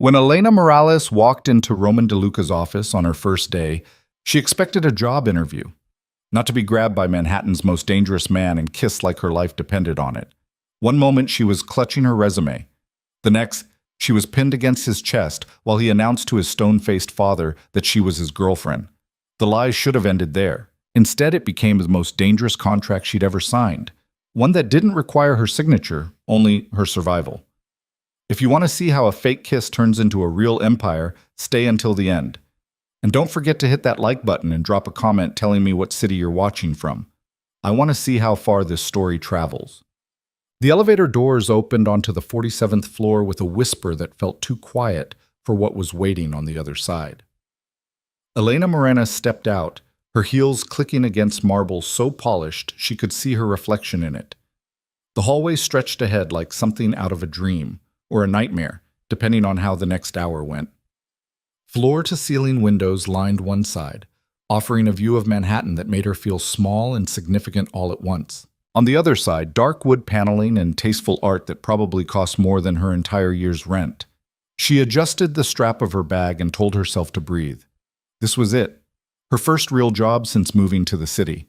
When Elena Morales walked into Roman DeLuca's office on her first day, she expected a job interview, not to be grabbed by Manhattan's most dangerous man and kissed like her life depended on it. One moment she was clutching her resume. The next, she was pinned against his chest while he announced to his stone-faced father that she was his girlfriend. The lies should have ended there. Instead, it became the most dangerous contract she'd ever signed, one that didn't require her signature, only her survival. If you want to see how a fake kiss turns into a real empire, stay until the end. And don't forget to hit that like button and drop a comment telling me what city you're watching from. I want to see how far this story travels. The elevator doors opened onto the 47th floor with a whisper that felt too quiet for what was waiting on the other side. Elena Morena stepped out, her heels clicking against marble so polished she could see her reflection in it. The hallway stretched ahead like something out of a dream, or a nightmare, depending on how the next hour went. Floor-to-ceiling windows lined one side, offering a view of Manhattan that made her feel small and significant all at once. On the other side, dark wood paneling and tasteful art that probably cost more than her entire year's rent. She adjusted the strap of her bag and told herself to breathe. This was it. Her first real job since moving to the city.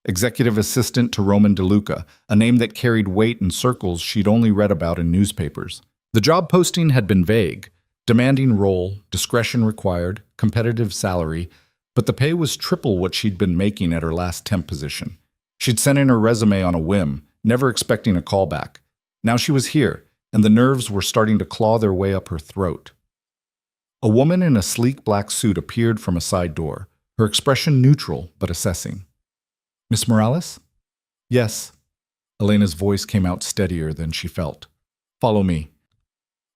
Executive assistant to Roman DeLuca, a name that carried weight in circles she'd only read about in newspapers. The job posting had been vague. Demanding role, discretion required, competitive salary, but the pay was triple what she'd been making at her last temp position. She'd sent in her resume on a whim, never expecting a callback. Now she was here, and the nerves were starting to claw their way up her throat. A woman in a sleek black suit appeared from a side door, her expression neutral but assessing. "Miss Morales?" "Yes." Elena's voice came out steadier than she felt. "Follow me."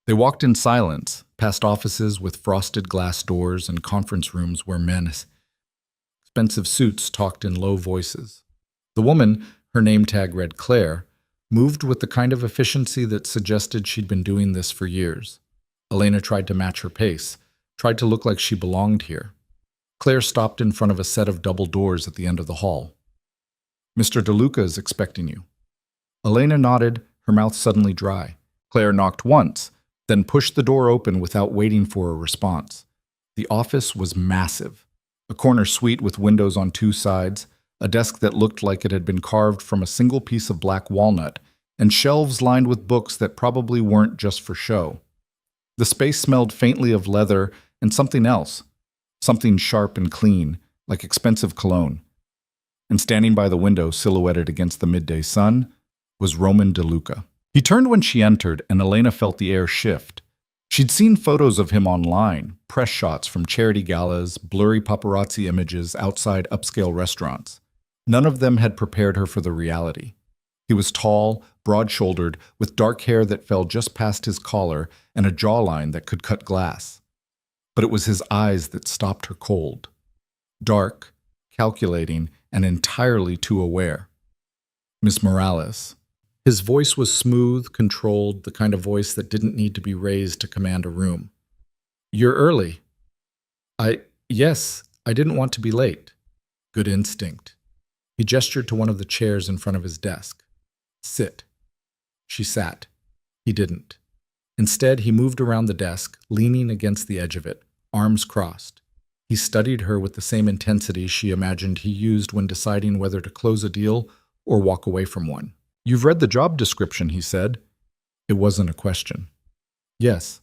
They walked in silence, past offices with frosted glass doors and conference rooms where men in expensive suits talked in low voices. The woman, her name tag read Claire, moved with the kind of efficiency that suggested she'd been doing this for years. Elena tried to match her pace, tried to look like she belonged here. Claire stopped in front of a set of double doors at the end of the hall. "Mr. DeLuca is expecting you." Elena nodded, her mouth suddenly dry. Claire knocked once, then pushed the door open without waiting for a response. The office was massive. A corner suite with windows on two sides, a desk that looked like it had been carved from a single piece of black walnut, and shelves lined with books that probably weren't just for show. The space smelled faintly of leather and something else, something sharp and clean, like expensive cologne. And standing by the window, silhouetted against the midday sun, was Roman DeLuca. He turned when she entered, and Elena felt the air shift. She'd seen photos of him online, press shots from charity galas, blurry paparazzi images outside upscale restaurants. None of them had prepared her for the reality. He was tall, broad-shouldered, with dark hair that fell just past his collar and a jawline that could cut glass. But it was his eyes that stopped her cold. Dark, calculating, and entirely too aware. "Miss Morales." His voice was smooth, controlled, the kind of voice that didn't need to be raised to command a room. "You're early." Yes, I didn't want to be late." Good instinct. He gestured to one of the chairs in front of his desk. "Sit." She sat. He didn't. Instead, he moved around the desk, leaning against the edge of it, arms crossed. He studied her with the same intensity she imagined he used when deciding whether to close a deal or walk away from one. "You've read the job description," he said. It wasn't a question. "Yes."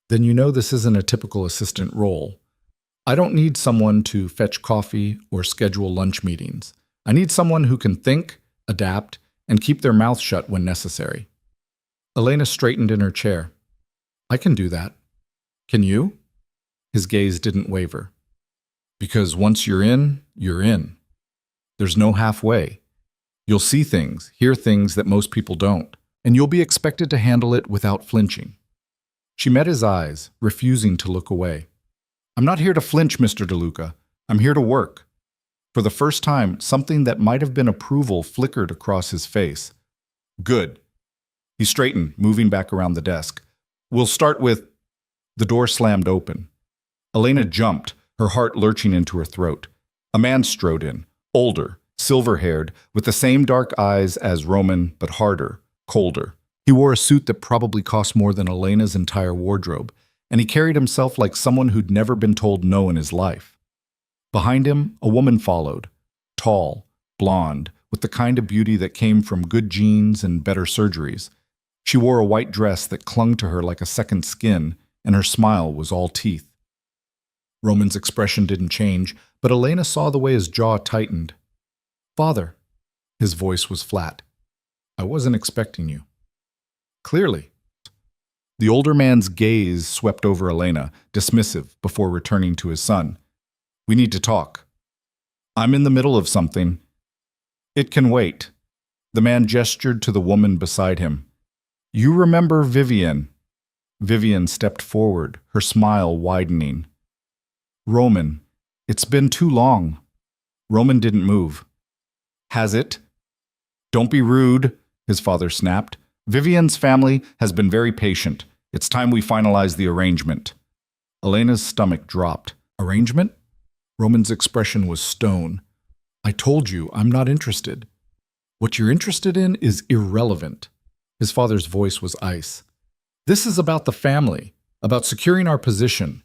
"Then you know this isn't a typical assistant role. I don't need someone to fetch coffee or schedule lunch meetings. I need someone who can think, adapt, and keep their mouth shut when necessary." Elena straightened in her chair. "I can do that." "Can you?" His gaze didn't waver. "Because once you're in, you're in. There's no halfway. You'll see things, hear things that most people don't, and you'll be expected to handle it without flinching." She met his eyes, refusing to look away. "I'm not here to flinch, Mr. DeLuca. I'm here to work." For the first time, something that might have been approval flickered across his face. "Good." He straightened, moving back around the desk. "We'll start with—" The door slammed open. Elena jumped, her heart lurching into her throat. A man strode in, older, silver-haired, with the same dark eyes as Roman, but harder, colder. He wore a suit that probably cost more than Elena's entire wardrobe, and he carried himself like someone who'd never been told no in his life. Behind him, a woman followed, tall, blonde, with the kind of beauty that came from good genes and better surgeries. She wore a white dress that clung to her like a second skin, and her smile was all teeth. Roman's expression didn't change, but Elena saw the way his jaw tightened. "Father," his voice was flat. "I wasn't expecting you." "Clearly." The older man's gaze swept over Elena, dismissive, before returning to his son. "We need to talk." "I'm in the middle of something." "It can wait." The man gestured to the woman beside him. "You remember Vivian?" Vivian stepped forward, her smile widening. "Roman, it's been too long." Roman didn't move. "Has it?" "Don't be rude," his father snapped. "Vivian's family has been very patient. It's time we finalize the arrangement." Elena's stomach dropped. "Arrangement?" Roman's expression was stone. "I told you, I'm not interested." "What you're interested in is irrelevant." His father's voice was ice. "This is about the family, about securing our position.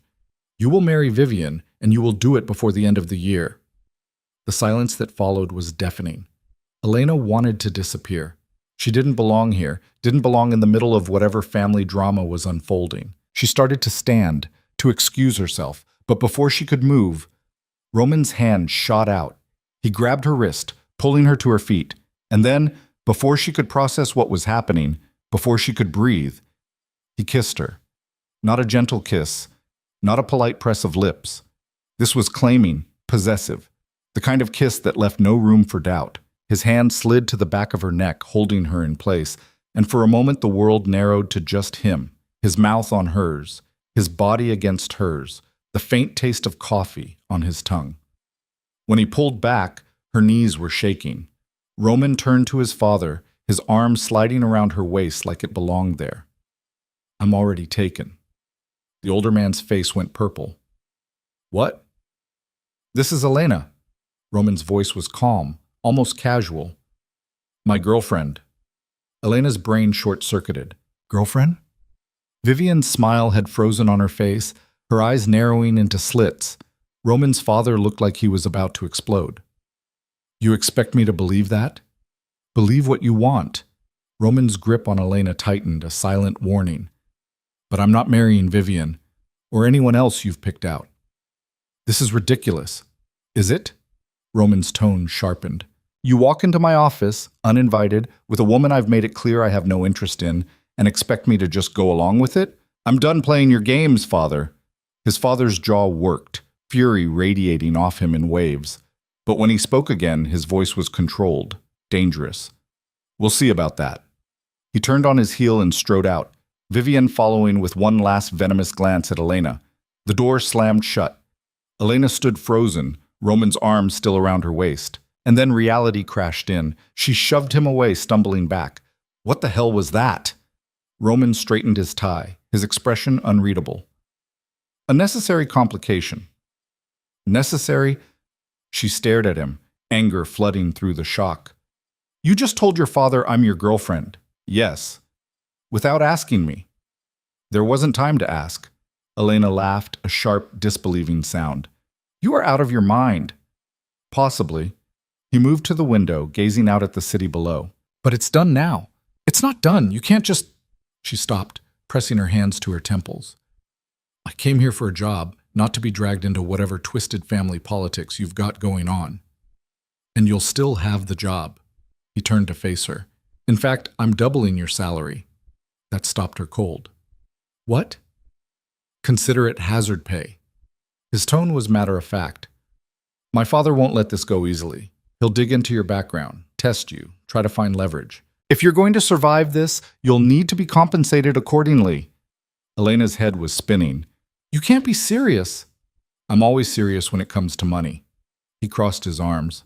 You will marry Vivian, and you will do it before the end of the year." The silence that followed was deafening. Elena wanted to disappear. She didn't belong here, didn't belong in the middle of whatever family drama was unfolding. She started to stand, to excuse herself, but before she could move, Roman's hand shot out. He grabbed her wrist, pulling her to her feet, and then, before she could process what was happening, before she could breathe, he kissed her. Not a gentle kiss, not a polite press of lips. This was claiming, possessive, the kind of kiss that left no room for doubt. His hand slid to the back of her neck, holding her in place, and for a moment the world narrowed to just him, his mouth on hers, his body against hers, the faint taste of coffee on his tongue. When he pulled back, her knees were shaking. Roman turned to his father, his arm sliding around her waist like it belonged there. "I'm already taken." The older man's face went purple. "What?" "This is Elena." Roman's voice was calm, almost casual. "My girlfriend." Elena's brain short-circuited. "Girlfriend?" Vivian's smile had frozen on her face, her eyes narrowing into slits. Roman's father looked like he was about to explode. "You expect me to believe that?" "Believe what you want." Roman's grip on Elena tightened, a silent warning. "But I'm not marrying Vivian, or anyone else you've picked out." "This is ridiculous." "Is it?" Roman's tone sharpened. "You walk into my office, uninvited, with a woman I've made it clear I have no interest in, and expect me to just go along with it? I'm done playing your games, father." His father's jaw worked, fury radiating off him in waves. But when he spoke again, his voice was controlled, dangerous. "We'll see about that." He turned on his heel and strode out, Vivian following with one last venomous glance at Elena. The door slammed shut. Elena stood frozen, Roman's arm still around her waist. And then reality crashed in. She shoved him away, stumbling back. What the hell was that? Roman straightened his tie, his expression unreadable. "A necessary complication." "Necessary?" She stared at him, anger flooding through the shock. "You just told your father I'm your girlfriend." "Yes." "Without asking me." "There wasn't time to ask." Elena laughed, a sharp, disbelieving sound. "You are out of your mind." "Possibly." He moved to the window, gazing out at the city below. "But it's done now." "It's not done. You can't just—" She stopped, pressing her hands to her temples. "I came here for a job, not to be dragged into whatever twisted family politics you've got going on. And you'll still have the job." He turned to face her. "In fact, I'm doubling your salary." That stopped her cold. "What?" "Consider it hazard pay." His tone was matter-of-fact. "My father won't let this go easily. He'll dig into your background, test you, try to find leverage. If you're going to survive this, you'll need to be compensated accordingly." Elena's head was spinning. "You can't be serious." "I'm always serious when it comes to money." He crossed his arms.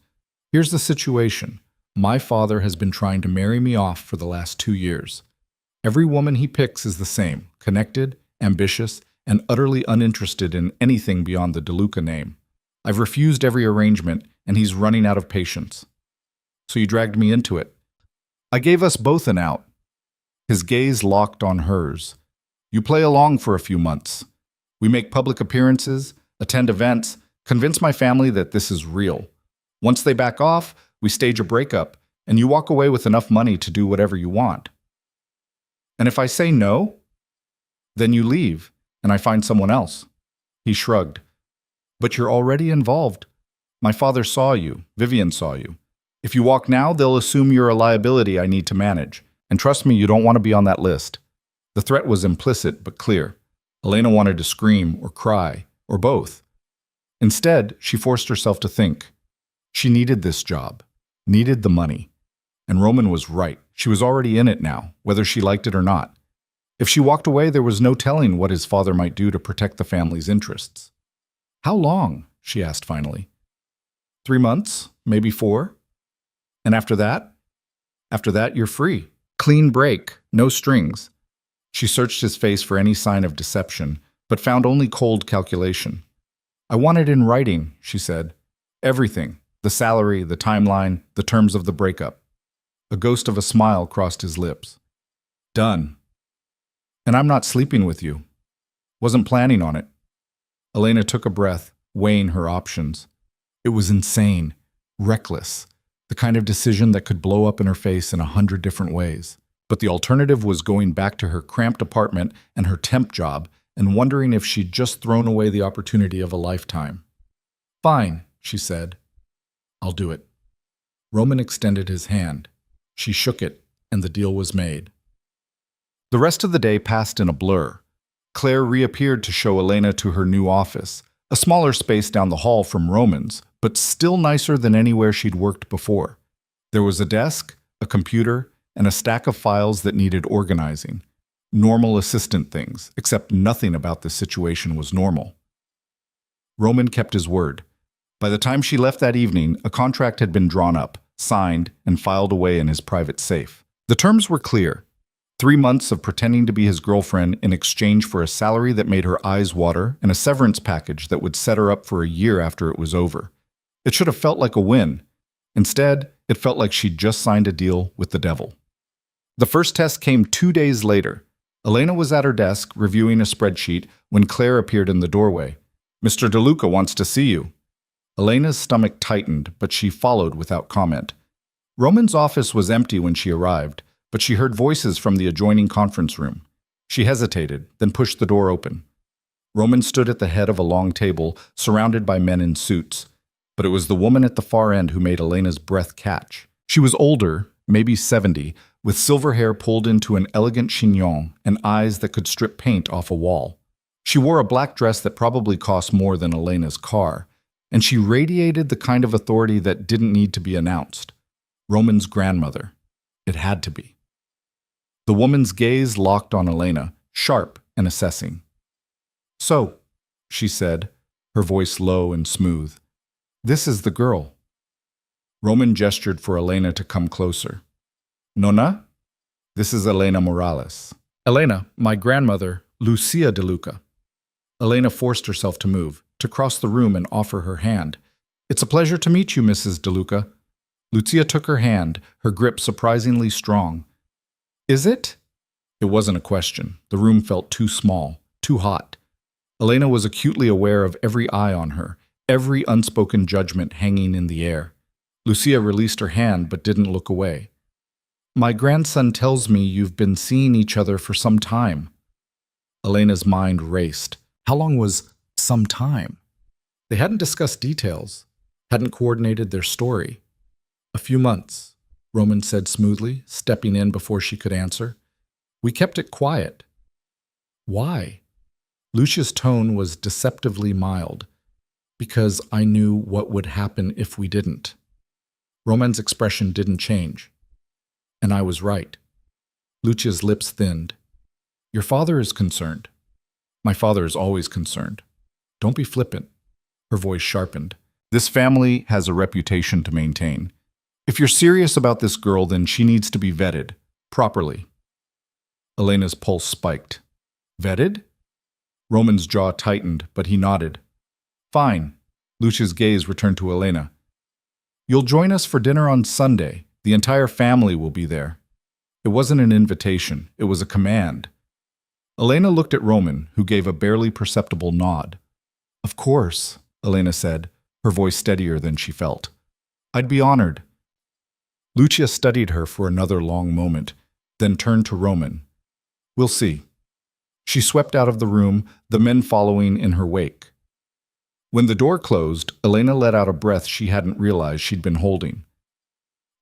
"Here's the situation. My father has been trying to marry me off for the last 2 years. Every woman he picks is the same, connected, ambitious, and utterly uninterested in anything beyond the DeLuca name. I've refused every arrangement, and he's running out of patience. So you dragged me into it. I gave us both an out." His gaze locked on hers. "You play along for a few months. We make public appearances, attend events, convince my family that this is real. Once they back off, we stage a breakup, and you walk away with enough money to do whatever you want. And if I say no, then you leave, and I find someone else." He shrugged. "But you're already involved. My father saw you. Vivian saw you. If you walk now, they'll assume you're a liability I need to manage. And trust me, you don't want to be on that list." The threat was implicit but clear. Elena wanted to scream or cry, or both. Instead, she forced herself to think. She needed this job, needed the money. And Roman was right. She was already in it now, whether she liked it or not. If she walked away, there was no telling what his father might do to protect the family's interests. "How long?" she asked finally. 3 months, maybe 4. And after that? After that, you're free. Clean break, no strings. She searched his face for any sign of deception, but found only cold calculation. "I want it in writing," she said. "Everything. The salary, the timeline, the terms of the breakup." A ghost of a smile crossed his lips. "Done. And I'm not sleeping with you. Wasn't planning on it." Elena took a breath, weighing her options. It was insane, reckless, the kind of decision that could blow up in her face in 100 different ways. But the alternative was going back to her cramped apartment and her temp job and wondering if she'd just thrown away the opportunity of a lifetime. "Fine," she said. "I'll do it." Roman extended his hand. She shook it, and the deal was made. The rest of the day passed in a blur. Claire reappeared to show Elena to her new office, a smaller space down the hall from Roman's, but still nicer than anywhere she'd worked before. There was a desk, a computer, and a stack of files that needed organizing. Normal assistant things, except nothing about this situation was normal. Roman kept his word. By the time she left that evening, a contract had been drawn up, signed, and filed away in his private safe. The terms were clear. 3 months of pretending to be his girlfriend in exchange for a salary that made her eyes water and a severance package that would set her up for a year after it was over. It should have felt like a win. Instead, it felt like she'd just signed a deal with the devil. The first test came 2 days later. Elena was at her desk reviewing a spreadsheet when Claire appeared in the doorway. "Mr. DeLuca wants to see you." Elena's stomach tightened, but she followed without comment. Roman's office was empty when she arrived, but she heard voices from the adjoining conference room. She hesitated, then pushed the door open. Roman stood at the head of a long table, surrounded by men in suits. But it was the woman at the far end who made Elena's breath catch. She was older, maybe 70, with silver hair pulled into an elegant chignon and eyes that could strip paint off a wall. She wore a black dress that probably cost more than Elena's car, and she radiated the kind of authority that didn't need to be announced. Roman's grandmother. It had to be. The woman's gaze locked on Elena, sharp and assessing. "So," she said, her voice low and smooth, "this is the girl." Roman gestured for Elena to come closer. "Nona, this is Elena Morales." "Elena, my grandmother, Lucia DeLuca." Elena forced herself to move, to cross the room and offer her hand. "It's a pleasure to meet you, Mrs. DeLuca." Lucia took her hand, her grip surprisingly strong. "Is it?" It wasn't a question. The room felt too small, too hot. Elena was acutely aware of every eye on her, every unspoken judgment hanging in the air. Lucia released her hand but didn't look away. "My grandson tells me you've been seeing each other for some time." Elena's mind raced. How long was some time? They hadn't discussed details, hadn't coordinated their story. "A few months," Roman said smoothly, stepping in before she could answer. "We kept it quiet." "Why?" Lucia's tone was deceptively mild. "Because I knew what would happen if we didn't." Roman's expression didn't change. "And I was right." Lucia's lips thinned. "Your father is concerned." "My father is always concerned." "Don't be flippant." Her voice sharpened. "This family has a reputation to maintain. If you're serious about this girl, then she needs to be vetted, properly." Elena's pulse spiked. "Vetted?" Roman's jaw tightened, but he nodded. "Fine." Lucia's gaze returned to Elena. "You'll join us for dinner on Sunday. The entire family will be there." It wasn't an invitation, it was a command. Elena looked at Roman, who gave a barely perceptible nod. Of course, Elena said, her voice steadier than she felt. I'd be honored. Lucia studied her for another long moment, then turned to Roman. We'll see. She swept out of the room, the men following in her wake. When the door closed, Elena let out a breath she hadn't realized she'd been holding.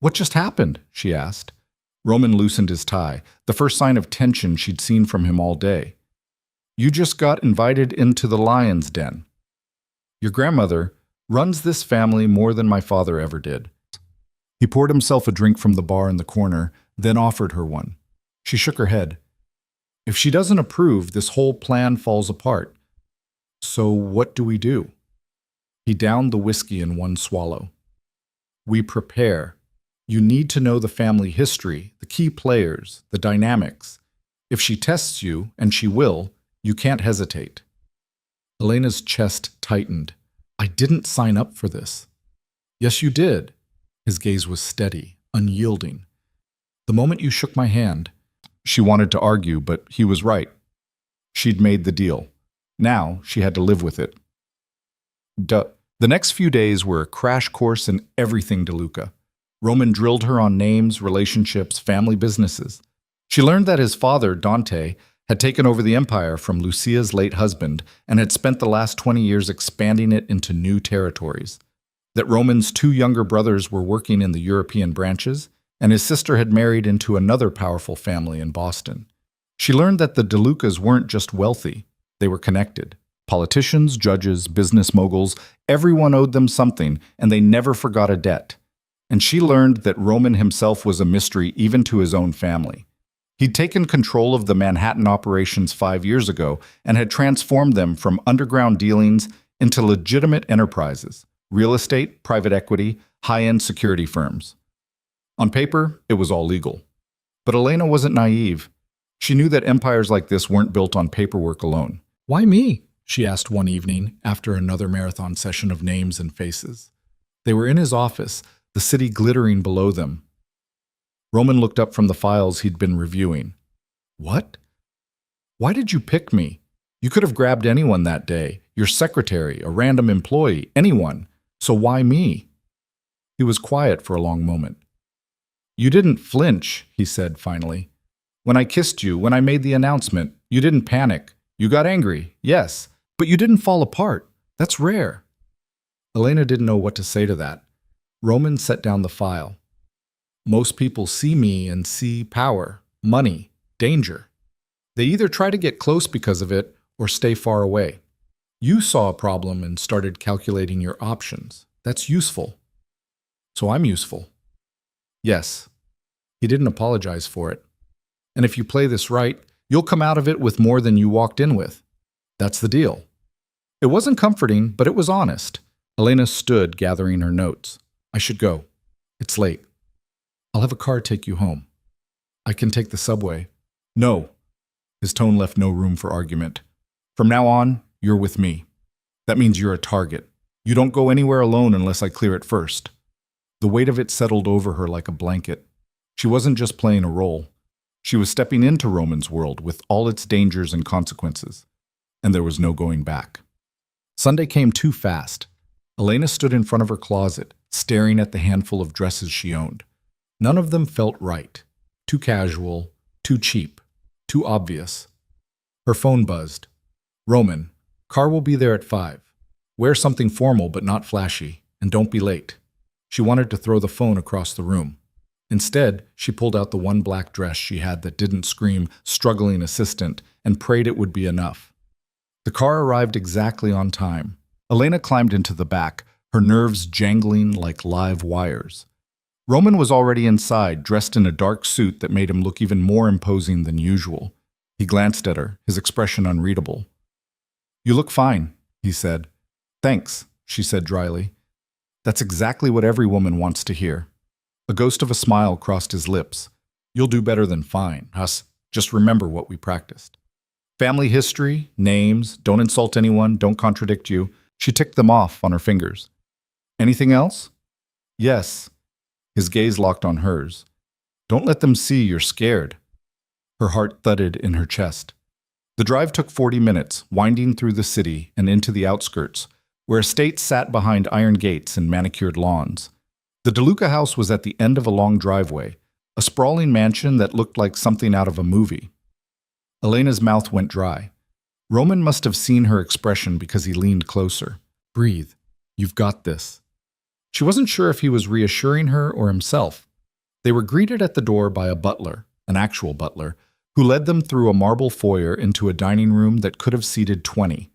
What just happened? She asked. Roman loosened his tie, the first sign of tension she'd seen from him all day. You just got invited into the lion's den. Your grandmother runs this family more than my father ever did. He poured himself a drink from the bar in the corner, then offered her one. She shook her head. If she doesn't approve, this whole plan falls apart. So what do we do? He downed the whiskey in one swallow. We prepare. You need to know the family history, the key players, the dynamics. If she tests you, and she will, you can't hesitate. Elena's chest tightened. I didn't sign up for this. Yes, you did. His gaze was steady, unyielding. The moment you shook my hand, she wanted to argue, but he was right. She'd made the deal. Now she had to live with it. The next few days were a crash course in everything DeLuca. Roman drilled her on names, relationships, family businesses. She learned that his father, Dante, had taken over the empire from Lucia's late husband and had spent the last 20 years expanding it into new territories. That Roman's two younger brothers were working in the European branches, and his sister had married into another powerful family in Boston. She learned that the DeLucas weren't just wealthy, they were connected. Politicians, judges, business moguls, everyone owed them something, and they never forgot a debt. And she learned that Roman himself was a mystery even to his own family. He'd taken control of the Manhattan operations 5 years ago and had transformed them from underground dealings into legitimate enterprises, real estate, private equity, high-end security firms. On paper, it was all legal. But Elena wasn't naive. She knew that empires like this weren't built on paperwork alone. Why me? She asked one evening after another marathon session of names and faces. They were in his office, the city glittering below them. Roman looked up from the files he'd been reviewing. What? Why did you pick me? You could have grabbed anyone that day, your secretary, a random employee, anyone. So why me? He was quiet for a long moment. You didn't flinch, he said finally. When I kissed you, when I made the announcement, you didn't panic. You got angry, yes, but you didn't fall apart. That's rare. Elena didn't know what to say to that. Roman set down the file. Most people see me and see power, money, danger. They either try to get close because of it or stay far away. You saw a problem and started calculating your options. That's useful. So I'm useful. Yes. He didn't apologize for it. And if you play this right, you'll come out of it with more than you walked in with. That's the deal. It wasn't comforting, but it was honest. Elena stood, gathering her notes. I should go. It's late. I'll have a car take you home. I can take the subway. No. His tone left no room for argument. From now on, you're with me. That means you're a target. You don't go anywhere alone unless I clear it first. The weight of it settled over her like a blanket. She wasn't just playing a role. She was stepping into Roman's world with all its dangers and consequences. And there was no going back. Sunday came too fast. Elena stood in front of her closet, staring at the handful of dresses she owned. None of them felt right. Too casual, too cheap, too obvious. Her phone buzzed. Roman, car will be there at 5. Wear something formal but not flashy, and don't be late. She wanted to throw the phone across the room. Instead, she pulled out the one black dress she had that didn't scream struggling assistant and prayed it would be enough. The car arrived exactly on time. Elena climbed into the back, her nerves jangling like live wires. Roman was already inside, dressed in a dark suit that made him look even more imposing than usual. He glanced at her, his expression unreadable. You look fine, he said. Thanks, she said dryly. That's exactly what every woman wants to hear. A ghost of a smile crossed his lips. You'll do better than fine, Huss. Just remember what we practiced. Family history, names, don't insult anyone, don't contradict you. She ticked them off on her fingers. Anything else? Yes. His gaze locked on hers. Don't let them see you're scared. Her heart thudded in her chest. The drive took 40 minutes, winding through the city and into the outskirts, where estates sat behind iron gates and manicured lawns. The DeLuca house was at the end of a long driveway, a sprawling mansion that looked like something out of a movie. Elena's mouth went dry. Roman must have seen her expression because he leaned closer. "Breathe. You've got this." She wasn't sure if he was reassuring her or himself. They were greeted at the door by a butler, an actual butler, who led them through a marble foyer into a dining room that could have seated 20.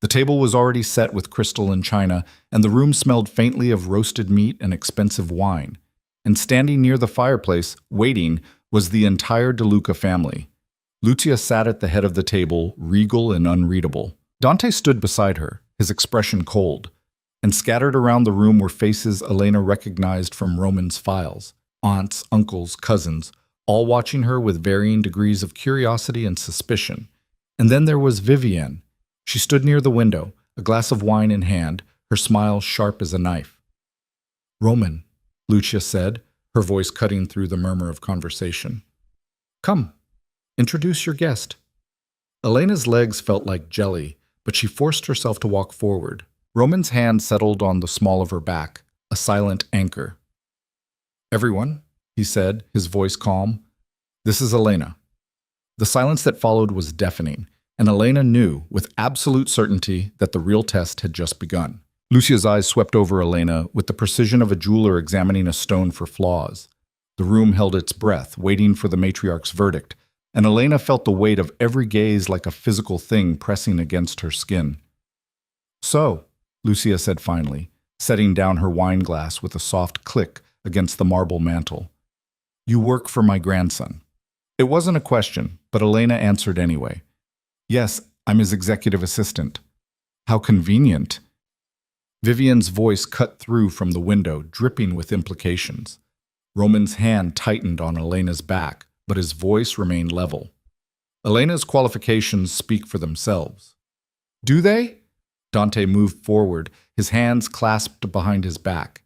The table was already set with crystal and china, and the room smelled faintly of roasted meat and expensive wine. And standing near the fireplace, waiting, was the entire DeLuca family. Lucia sat at the head of the table, regal and unreadable. Dante stood beside her, his expression cold. And scattered around the room were faces Elena recognized from Roman's files. Aunts, uncles, cousins, all watching her with varying degrees of curiosity and suspicion. And then there was Vivian. She stood near the window, a glass of wine in hand, her smile sharp as a knife. "Roman," Lucia said, her voice cutting through the murmur of conversation. "Come, introduce your guest." Elena's legs felt like jelly, but she forced herself to walk forward. Roman's hand settled on the small of her back, a silent anchor. "Everyone," he said, his voice calm, "this is Elena." The silence that followed was deafening, and Elena knew with absolute certainty that the real test had just begun. Lucia's eyes swept over Elena with the precision of a jeweler examining a stone for flaws. The room held its breath, waiting for the matriarch's verdict, and Elena felt the weight of every gaze like a physical thing pressing against her skin. "So," Lucia said finally, setting down her wine glass with a soft click against the marble mantel, "you work for my grandson." It wasn't a question, but Elena answered anyway. "Yes, I'm his executive assistant." "How convenient." Vivian's voice cut through from the window, dripping with implications. Roman's hand tightened on Elena's back, but his voice remained level. "Elena's qualifications speak for themselves." "Do they?" Dante moved forward, his hands clasped behind his back.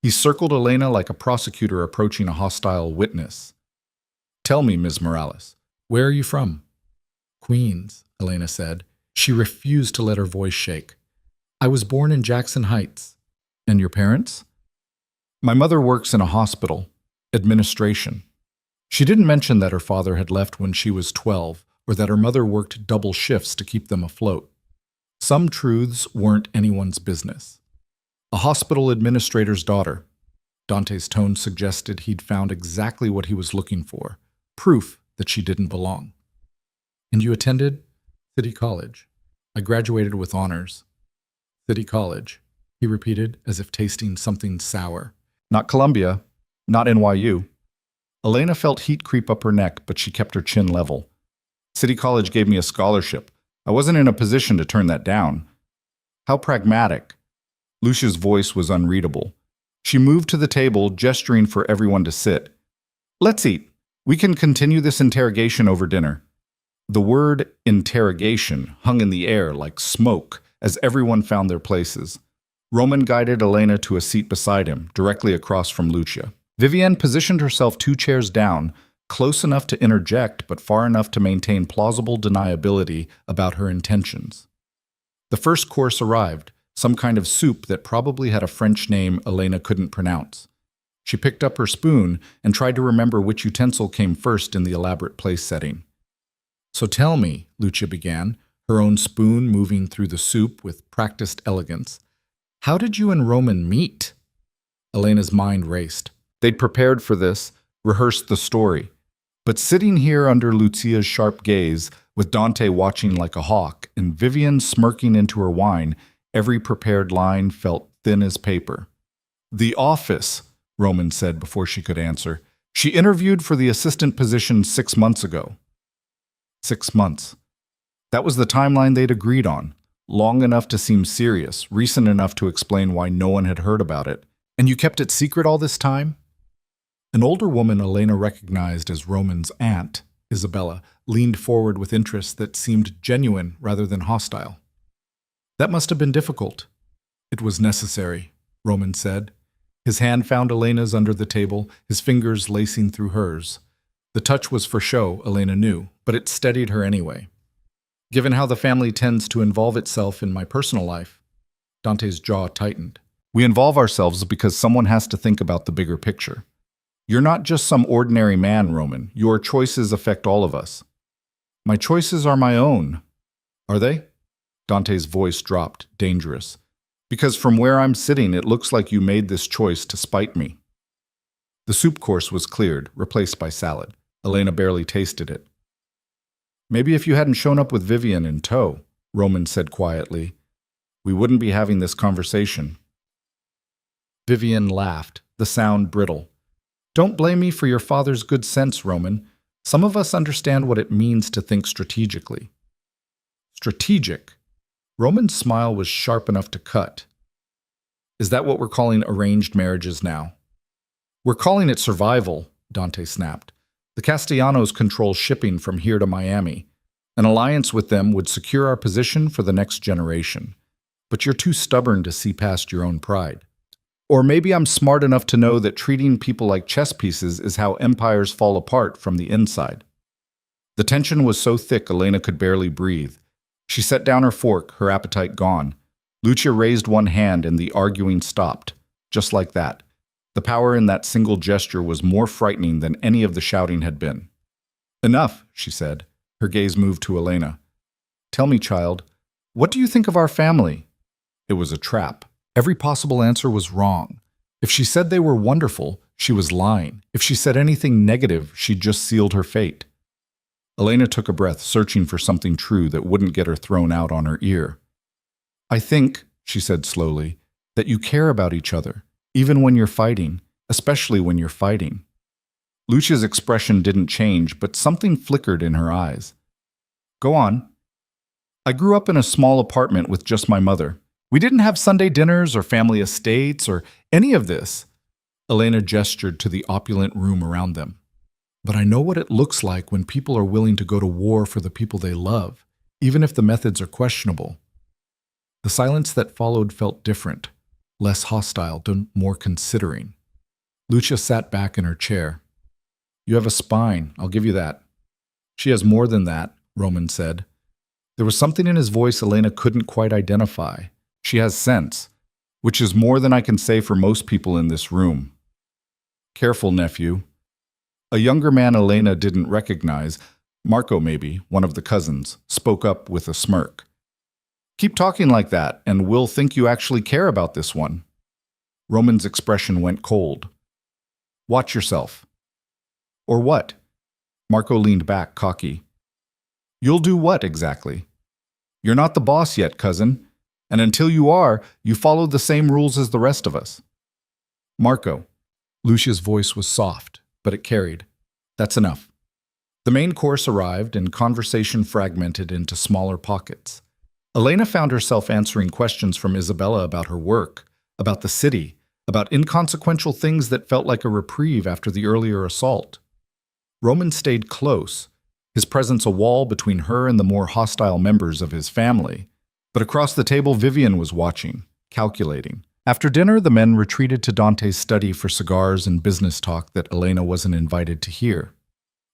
He circled Elena like a prosecutor approaching a hostile witness. "Tell me, Ms. Morales, where are you from?" "Queens," Elena said. She refused to let her voice shake. "I was born in Jackson Heights." "And your parents?" "My mother works in a hospital. Administration." She didn't mention that her father had left when she was 12, or that her mother worked double shifts to keep them afloat. Some truths weren't anyone's business. A hospital administrator's daughter. Dante's tone suggested he'd found exactly what he was looking for, proof that she didn't belong. "And you attended?" "City College. I graduated with honors." "City College," he repeated, as if tasting something sour. "Not Columbia. Not NYU." Elena felt heat creep up her neck, but she kept her chin level. "City College gave me a scholarship. I wasn't in a position to turn that down." "How pragmatic." Lucia's voice was unreadable. She moved to the table, gesturing for everyone to sit. "Let's eat. We can continue this interrogation over dinner." The word interrogation hung in the air like smoke as everyone found their places. Roman guided Elena to a seat beside him, directly across from Lucia. Vivian positioned herself 2 chairs down, close enough to interject but far enough to maintain plausible deniability about her intentions. The first course arrived, some kind of soup that probably had a French name Elena couldn't pronounce. She picked up her spoon and tried to remember which utensil came first in the elaborate place setting. "So tell me," Lucia began, her own spoon moving through the soup with practiced elegance, "how did you and Roman meet?" Elena's mind raced. They'd prepared for this, rehearsed the story. But sitting here under Lucia's sharp gaze, with Dante watching like a hawk and Vivian smirking into her wine, every prepared line felt thin as paper. "The office," Roman said before she could answer. "She interviewed for the assistant position 6 months ago." 6 months. That was the timeline they'd agreed on. Long enough to seem serious, recent enough to explain why no one had heard about it. "And you kept it secret all this time?" An older woman Elena recognized as Roman's aunt, Isabella, leaned forward with interest that seemed genuine rather than hostile. "That must have been difficult." "It was necessary," Roman said. His hand found Elena's under the table, his fingers lacing through hers. The touch was for show, Elena knew, but it steadied her anyway. Given how the family tends to involve itself in my personal life. Dante's jaw tightened. We involve ourselves because someone has to think about the bigger picture. You're not just some ordinary man, Roman. Your choices affect all of us. My choices are my own. Are they? Dante's voice dropped, dangerous. Because from where I'm sitting, it looks like you made this choice to spite me. The soup course was cleared, replaced by salad. Elena barely tasted it. Maybe if you hadn't shown up with Vivian in tow, Roman said quietly, we wouldn't be having this conversation. Vivian laughed, the sound brittle. Don't blame me for your father's good sense, Roman. Some of us understand what it means to think strategically. Strategic? Roman's smile was sharp enough to cut. Is that what we're calling arranged marriages now? We're calling it survival, Dante snapped. The Castellanos control shipping from here to Miami. An alliance with them would secure our position for the next generation. But you're too stubborn to see past your own pride. Or maybe I'm smart enough to know that treating people like chess pieces is how empires fall apart from the inside. The tension was so thick Elena could barely breathe. She set down her fork, her appetite gone. Lucia raised one hand and the arguing stopped. Just like that. The power in that single gesture was more frightening than any of the shouting had been. Enough, she said. Her gaze moved to Elena. Tell me, child, what do you think of our family? It was a trap. Every possible answer was wrong. If she said they were wonderful, she was lying. If she said anything negative, she'd just sealed her fate. Elena took a breath, searching for something true that wouldn't get her thrown out on her ear. I think, she said slowly, that you care about each other, even when you're fighting, especially when you're fighting. Lucia's expression didn't change, but something flickered in her eyes. Go on. I grew up in a small apartment with just my mother. We didn't have Sunday dinners or family estates or any of this. Elena gestured to the opulent room around them. But I know what it looks like when people are willing to go to war for the people they love, even if the methods are questionable. The silence that followed felt different, less hostile, more considering. Lucia sat back in her chair. You have a spine, I'll give you that. She has more than that, Roman said. There was something in his voice Elena couldn't quite identify. She has sense, which is more than I can say for most people in this room. Careful, nephew. A younger man Elena didn't recognize, Marco maybe, one of the cousins, spoke up with a smirk. Keep talking like that, and we'll think you actually care about this one. Roman's expression went cold. Watch yourself. Or what? Marco leaned back, cocky. You'll do what exactly? You're not the boss yet, cousin. And until you are, you follow the same rules as the rest of us. Marco. Lucia's voice was soft, but it carried. That's enough. The main course arrived and conversation fragmented into smaller pockets. Elena found herself answering questions from Isabella about her work, about the city, about inconsequential things that felt like a reprieve after the earlier assault. Roman stayed close, his presence a wall between her and the more hostile members of his family. But across the table, Vivian was watching, calculating. After dinner, the men retreated to Dante's study for cigars and business talk that Elena wasn't invited to hear.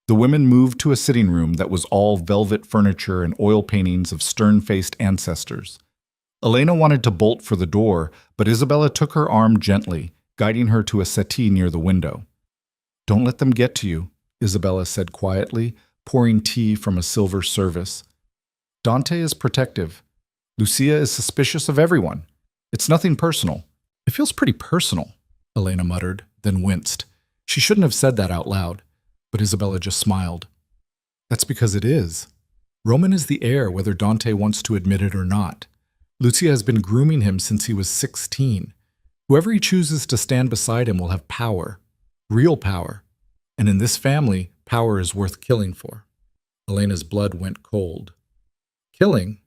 The women moved to a sitting room that was all velvet furniture and oil paintings of stern-faced ancestors. Elena wanted to bolt for the door, but Isabella took her arm gently, guiding her to a settee near the window. Don't let them get to you, Isabella said quietly, pouring tea from a silver service. Dante is protective. Lucia is suspicious of everyone. It's nothing personal. It feels pretty personal, Elena muttered, then winced. She shouldn't have said that out loud, but Isabella just smiled. That's because it is. Roman is the heir, whether Dante wants to admit it or not. Lucia has been grooming him since he was 16. Whoever he chooses to stand beside him will have power, real power. And in this family, power is worth killing for. Elena's blood went cold. Killing?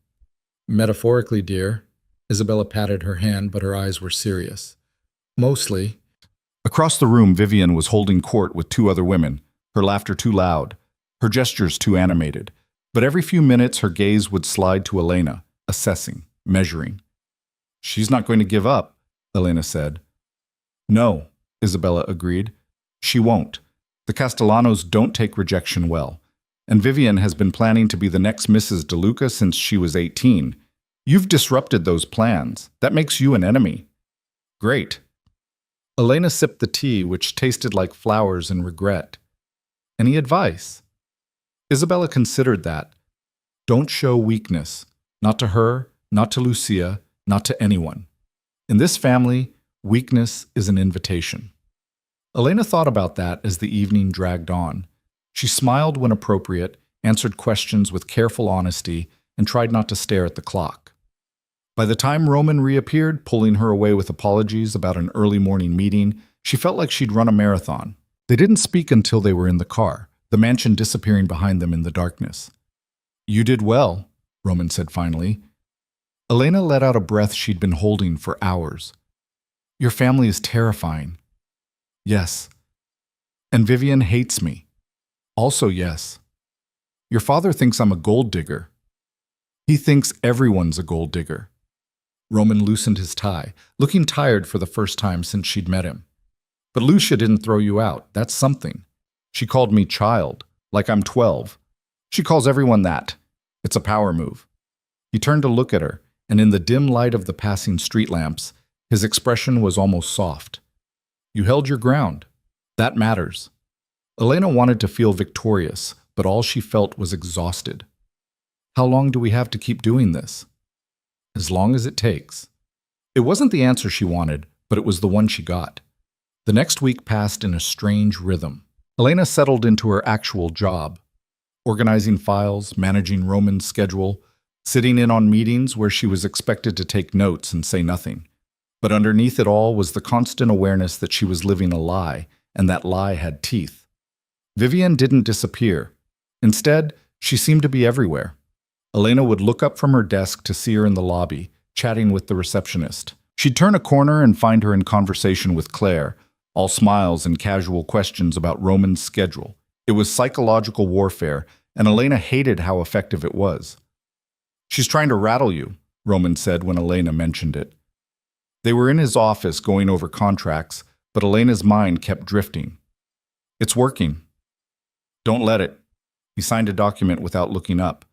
Metaphorically, dear. Isabella patted her hand, but her eyes were serious. Mostly. Across the room, Vivian was holding court with two other women, her laughter too loud, her gestures too animated. But every few minutes, her gaze would slide to Elena, assessing, measuring. She's not going to give up, Elena said. No, Isabella agreed. She won't. The Castellanos don't take rejection well. And Vivian has been planning to be the next Mrs. DeLuca since she was 18. You've disrupted those plans. That makes you an enemy. Great. Elena sipped the tea, which tasted like flowers and regret. Any advice? Isabella considered that. Don't show weakness. Not to her, not to Lucia, not to anyone. In this family, weakness is an invitation. Elena thought about that as the evening dragged on. She smiled when appropriate, answered questions with careful honesty, and tried not to stare at the clock. By the time Roman reappeared, pulling her away with apologies about an early morning meeting, she felt like she'd run a marathon. They didn't speak until they were in the car, the mansion disappearing behind them in the darkness. You did well, Roman said finally. Elena let out a breath she'd been holding for hours. Your family is terrifying. Yes. And Vivian hates me. Also yes. Your father thinks I'm a gold digger. He thinks everyone's a gold digger. Roman loosened his tie, looking tired for the first time since she'd met him. But Lucia didn't throw you out. That's something. She called me child, like I'm 12. She calls everyone that. It's a power move. He turned to look at her, and in the dim light of the passing street lamps, his expression was almost soft. You held your ground. That matters. Elena wanted to feel victorious, but all she felt was exhausted. How long do we have to keep doing this? As long as it takes. It wasn't the answer she wanted, but it was the one she got. The next week passed in a strange rhythm. Elena settled into her actual job, organizing files, managing Roman's schedule, sitting in on meetings where she was expected to take notes and say nothing. But underneath it all was the constant awareness that she was living a lie, and that lie had teeth. Vivian didn't disappear. Instead, she seemed to be everywhere. Elena would look up from her desk to see her in the lobby, chatting with the receptionist. She'd turn a corner and find her in conversation with Claire, all smiles and casual questions about Roman's schedule. It was psychological warfare, and Elena hated how effective it was. She's trying to rattle you, Roman said when Elena mentioned it. They were in his office going over contracts, but Elena's mind kept drifting. It's working. Don't let it. He signed a document without looking up.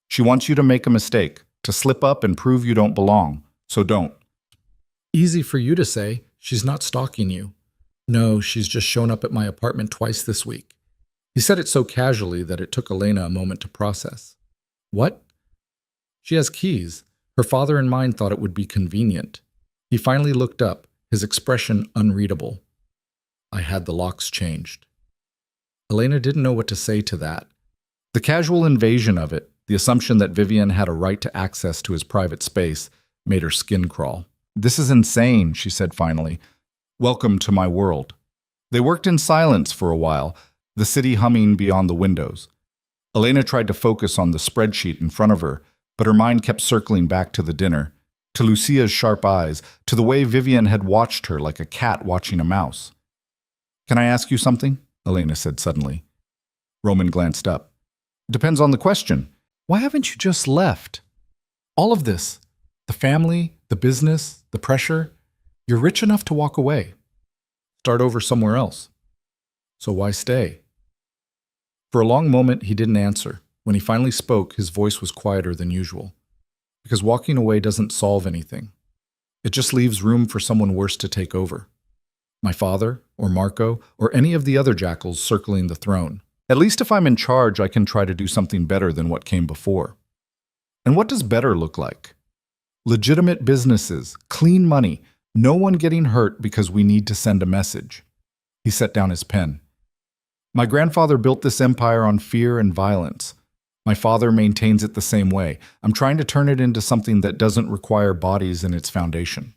She wants you to make a mistake, to slip up and prove you don't belong, so don't. Easy for you to say. She's not stalking you. No, she's just shown up at my apartment twice this week. He said it so casually that it took Elena a moment to process. What? She has keys. Her father and mine thought it would be convenient. He finally looked up, his expression unreadable. I had the locks changed. Elena didn't know what to say to that. The casual invasion of it, the assumption that Vivian had a right to access to his private space, made her skin crawl. This is insane, she said finally. Welcome to my world. They worked in silence for a while, the city humming beyond the windows. Elena tried to focus on the spreadsheet in front of her, but her mind kept circling back to the dinner, to Lucia's sharp eyes, to the way Vivian had watched her like a cat watching a mouse. Can I ask you something? Elena said suddenly. Roman glanced up. Depends on the question. Why haven't you just left? All of this, the family, the business, the pressure, you're rich enough to walk away. Start over somewhere else. So why stay? For a long moment, he didn't answer. When he finally spoke, his voice was quieter than usual. Because walking away doesn't solve anything. It just leaves room for someone worse to take over. My father, or Marco, or any of the other jackals circling the throne. At least if I'm in charge, I can try to do something better than what came before. And what does better look like? Legitimate businesses, clean money, no one getting hurt because we need to send a message. He set down his pen. My grandfather built this empire on fear and violence. My father maintains it the same way. I'm trying to turn it into something that doesn't require bodies in its foundation.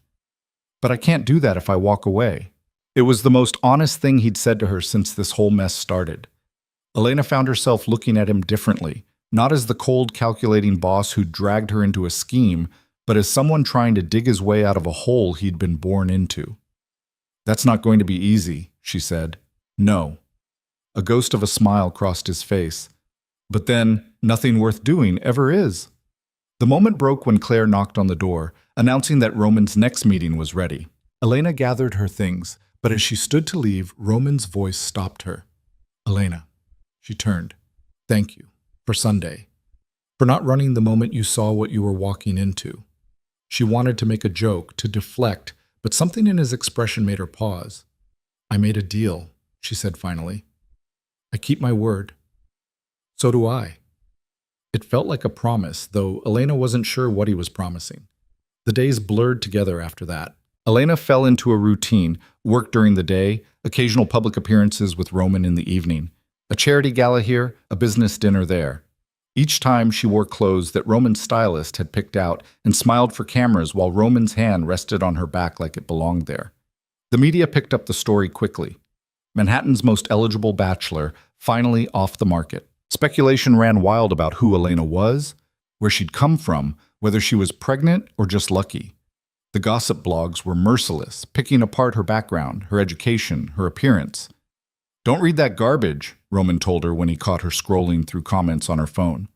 But I can't do that if I walk away. It was the most honest thing he'd said to her since this whole mess started. Elena found herself looking at him differently, not as the cold, calculating boss who dragged her into a scheme, but as someone trying to dig his way out of a hole he'd been born into. That's not going to be easy, she said. No. A ghost of a smile crossed his face. But then, nothing worth doing ever is. The moment broke when Claire knocked on the door, announcing that Roman's next meeting was ready. Elena gathered her things, but as she stood to leave, Roman's voice stopped her. Elena. She turned. Thank you. For Sunday. For not running the moment you saw what you were walking into. She wanted to make a joke, to deflect, but something in his expression made her pause. I made a deal, she said finally. I keep my word. So do I. It felt like a promise, though Elena wasn't sure what he was promising. The days blurred together after that. Elena fell into a routine, work during the day, occasional public appearances with Roman in the evening. A charity gala here, a business dinner there. Each time she wore clothes that Roman's stylist had picked out and smiled for cameras while Roman's hand rested on her back like it belonged there. The media picked up the story quickly. Manhattan's most eligible bachelor, finally off the market. Speculation ran wild about who Elena was, where she'd come from, whether she was pregnant or just lucky. The gossip blogs were merciless, picking apart her background, her education, her appearance. Don't read that garbage, Roman told her when he caught her scrolling through comments on her phone.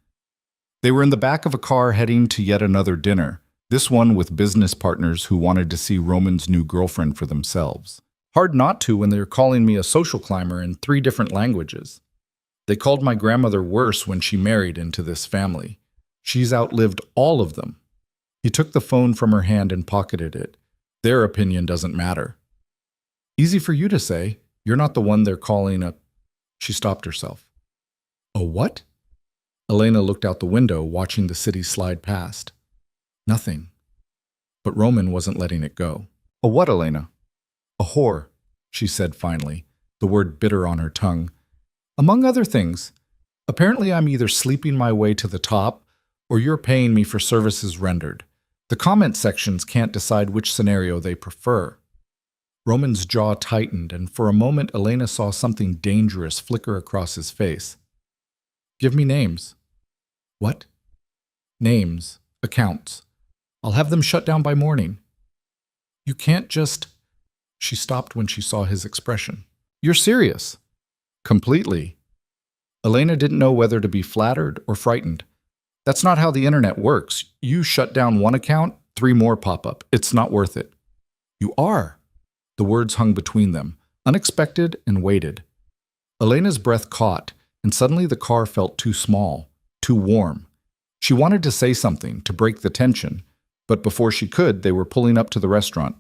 They were in the back of a car heading to yet another dinner, this one with business partners who wanted to see Roman's new girlfriend for themselves. Hard not to when they're calling me a social climber in 3 different languages. They called my grandmother worse when she married into this family. She's outlived all of them. He took the phone from her hand and pocketed it. Their opinion doesn't matter. Easy for you to say. You're not the one they're calling a... She stopped herself. A what? Elena looked out the window, watching the city slide past. Nothing. But Roman wasn't letting it go. A what, Elena? A whore, she said finally, the word bitter on her tongue. Among other things, apparently I'm either sleeping my way to the top or you're paying me for services rendered. The comment sections can't decide which scenario they prefer. Roman's jaw tightened, and for a moment Elena saw something dangerous flicker across his face. Give me names. What? Names, accounts. I'll have them shut down by morning. You can't just... She stopped when she saw his expression. You're serious? Completely. Elena didn't know whether to be flattered or frightened. That's not how the internet works. You shut down one account, 3 more pop up. It's not worth it. You are. The words hung between them, unexpected and weighted. Elena's breath caught, and suddenly the car felt too small, too warm. She wanted to say something, to break the tension, but before she could, they were pulling up to the restaurant.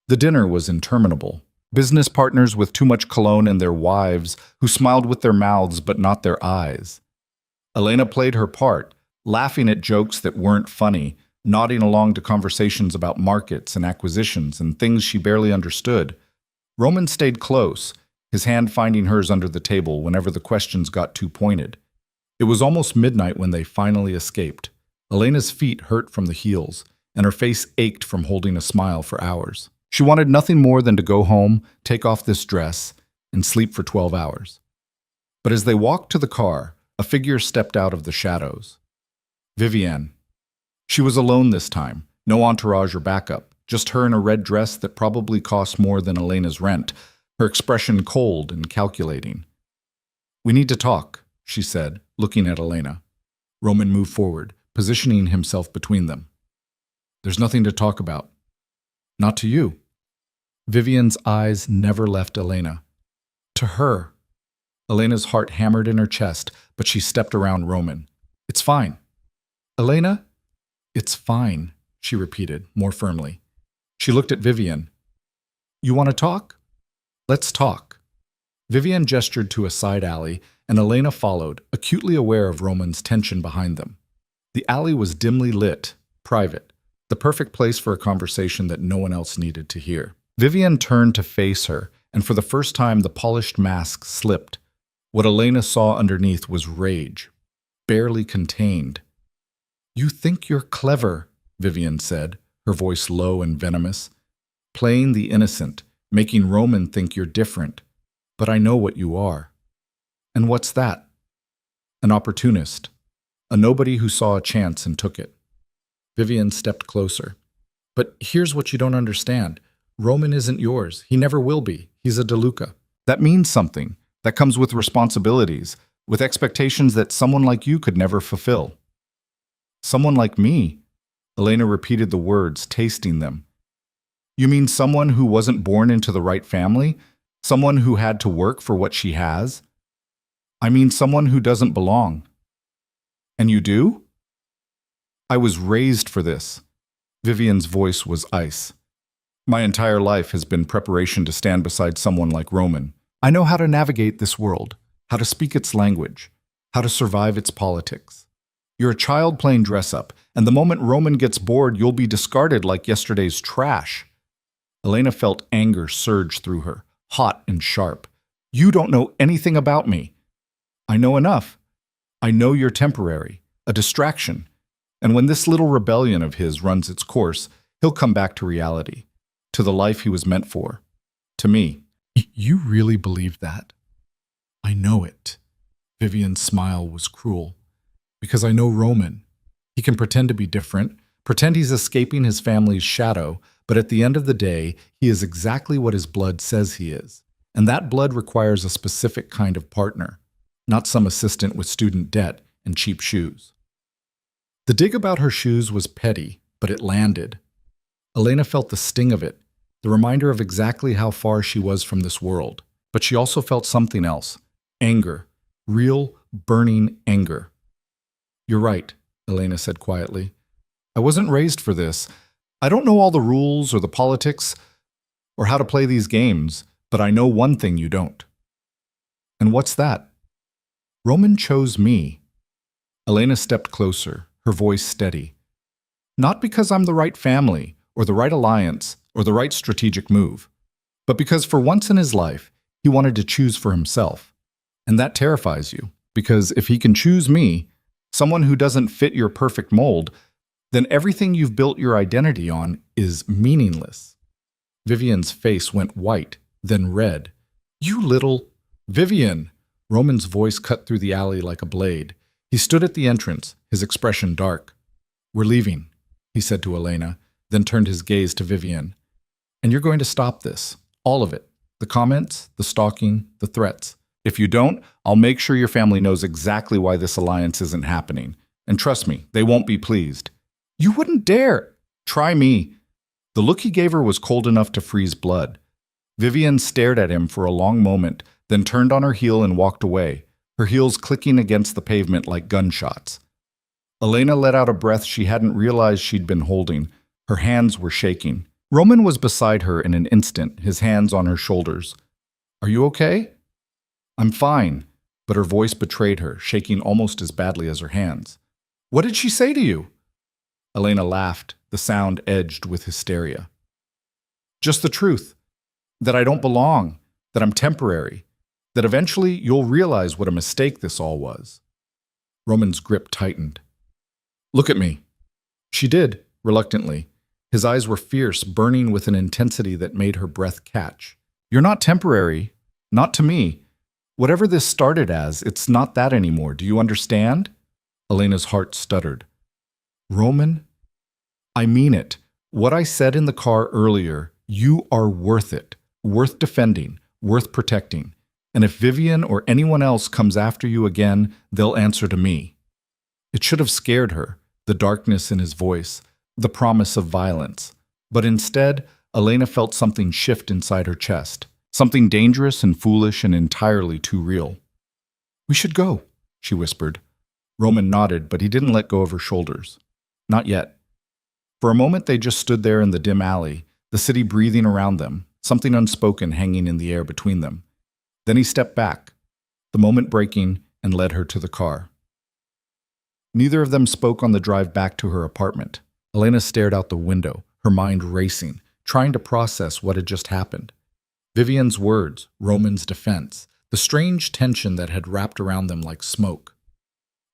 The dinner was interminable. Business partners with too much cologne and their wives, who smiled with their mouths but not their eyes. Elena played her part, laughing at jokes that weren't funny, nodding along to conversations about markets and acquisitions and things she barely understood. Roman stayed close, his hand finding hers under the table whenever the questions got too pointed. It was almost midnight when they finally escaped. Elena's feet hurt from the heels, and her face ached from holding a smile for hours. She wanted nothing more than to go home, take off this dress, and sleep for 12 hours. But as they walked to the car, a figure stepped out of the shadows. Vivian. She was alone this time, no entourage or backup, just her in a red dress that probably cost more than Elena's rent, her expression cold and calculating. We need to talk, she said, looking at Elena. Roman moved forward, positioning himself between them. There's nothing to talk about. Not to you. Vivian's eyes never left Elena. To her. Elena's heart hammered in her chest, but she stepped around Roman. It's fine. Elena? It's fine, she repeated, more firmly. She looked at Vivian. You want to talk? Let's talk. Vivian gestured to a side alley, and Elena followed, acutely aware of Roman's tension behind them. The alley was dimly lit, private, the perfect place for a conversation that no one else needed to hear. Vivian turned to face her, and for the first time the polished mask slipped. What Elena saw underneath was rage, barely contained. You think you're clever, Vivian said, her voice low and venomous. Playing the innocent, making Roman think you're different. But I know what you are. And what's that? An opportunist. A nobody who saw a chance and took it. Vivian stepped closer. But here's what you don't understand. Roman isn't yours. He never will be. He's a DeLuca. That means something. That comes with responsibilities, with expectations that someone like you could never fulfill. Someone like me? Elena repeated the words, tasting them. You mean someone who wasn't born into the right family? Someone who had to work for what she has? I mean someone who doesn't belong. And you do? I was raised for this. Vivian's voice was ice. My entire life has been preparation to stand beside someone like Roman. I know how to navigate this world, how to speak its language, how to survive its politics. You're a child playing dress-up, and the moment Roman gets bored, you'll be discarded like yesterday's trash. Elena felt anger surge through her, hot and sharp. You don't know anything about me. I know enough. I know you're temporary, a distraction. And when this little rebellion of his runs its course, he'll come back to reality, to the life he was meant for, to me. You really believe that? I know it. Vivian's smile was cruel. Because I know Roman. He can pretend to be different, pretend he's escaping his family's shadow, but at the end of the day, he is exactly what his blood says he is. And that blood requires a specific kind of partner, not some assistant with student debt and cheap shoes. The dig about her shoes was petty, but it landed. Elena felt the sting of it, the reminder of exactly how far she was from this world. But she also felt something else, anger, real, burning anger. You're right, Elena said quietly. I wasn't raised for this. I don't know all the rules or the politics or how to play these games, but I know one thing you don't. And what's that? Roman chose me. Elena stepped closer, her voice steady. Not because I'm the right family, or the right alliance, or the right strategic move, but because for once in his life, he wanted to choose for himself. And that terrifies you, because if he can choose me, someone who doesn't fit your perfect mold, then everything you've built your identity on is meaningless. Vivian's face went white, then red. You little... Vivian! Roman's voice cut through the alley like a blade. He stood at the entrance, his expression dark. We're leaving, he said to Elena, then turned his gaze to Vivian. And you're going to stop this, all of it. The comments, the stalking, the threats. If you don't, I'll make sure your family knows exactly why this alliance isn't happening. And trust me, they won't be pleased. You wouldn't dare! Try me. The look he gave her was cold enough to freeze blood. Vivian stared at him for a long moment, then turned on her heel and walked away, her heels clicking against the pavement like gunshots. Elena let out a breath she hadn't realized she'd been holding. Her hands were shaking. Roman was beside her in an instant, his hands on her shoulders. Are you okay? I'm fine, but her voice betrayed her, shaking almost as badly as her hands. What did she say to you? Elena laughed, the sound edged with hysteria. Just the truth. That I don't belong, that I'm temporary, that eventually you'll realize what a mistake this all was. Roman's grip tightened. Look at me. She did, reluctantly. His eyes were fierce, burning with an intensity that made her breath catch. You're not temporary, not to me. Whatever this started as, it's not that anymore. Do you understand? Elena's heart stuttered. Roman, I mean it. What I said in the car earlier, you are worth it, worth defending, worth protecting. And if Vivian or anyone else comes after you again, they'll answer to me. It should have scared her, the darkness in his voice, the promise of violence. But instead, Elena felt something shift inside her chest, something dangerous and foolish and entirely too real. We should go, she whispered. Roman nodded, but he didn't let go of her shoulders. Not yet. For a moment they just stood there in the dim alley, the city breathing around them, something unspoken hanging in the air between them. Then he stepped back, the moment breaking, and led her to the car. Neither of them spoke on the drive back to her apartment. Elena stared out the window, her mind racing, trying to process what had just happened. Vivian's words, Roman's defense, the strange tension that had wrapped around them like smoke.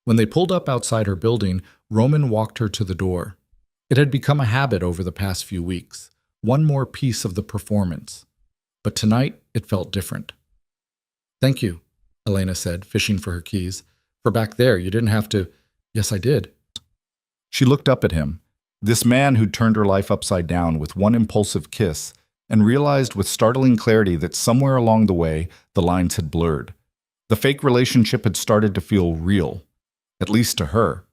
When they pulled up outside her building, Roman walked her to the door. It had become a habit over the past few weeks, one more piece of the performance. But tonight, it felt different. Thank you, Elena said, fishing for her keys. For back there, you didn't have to... Yes, I did. She looked up at him, this man who'd turned her life upside down with one impulsive kiss, and realized with startling clarity that somewhere along the way, the lines had blurred. The fake relationship had started to feel real, at least to her.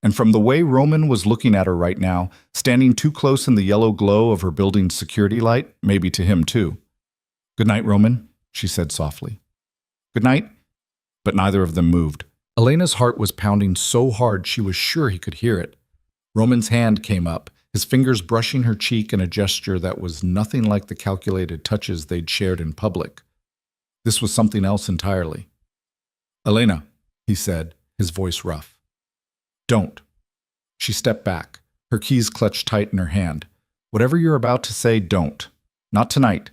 And from the way Roman was looking at her right now, standing too close in the yellow glow of her building's security light, maybe to him too. Good night, Roman, she said softly. Good night, but neither of them moved. Elena's heart was pounding so hard she was sure he could hear it. Roman's hand came up, his fingers brushing her cheek in a gesture that was nothing like the calculated touches they'd shared in public. This was something else entirely. "Elena," he said, his voice rough. "Don't." She stepped back, her keys clutched tight in her hand. "Whatever you're about to say, don't. Not tonight.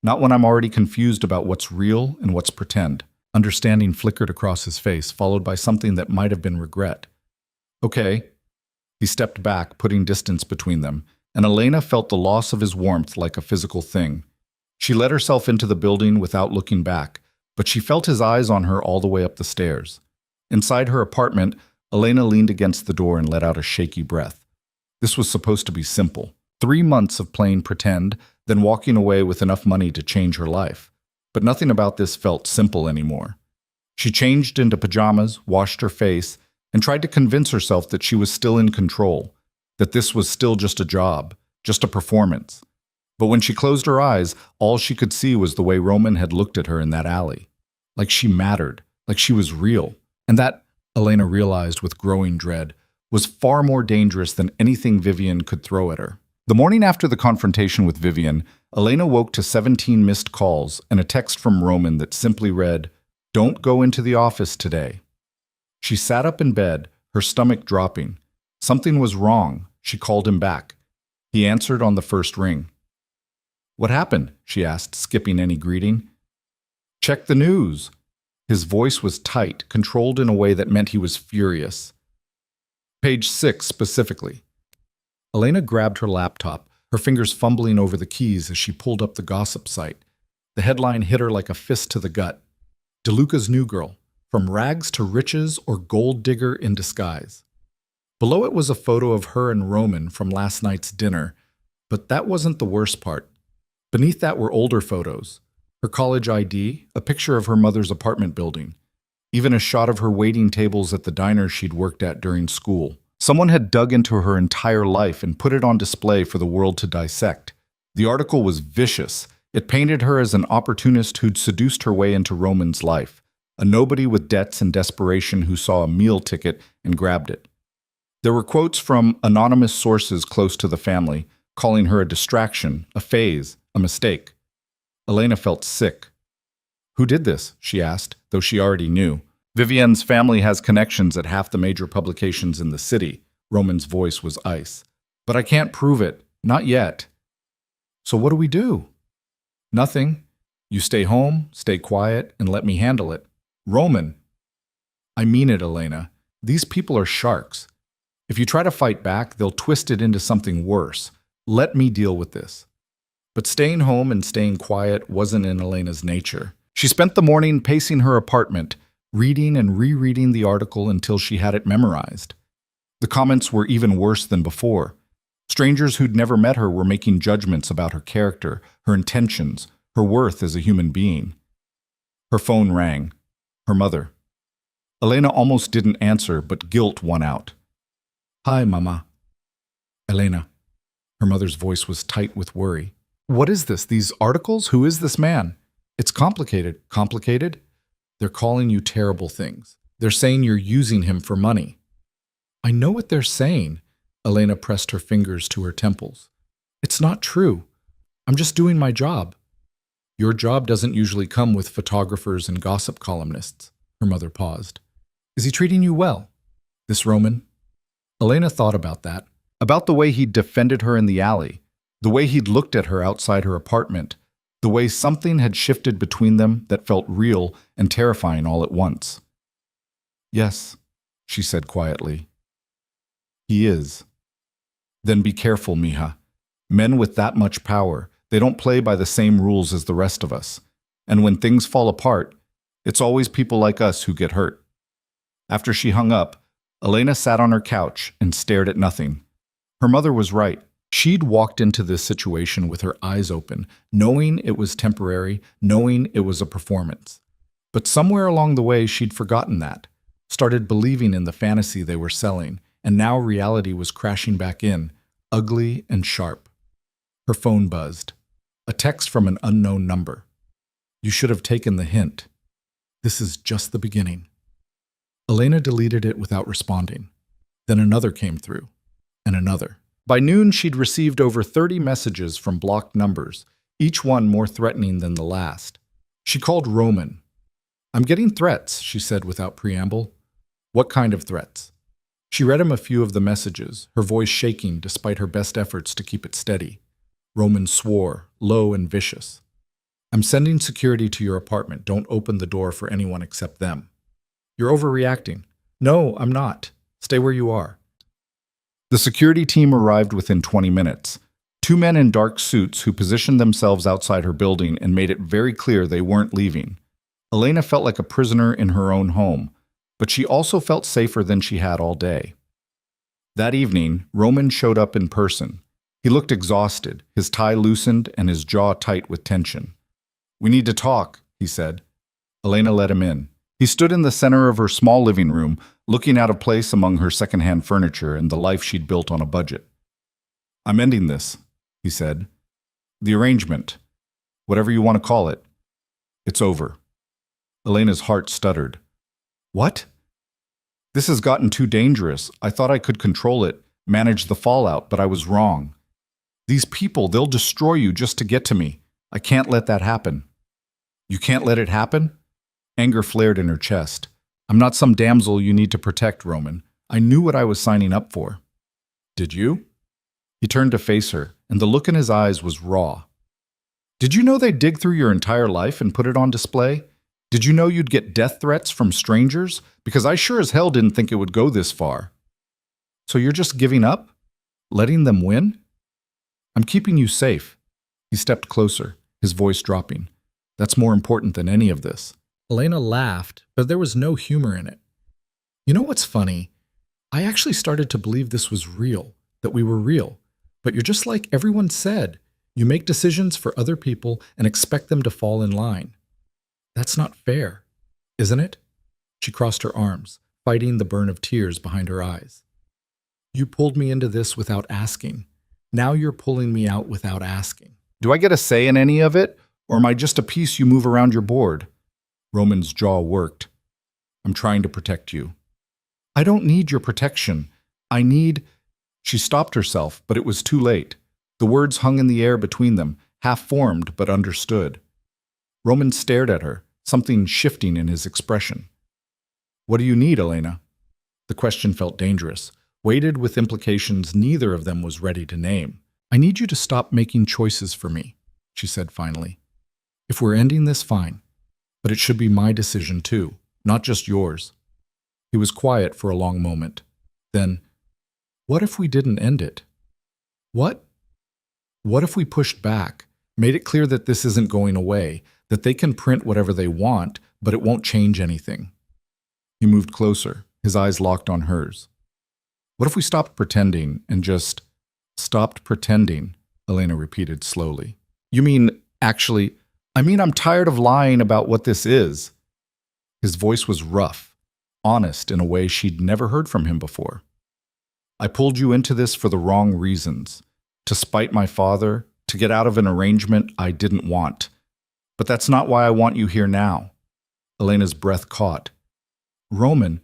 Not when I'm already confused about what's real and what's pretend." Understanding flickered across his face, followed by something that might have been regret. "Okay." He stepped back, putting distance between them, and Elena felt the loss of his warmth like a physical thing. She let herself into the building without looking back, but she felt his eyes on her all the way up the stairs. Inside her apartment, Elena leaned against the door and let out a shaky breath. This was supposed to be simple. 3 months of playing pretend, then walking away with enough money to change her life. But nothing about this felt simple anymore. She changed into pajamas, washed her face, and tried to convince herself that she was still in control, that this was still just a job, just a performance. But when she closed her eyes, all she could see was the way Roman had looked at her in that alley. Like she mattered, like she was real. And that, Elena realized with growing dread, was far more dangerous than anything Vivian could throw at her. The morning after the confrontation with Vivian, Elena woke to 17 missed calls and a text from Roman that simply read, "Don't go into the office today." She sat up in bed, her stomach dropping. Something was wrong. She called him back. He answered on the first ring. "What happened?" she asked, skipping any greeting. "Check the news." His voice was tight, controlled in a way that meant he was furious. "Page 6 specifically." Elena grabbed her laptop, her fingers fumbling over the keys as she pulled up the gossip site. The headline hit her like a fist to the gut. DeLuca's new girl, from rags to riches or gold digger in disguise. Below it was a photo of her and Roman from last night's dinner, but that wasn't the worst part. Beneath that were older photos. Her college ID, a picture of her mother's apartment building, even a shot of her waiting tables at the diner she'd worked at during school. Someone had dug into her entire life and put it on display for the world to dissect. The article was vicious. It painted her as an opportunist who'd seduced her way into Roman's life, a nobody with debts and desperation who saw a meal ticket and grabbed it. There were quotes from anonymous sources close to the family, calling her a distraction, a phase, a mistake. Elena felt sick. "Who did this?" she asked, though she already knew. "Vivian's family has connections at half the major publications in the city." Roman's voice was ice. "But I can't prove it. Not yet." "So what do we do?" "Nothing. You stay home, stay quiet, and let me handle it." "Roman." "I mean it, Elena. These people are sharks. If you try to fight back, they'll twist it into something worse. Let me deal with this." But staying home and staying quiet wasn't in Elena's nature. She spent the morning pacing her apartment, reading and rereading the article until she had it memorized. The comments were even worse than before. Strangers who'd never met her were making judgments about her character, her intentions, her worth as a human being. Her phone rang. Her mother. Elena almost didn't answer, but guilt won out. "Hi, Mama." "Elena." Her mother's voice was tight with worry. "What is this? These articles? Who is this man?" "It's complicated." "Complicated?" "They're calling you terrible things. They're saying you're using him for money." "I know what they're saying." Elena pressed her fingers to her temples. "It's not true. I'm just doing my job." "Your job doesn't usually come with photographers and gossip columnists." Her mother paused. "Is he treating you well? This Roman?" Elena thought about that, about the way he'd defended her in the alley, the way he'd looked at her outside her apartment, the way something had shifted between them that felt real and terrifying all at once. "Yes," she said quietly. "He is." "Then be careful, mija. Men with that much power, they don't play by the same rules as the rest of us. And when things fall apart, it's always people like us who get hurt." After she hung up, Elena sat on her couch and stared at nothing. Her mother was right. She'd walked into this situation with her eyes open, knowing it was temporary, knowing it was a performance. But somewhere along the way, she'd forgotten that, started believing in the fantasy they were selling, and now reality was crashing back in, ugly and sharp. Her phone buzzed. A text from an unknown number. "You should have taken the hint." This is just the beginning. Elena deleted it without responding. Then another came through, and another. By noon, she'd received over 30 messages from blocked numbers, each one more threatening than the last. She called Roman. "I'm getting threats," she said without preamble. "What kind of threats?" She read him a few of the messages, her voice shaking despite her best efforts to keep it steady. Roman swore, low and vicious. "I'm sending security to your apartment. Don't open the door for anyone except them." "You're overreacting." "No, I'm not. Stay where you are." The security team arrived within 20 minutes. Two men in dark suits who positioned themselves outside her building and made it very clear they weren't leaving. Elena felt like a prisoner in her own home, but she also felt safer than she had all day. That evening, Roman showed up in person. He looked exhausted, his tie loosened and his jaw tight with tension. "We need to talk," he said. Elena let him in. He stood in the center of her small living room, looking out of place among her secondhand furniture and the life she'd built on a budget. "I'm ending this," he said. "The arrangement, whatever you want to call it. It's over." Elena's heart stuttered. "What?" "This has gotten too dangerous. I thought I could control it, manage the fallout, but I was wrong. These people, they'll destroy you just to get to me. I can't let that happen." "You can't let it happen?" Anger flared in her chest. "I'm not some damsel you need to protect, Roman. I knew what I was signing up for." "Did you?" He turned to face her, and the look in his eyes was raw. "Did you know they'd dig through your entire life and put it on display? Did you know you'd get death threats from strangers? Because I sure as hell didn't think it would go this far." "So you're just giving up? Letting them win?" "I'm keeping you safe." He stepped closer, his voice dropping. "That's more important than any of this." Elena laughed, but there was no humor in it. "You know what's funny? I actually started to believe this was real, that we were real. But you're just like everyone said. You make decisions for other people and expect them to fall in line. That's not fair, isn't it?" She crossed her arms, fighting the burn of tears behind her eyes. "You pulled me into this without asking. Now you're pulling me out without asking. Do I get a say in any of it, or am I just a piece you move around your board?" Roman's jaw worked. "I'm trying to protect you." "I don't need your protection. I need—" She stopped herself, but it was too late. The words hung in the air between them, half-formed but understood. Roman stared at her, something shifting in his expression. "What do you need, Elena?" The question felt dangerous, weighted with implications neither of them was ready to name. "I need you to stop making choices for me," she said finally. "If we're ending this, fine. But it should be my decision too, not just yours." He was quiet for a long moment. Then, "What if we didn't end it? What? What if we pushed back, made it clear that this isn't going away, that they can print whatever they want, but it won't change anything?" He moved closer, his eyes locked on hers. "What if we stopped pretending and just stopped pretending?" Elena repeated slowly. "You mean, actually, I'm tired of lying about what this is." His voice was rough, honest in a way she'd never heard from him before. "I pulled you into this for the wrong reasons. To spite my father, to get out of an arrangement I didn't want. But that's not why I want you here now." Elena's breath caught. "Roman,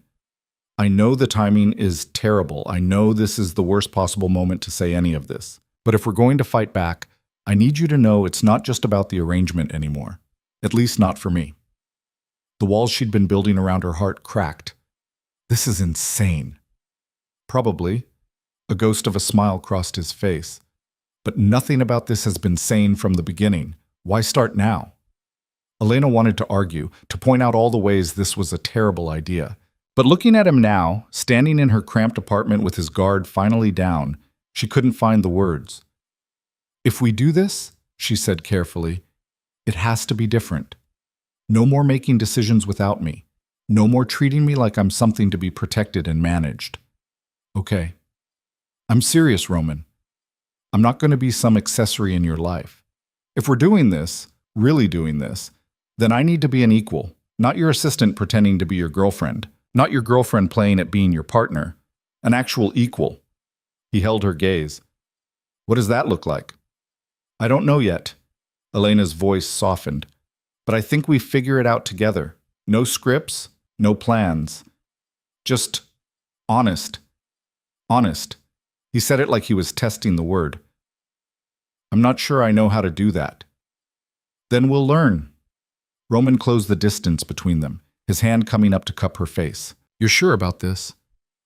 I know the timing is terrible. I know this is the worst possible moment to say any of this. But if we're going to fight back, I need you to know it's not just about the arrangement anymore. At least not for me." The walls she'd been building around her heart cracked. "This is insane." "Probably." A ghost of a smile crossed his face. "But nothing about this has been sane from the beginning. Why start now?" Elena wanted to argue, to point out all the ways this was a terrible idea. But looking at him now, standing in her cramped apartment with his guard finally down, she couldn't find the words. "If we do this," she said carefully, "it has to be different. No more making decisions without me. No more treating me like I'm something to be protected and managed." "Okay. I'm serious, Roman. I'm not going to be some accessory in your life. If we're doing this, really doing this, then I need to be an equal, not your assistant pretending to be your girlfriend, not your girlfriend playing at being your partner, an actual equal." He held her gaze. "What does that look like?" "I don't know yet." Elena's voice softened. "But I think we figure it out together. No scripts, no plans. Just honest. Honest. He said it like he was testing the word. I'm not sure I know how to do that. Then we'll learn. Roman closed the distance between them, his hand coming up to cup her face. You're sure about this?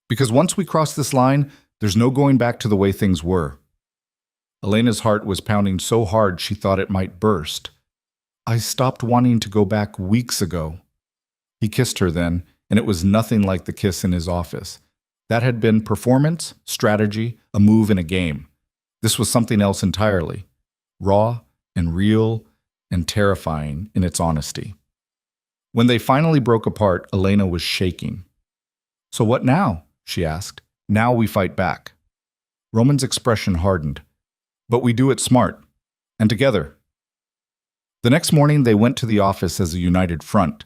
Because once we cross this line, there's no going back to the way things were. Elena's heart was pounding so hard she thought it might burst. I stopped wanting to go back weeks ago. He kissed her then, and it was nothing like the kiss in his office. That had been performance, strategy, a move in a game. This was something else entirely. Raw and real and terrifying in its honesty. When they finally broke apart, Elena was shaking. So what now? She asked. Now we fight back. Roman's expression hardened. But we do it smart. And together. The next morning they went to the office as a united front.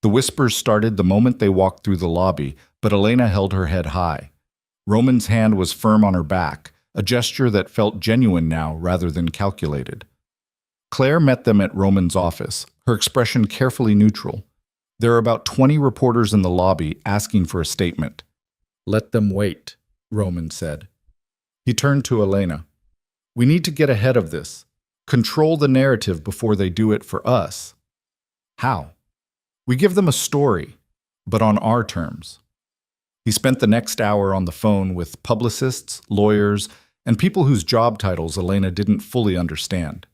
The whispers started the moment they walked through the lobby, but Elena held her head high. Roman's hand was firm on her back, a gesture that felt genuine now rather than calculated. Claire met them at Roman's office, her expression carefully neutral. There are about 20 reporters in the lobby asking for a statement. Let them wait, Roman said. He turned to Elena. We need to get ahead of this. Control the narrative before they do it for us. How? We give them a story, but on our terms. He spent the next hour on the phone with publicists, lawyers, and people whose job titles Elena didn't fully understand.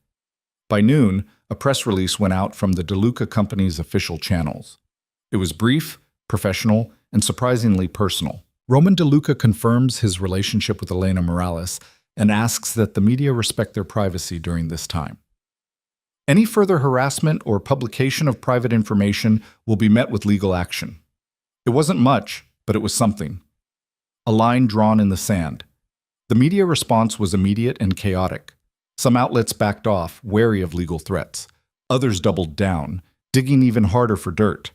By noon, a press release went out from the DeLuca company's official channels. It was brief, professional, and surprisingly personal. Roman DeLuca confirms his relationship with Elena Morales and asks that the media respect their privacy during this time. Any further harassment or publication of private information will be met with legal action. It wasn't much, but it was something. A line drawn in the sand. The media response was immediate and chaotic. Some outlets backed off, wary of legal threats. Others doubled down, digging even harder for dirt.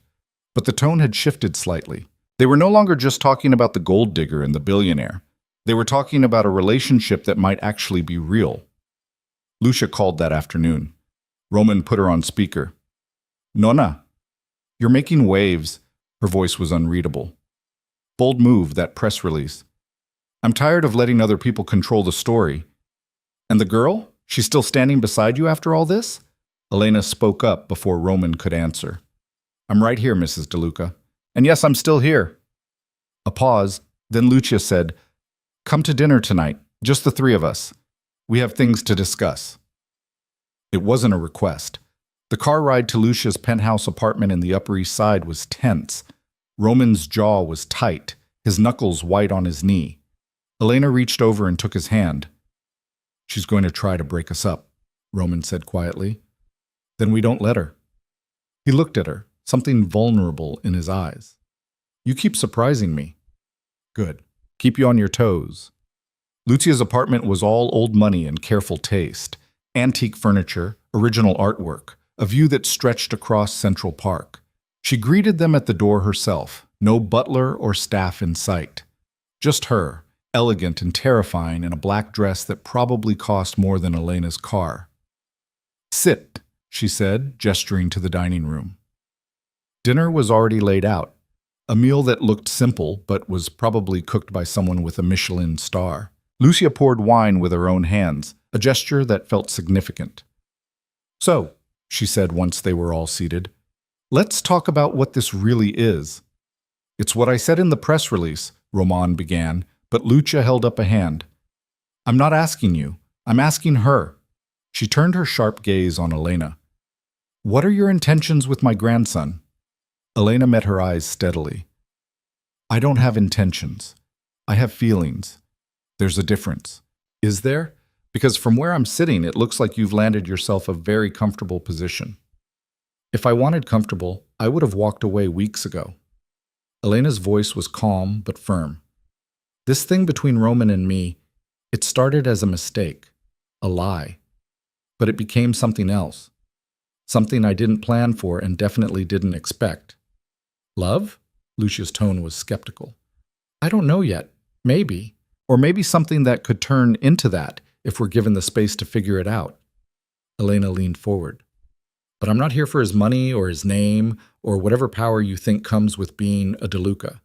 But the tone had shifted slightly. They were no longer just talking about the gold digger and the billionaire. They were talking about a relationship that might actually be real. Lucia called that afternoon. Roman put her on speaker. Nonna, you're making waves. Her voice was unreadable. Bold move, that press release. I'm tired of letting other people control the story. And the girl? She's still standing beside you after all this? Elena spoke up before Roman could answer. I'm right here, Mrs. DeLuca. And yes, I'm still here. A pause, then Lucia said, Come to dinner tonight, just the three of us. We have things to discuss. It wasn't a request. The car ride to Lucia's penthouse apartment in the Upper East Side was tense. Roman's jaw was tight, his knuckles white on his knee. Elena reached over and took his hand. She's going to try to break us up, Roman said quietly. Then we don't let her. He looked at her, something vulnerable in his eyes. You keep surprising me. Good. Keep you on your toes. Lucia's apartment was all old money and careful taste. Antique furniture, original artwork, a view that stretched across Central Park. She greeted them at the door herself, no butler or staff in sight. Just her, elegant and terrifying in a black dress that probably cost more than Elena's car. Sit, she said, gesturing to the dining room. Dinner was already laid out, a meal that looked simple but was probably cooked by someone with a Michelin star. Lucia poured wine with her own hands, a gesture that felt significant. So, she said once they were all seated, let's talk about what this really is. It's what I said in the press release, Roman began, but Lucia held up a hand. I'm not asking you. I'm asking her. She turned her sharp gaze on Elena. What are your intentions with my grandson? Elena met her eyes steadily. I don't have intentions. I have feelings. There's a difference. Is there? Because from where I'm sitting, it looks like you've landed yourself a very comfortable position. If I wanted comfortable, I would have walked away weeks ago. Elena's voice was calm but firm. This thing between Roman and me, it started as a mistake, a lie. But it became something else. Something I didn't plan for and definitely didn't expect. Love? Lucia's tone was skeptical. I don't know yet. Maybe. Or maybe something that could turn into that if we're given the space to figure it out. Elena leaned forward. But I'm not here for his money or his name or whatever power you think comes with being a DeLuca.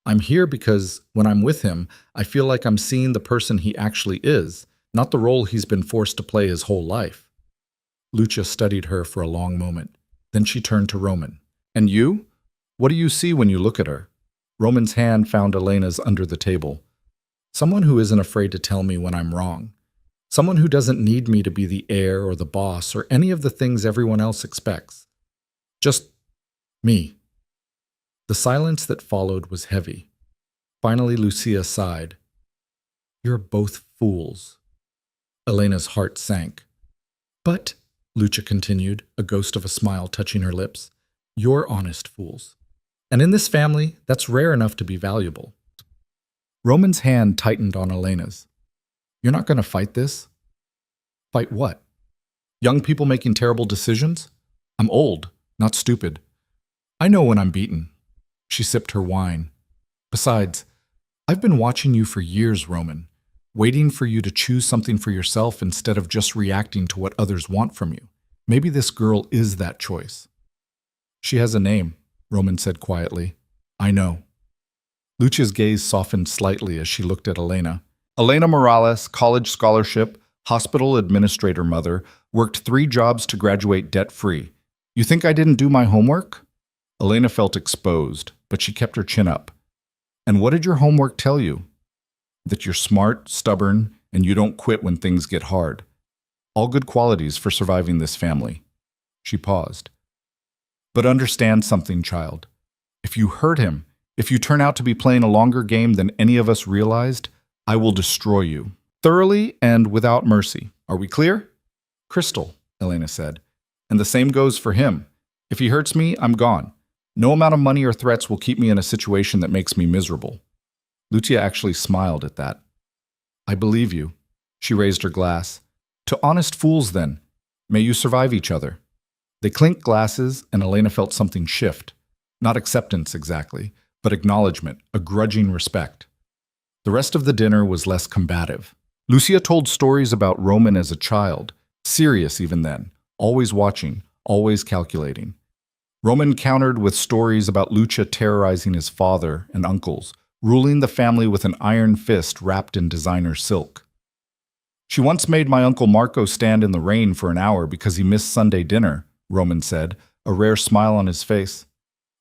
I'm here because when I'm with him, I feel like I'm seeing the person he actually is, not the role he's been forced to play his whole life. Lucia studied her for a long moment. Then she turned to Roman. And you? What do you see when you look at her? Roman's hand found Elena's under the table. Someone who isn't afraid to tell me when I'm wrong. Someone who doesn't need me to be the heir or the boss or any of the things everyone else expects. Just me. The silence that followed was heavy. Finally, Lucia sighed. You're both fools. Elena's heart sank. But, Lucia continued, a ghost of a smile touching her lips, you're honest fools. And in this family, that's rare enough to be valuable. Roman's hand tightened on Elena's. You're not going to fight this? Fight what? Young people making terrible decisions? I'm old, not stupid. I know when I'm beaten. She sipped her wine. Besides, I've been watching you for years, Roman, waiting for you to choose something for yourself instead of just reacting to what others want from you. Maybe this girl is that choice. She has a name, Roman said quietly. I know. Lucia's gaze softened slightly as she looked at Elena. Elena Morales, college scholarship, hospital administrator mother, worked 3 jobs to graduate debt-free. You think I didn't do my homework? Elena felt exposed, but she kept her chin up. And what did your homework tell you? That you're smart, stubborn, and you don't quit when things get hard. All good qualities for surviving this family. She paused. But understand something, child. If you hurt him, if you turn out to be playing a longer game than any of us realized, I will destroy you. Thoroughly and without mercy. Are we clear? Crystal, Elena said. And the same goes for him. If he hurts me, I'm gone. No amount of money or threats will keep me in a situation that makes me miserable. Lucia actually smiled at that. I believe you. She raised her glass. To honest fools, then. May you survive each other. They clinked glasses, and Elena felt something shift. Not acceptance exactly, but acknowledgement, a grudging respect. The rest of the dinner was less combative. Lucia told stories about Roman as a child, serious even then, always watching, always calculating. Roman countered with stories about Lucia terrorizing his father and uncles, ruling the family with an iron fist wrapped in designer silk. She once made my Uncle Marco stand in the rain for an hour because he missed Sunday dinner, Roman said, a rare smile on his face.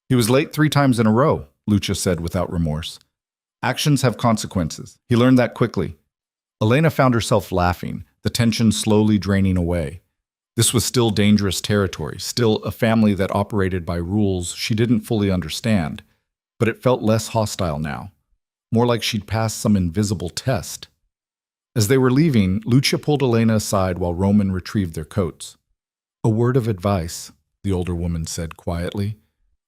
He was late 3 times in a row, Lucia said without remorse. Actions have consequences. He learned that quickly. Elena found herself laughing, the tension slowly draining away. This was still dangerous territory, still a family that operated by rules she didn't fully understand, but it felt less hostile now, more like she'd passed some invisible test. As they were leaving, Lucia pulled Elena aside while Roman retrieved their coats. A word of advice, the older woman said quietly.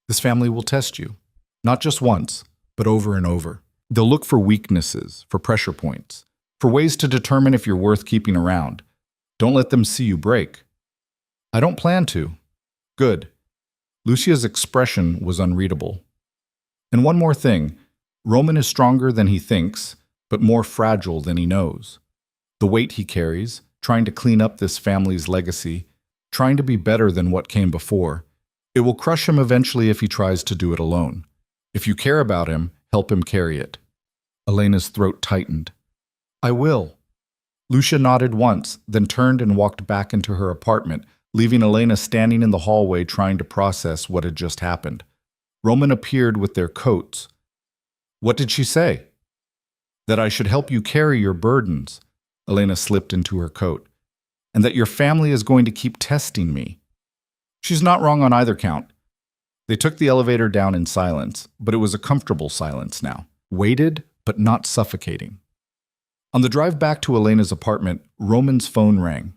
This family will test you, not just once, but over and over. They'll look for weaknesses, for pressure points, for ways to determine if you're worth keeping around. Don't let them see you break. I don't plan to. Good. Lucia's expression was unreadable. And one more thing. Roman is stronger than he thinks, but more fragile than he knows. The weight he carries, trying to clean up this family's legacy, trying to be better than what came before, it will crush him eventually if he tries to do it alone. If you care about him, help him carry it. Elena's throat tightened. I will. Lucia nodded once, then turned and walked back into her apartment, leaving Elena standing in the hallway trying to process what had just happened. Roman appeared with their coats. What did she say? That I should help you carry your burdens. Elena slipped into her coat. And that your family is going to keep testing me. She's not wrong on either count. They took the elevator down in silence, but it was a comfortable silence now. Weighted, but not suffocating. On the drive back to Elena's apartment, Roman's phone rang.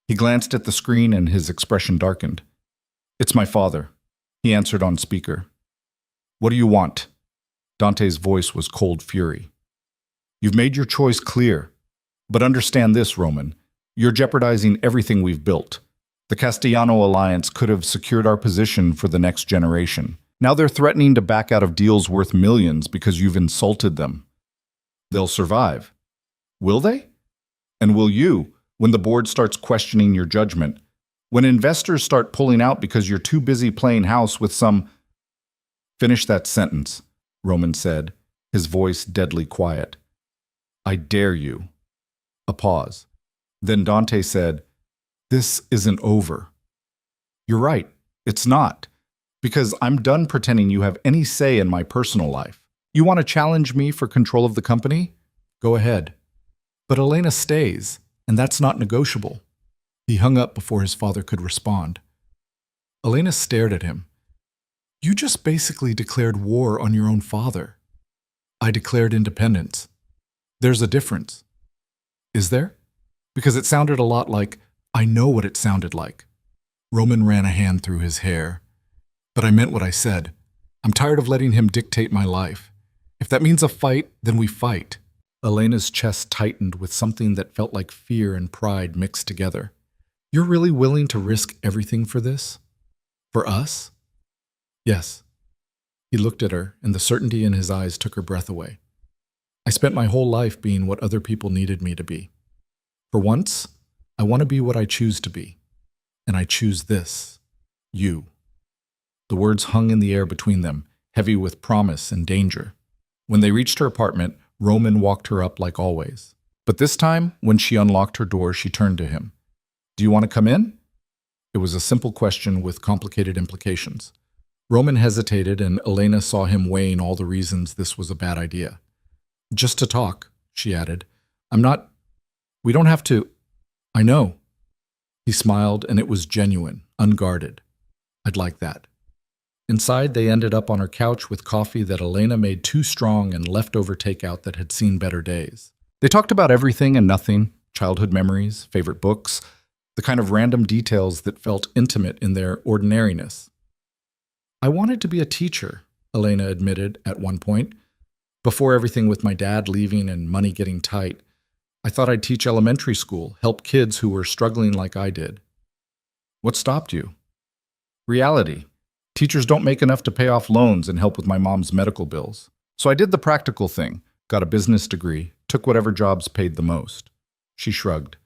He glanced at the screen and his expression darkened. It's my father, he answered on speaker. What do you want? Dante's voice was cold fury. You've made your choice clear. But understand this, Roman. You're jeopardizing everything we've built. The Castellano alliance could have secured our position for the next generation. Now they're threatening to back out of deals worth millions because you've insulted them. They'll survive. Will they? And will you, when the board starts questioning your judgment? When investors start pulling out because you're too busy playing house with some... Finish that sentence, Roman said, his voice deadly quiet. I dare you. A pause. Then Dante said, This isn't over. You're right, it's not. Because I'm done pretending you have any say in my personal life. You want to challenge me for control of the company? Go ahead. But Elena stays, and that's not negotiable. He hung up before his father could respond. Elena stared at him. You just basically declared war on your own father. I declared independence. There's a difference. Is there? Because it sounded a lot like, I know what it sounded like. Roman ran a hand through his hair. But I meant what I said. I'm tired of letting him dictate my life. If that means a fight, then we fight. Elena's chest tightened with something that felt like fear and pride mixed together. You're really willing to risk everything for this? For us? Yes. He looked at her, and the certainty in his eyes took her breath away. I spent my whole life being what other people needed me to be. For once, I want to be what I choose to be. And I choose this. You. The words hung in the air between them, heavy with promise and danger. When they reached her apartment, Roman walked her up like always. But this time, when she unlocked her door, she turned to him. Do you want to come in? It was a simple question with complicated implications. Roman hesitated, and Elena saw him weighing all the reasons this was a bad idea. Just to talk, she added. We don't have to. I know. He smiled, and it was genuine, unguarded. I'd like that. Inside, they ended up on her couch with coffee that Elena made too strong and leftover takeout that had seen better days. They talked about everything and nothing, childhood memories, favorite books, the kind of random details that felt intimate in their ordinariness. I wanted to be a teacher, Elena admitted at one point. Before everything with my dad leaving and money getting tight, I thought I'd teach elementary school, help kids who were struggling like I did. What stopped you? Reality. Teachers don't make enough to pay off loans and help with my mom's medical bills. So I did the practical thing, got a business degree, took whatever jobs paid the most. She shrugged.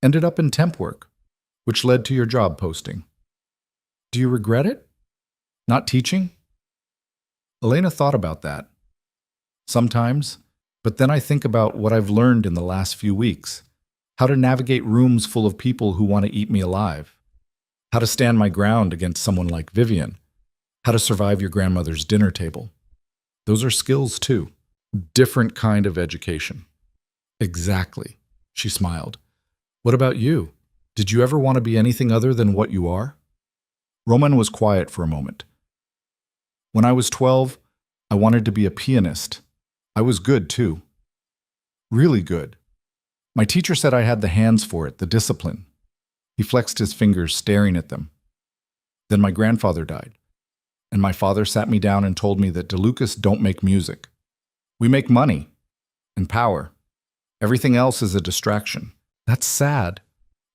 Ended up in temp work, which led to your job posting. Do you regret it? Not teaching? Elena thought about that. Sometimes, but then I think about what I've learned in the last few weeks. How to navigate rooms full of people who want to eat me alive. How to stand my ground against someone like Vivian. How to survive your grandmother's dinner table. Those are skills too. Different kind of education. Exactly, she smiled. What about you? Did you ever want to be anything other than what you are? Roman was quiet for a moment. When I was 12, I wanted to be a pianist. I was good too. Really good. My teacher said I had the hands for it, the discipline. He flexed his fingers, staring at them. Then my grandfather died, and my father sat me down and told me that DeLucas don't make music. We make money and power. Everything else is a distraction. That's sad.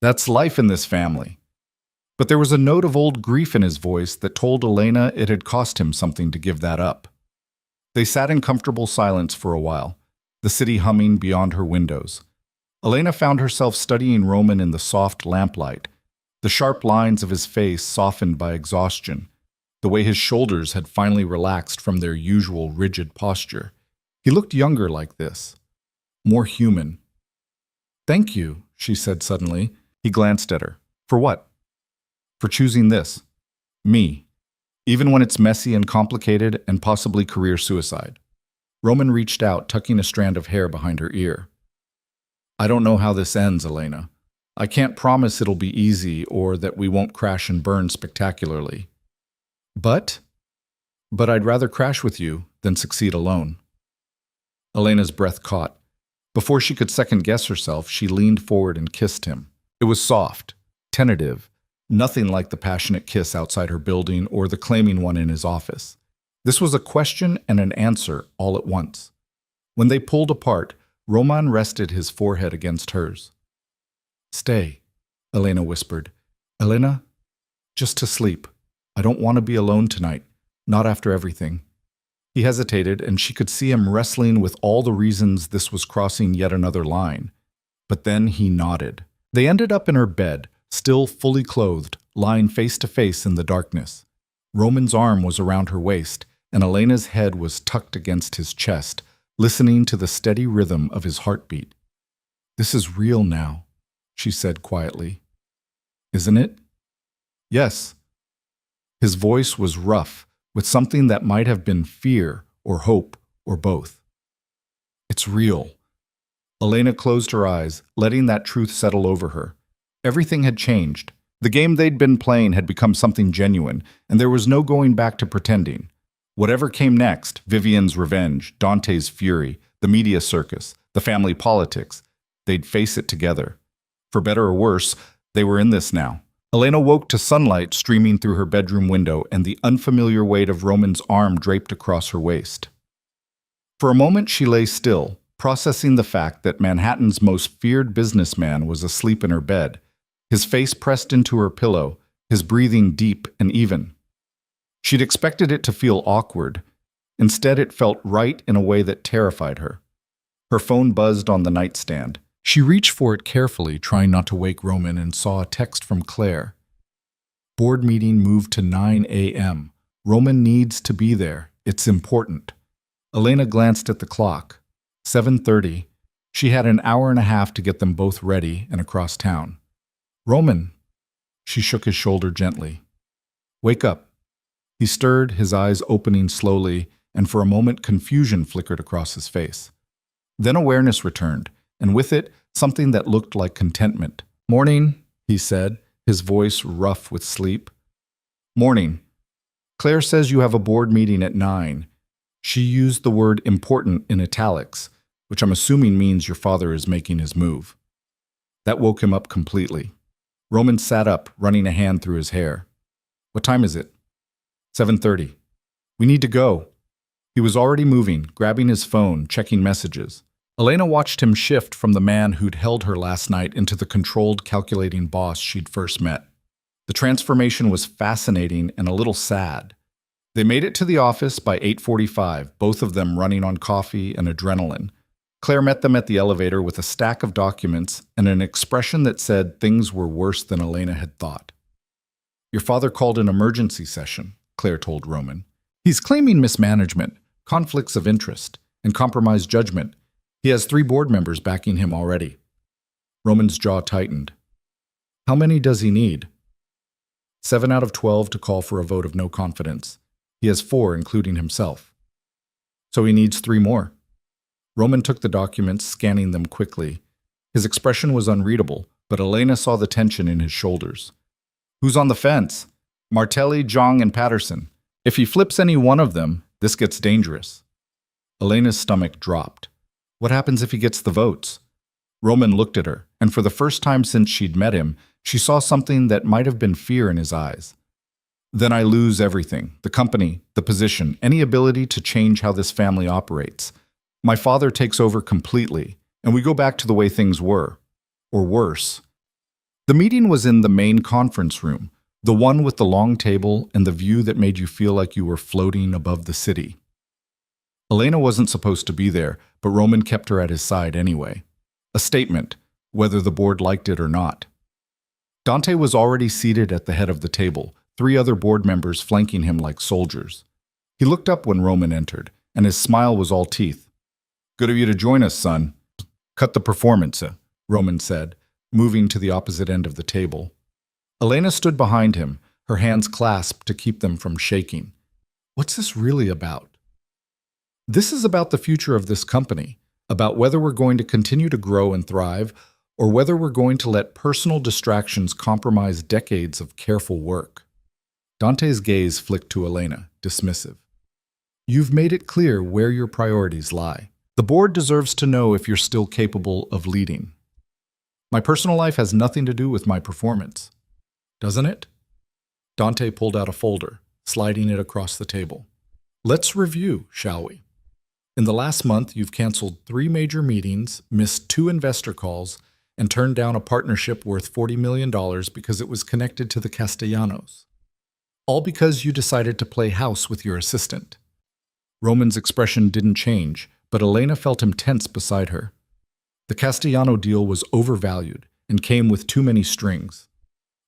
That's life in this family. But there was a note of old grief in his voice that told Elena it had cost him something to give that up. They sat in comfortable silence for a while, the city humming beyond her windows. Elena found herself studying Roman in the soft lamplight, the sharp lines of his face softened by exhaustion, the way his shoulders had finally relaxed from their usual rigid posture. He looked younger like this, more human. Thank you, she said suddenly. He glanced at her. For what? For choosing this. Me. Even when it's messy and complicated and possibly career suicide. Roman reached out, tucking a strand of hair behind her ear. I don't know how this ends, Elena. I can't promise it'll be easy or that we won't crash and burn spectacularly. But I'd rather crash with you than succeed alone. Elena's breath caught. Before she could second-guess herself, she leaned forward and kissed him. It was soft, tentative, nothing like the passionate kiss outside her building or the claiming one in his office. This was a question and an answer all at once. When they pulled apart, Roman rested his forehead against hers. Stay, Elena whispered. Elena, just to sleep. I don't want to be alone tonight, not after everything. He hesitated, and she could see him wrestling with all the reasons this was crossing yet another line. But then he nodded. They ended up in her bed, still fully clothed, lying face to face in the darkness. Roman's arm was around her waist, and Elena's head was tucked against his chest, listening to the steady rhythm of his heartbeat. "This is real now," she said quietly. "Isn't it?" "Yes." His voice was rough, with something that might have been fear or hope or both. "It's real." Elena closed her eyes, letting that truth settle over her. Everything had changed. The game they'd been playing had become something genuine, and there was no going back to pretending. Whatever came next, Vivian's revenge, Dante's fury, the media circus, the family politics, they'd face it together. For better or worse, they were in this now. Elena woke to sunlight streaming through her bedroom window and the unfamiliar weight of Roman's arm draped across her waist. For a moment she lay still, processing the fact that Manhattan's most feared businessman was asleep in her bed, his face pressed into her pillow, his breathing deep and even. She'd expected it to feel awkward. Instead, it felt right in a way that terrified her. Her phone buzzed on the nightstand. She reached for it carefully, trying not to wake Roman, and saw a text from Claire. "Board meeting moved to 9 a.m. Roman needs to be there. It's important." Elena glanced at the clock. 7:30. She had an hour and a half to get them both ready and across town. "Roman." She shook his shoulder gently. "Wake up." He stirred, his eyes opening slowly, and for a moment confusion flickered across his face. Then awareness returned, and with it, something that looked like contentment. "Morning," he said, his voice rough with sleep. "Morning. Claire says you have a board meeting at 9. She used the word important in italics, which I'm assuming means your father is making his move." That woke him up completely. Roman sat up, running a hand through his hair. "What time is it?" 7:30. "We need to go." He was already moving, grabbing his phone, checking messages. Elena watched him shift from the man who'd held her last night into the controlled, calculating boss she'd first met. The transformation was fascinating and a little sad. They made it to the office by 8:45, both of them running on coffee and adrenaline. Claire met them at the elevator with a stack of documents and an expression that said things were worse than Elena had thought. "Your father called an emergency session," Claire told Roman. "He's claiming mismanagement, conflicts of interest, and compromised judgment. He has 3 board members backing him already." Roman's jaw tightened. "How many does he need?" 7 out of 12 to call for a vote of no confidence. He has 4, including himself. "So he needs 3 more." Roman took the documents, scanning them quickly. His expression was unreadable, but Elena saw the tension in his shoulders. "Who's on the fence?" "Martelli, Jong, and Patterson. If he flips any one of them, this gets dangerous." Elena's stomach dropped. What happens if he gets the votes? Roman looked at her, and for the first time since she'd met him, she saw something that might have been fear in his eyes. "Then I lose everything, the company, the position, any ability to change how this family operates. My father takes over completely, and we go back to the way things were. Or worse." The meeting was in the main conference room, the one with the long table and the view that made you feel like you were floating above the city. Elena wasn't supposed to be there, but Roman kept her at his side anyway. A statement, whether the board liked it or not. Dante was already seated at the head of the table, 3 other board members flanking him like soldiers. He looked up when Roman entered, and his smile was all teeth. "Good of you to join us, son." "Cut the performance," Roman said, moving to the opposite end of the table. Elena stood behind him, her hands clasped to keep them from shaking. "What's this really about?" "This is about the future of this company, about whether we're going to continue to grow and thrive, or whether we're going to let personal distractions compromise decades of careful work." Dante's gaze flicked to Elena, dismissive. "You've made it clear where your priorities lie. The board deserves to know if you're still capable of leading." "My personal life has nothing to do with my performance." "Doesn't it?" Dante pulled out a folder, sliding it across the table. "Let's review, shall we? In the last month, you've canceled 3 major meetings, missed 2 investor calls, and turned down a partnership worth $40 million because it was connected to the Castellanos. All because you decided to play house with your assistant." Roman's expression didn't change, but Elena felt him tense beside her. The Castellano deal was overvalued and came with too many strings.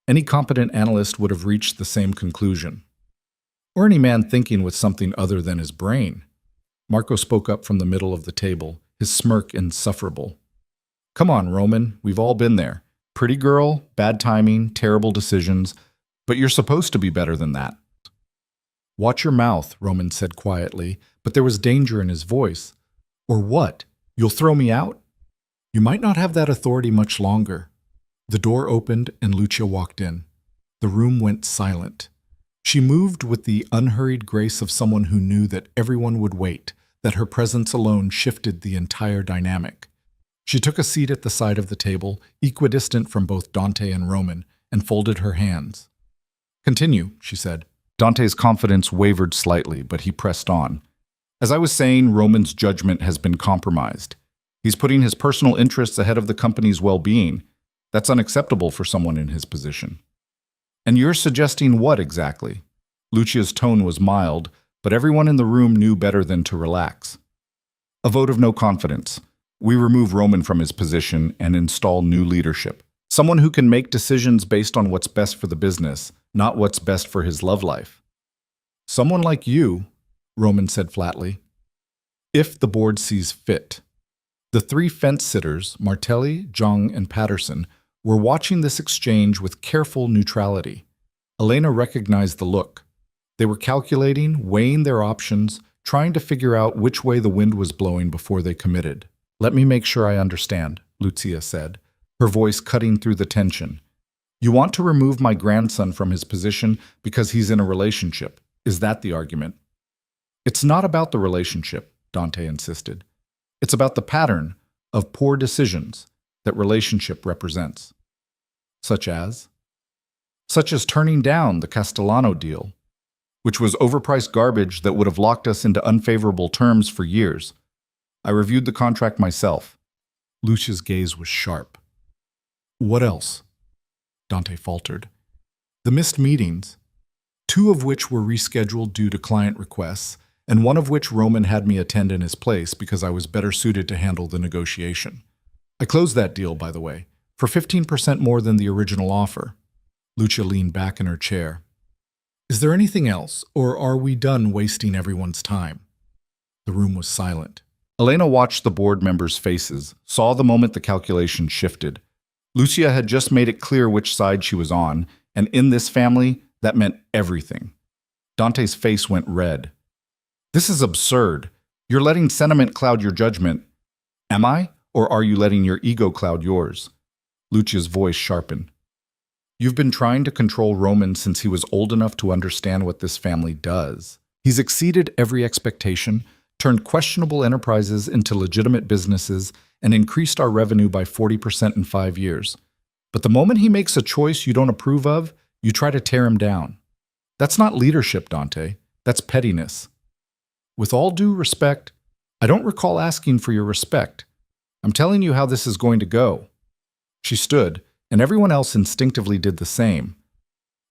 Any competent analyst would have reached the same conclusion. Or any man thinking with something other than his brain. Marco spoke up from the middle of the table, his smirk insufferable. Come on, Roman, we've all been there. Pretty girl, bad timing, terrible decisions, but you're supposed to be better than that. Watch your mouth, Roman said quietly, but there was danger in his voice. Or what? You'll throw me out? You might not have that authority much longer. The door opened and Lucia walked in. The room went silent. She moved with the unhurried grace of someone who knew that everyone would wait, that her presence alone shifted the entire dynamic. She took a seat at the side of the table, equidistant from both Dante and Roman, and folded her hands. Continue, she said. Dante's confidence wavered slightly, but he pressed on. As I was saying, Roman's judgment has been compromised. He's putting his personal interests ahead of the company's well-being. That's unacceptable for someone in his position. And you're suggesting what exactly? Lucia's tone was mild, but everyone in the room knew better than to relax. A vote of no confidence. We remove Roman from his position and install new leadership. Someone who can make decisions based on what's best for the business, not what's best for his love life. Someone like you, Roman said flatly. If the board sees fit. The three fence-sitters, Martelli, Jong, and Patterson, were watching this exchange with careful neutrality. Elena recognized the look. They were calculating, weighing their options, trying to figure out which way the wind was blowing before they committed. Let me make sure I understand, Lucia said, her voice cutting through the tension. You want to remove my grandson from his position because he's in a relationship. Is that the argument? It's not about the relationship, Dante insisted. It's about the pattern of poor decisions that relationship represents. Such as turning down the Castellano deal, which was overpriced garbage that would have locked us into unfavorable terms for years. I reviewed the contract myself. Lucia's gaze was sharp. What else? Dante faltered. The missed meetings, 2 of which were rescheduled due to client requests, and 1 of which Roman had me attend in his place because I was better suited to handle the negotiation. I closed that deal, by the way, for 15% more than the original offer. Lucia leaned back in her chair. Is there anything else, or are we done wasting everyone's time? The room was silent. Elena watched the board members' faces, saw the moment the calculation shifted. Lucia had just made it clear which side she was on, and in this family, that meant everything. Dante's face went red. This is absurd. You're letting sentiment cloud your judgment. Am I? Or are you letting your ego cloud yours? Lucia's voice sharpened. You've been trying to control Roman since he was old enough to understand what this family does. He's exceeded every expectation, turned questionable enterprises into legitimate businesses, and increased our revenue by 40% in 5 years. But the moment he makes a choice you don't approve of, you try to tear him down. That's not leadership, Dante. That's pettiness. With all due respect, I don't recall asking for your respect. I'm telling you how this is going to go. She stood, and everyone else instinctively did the same.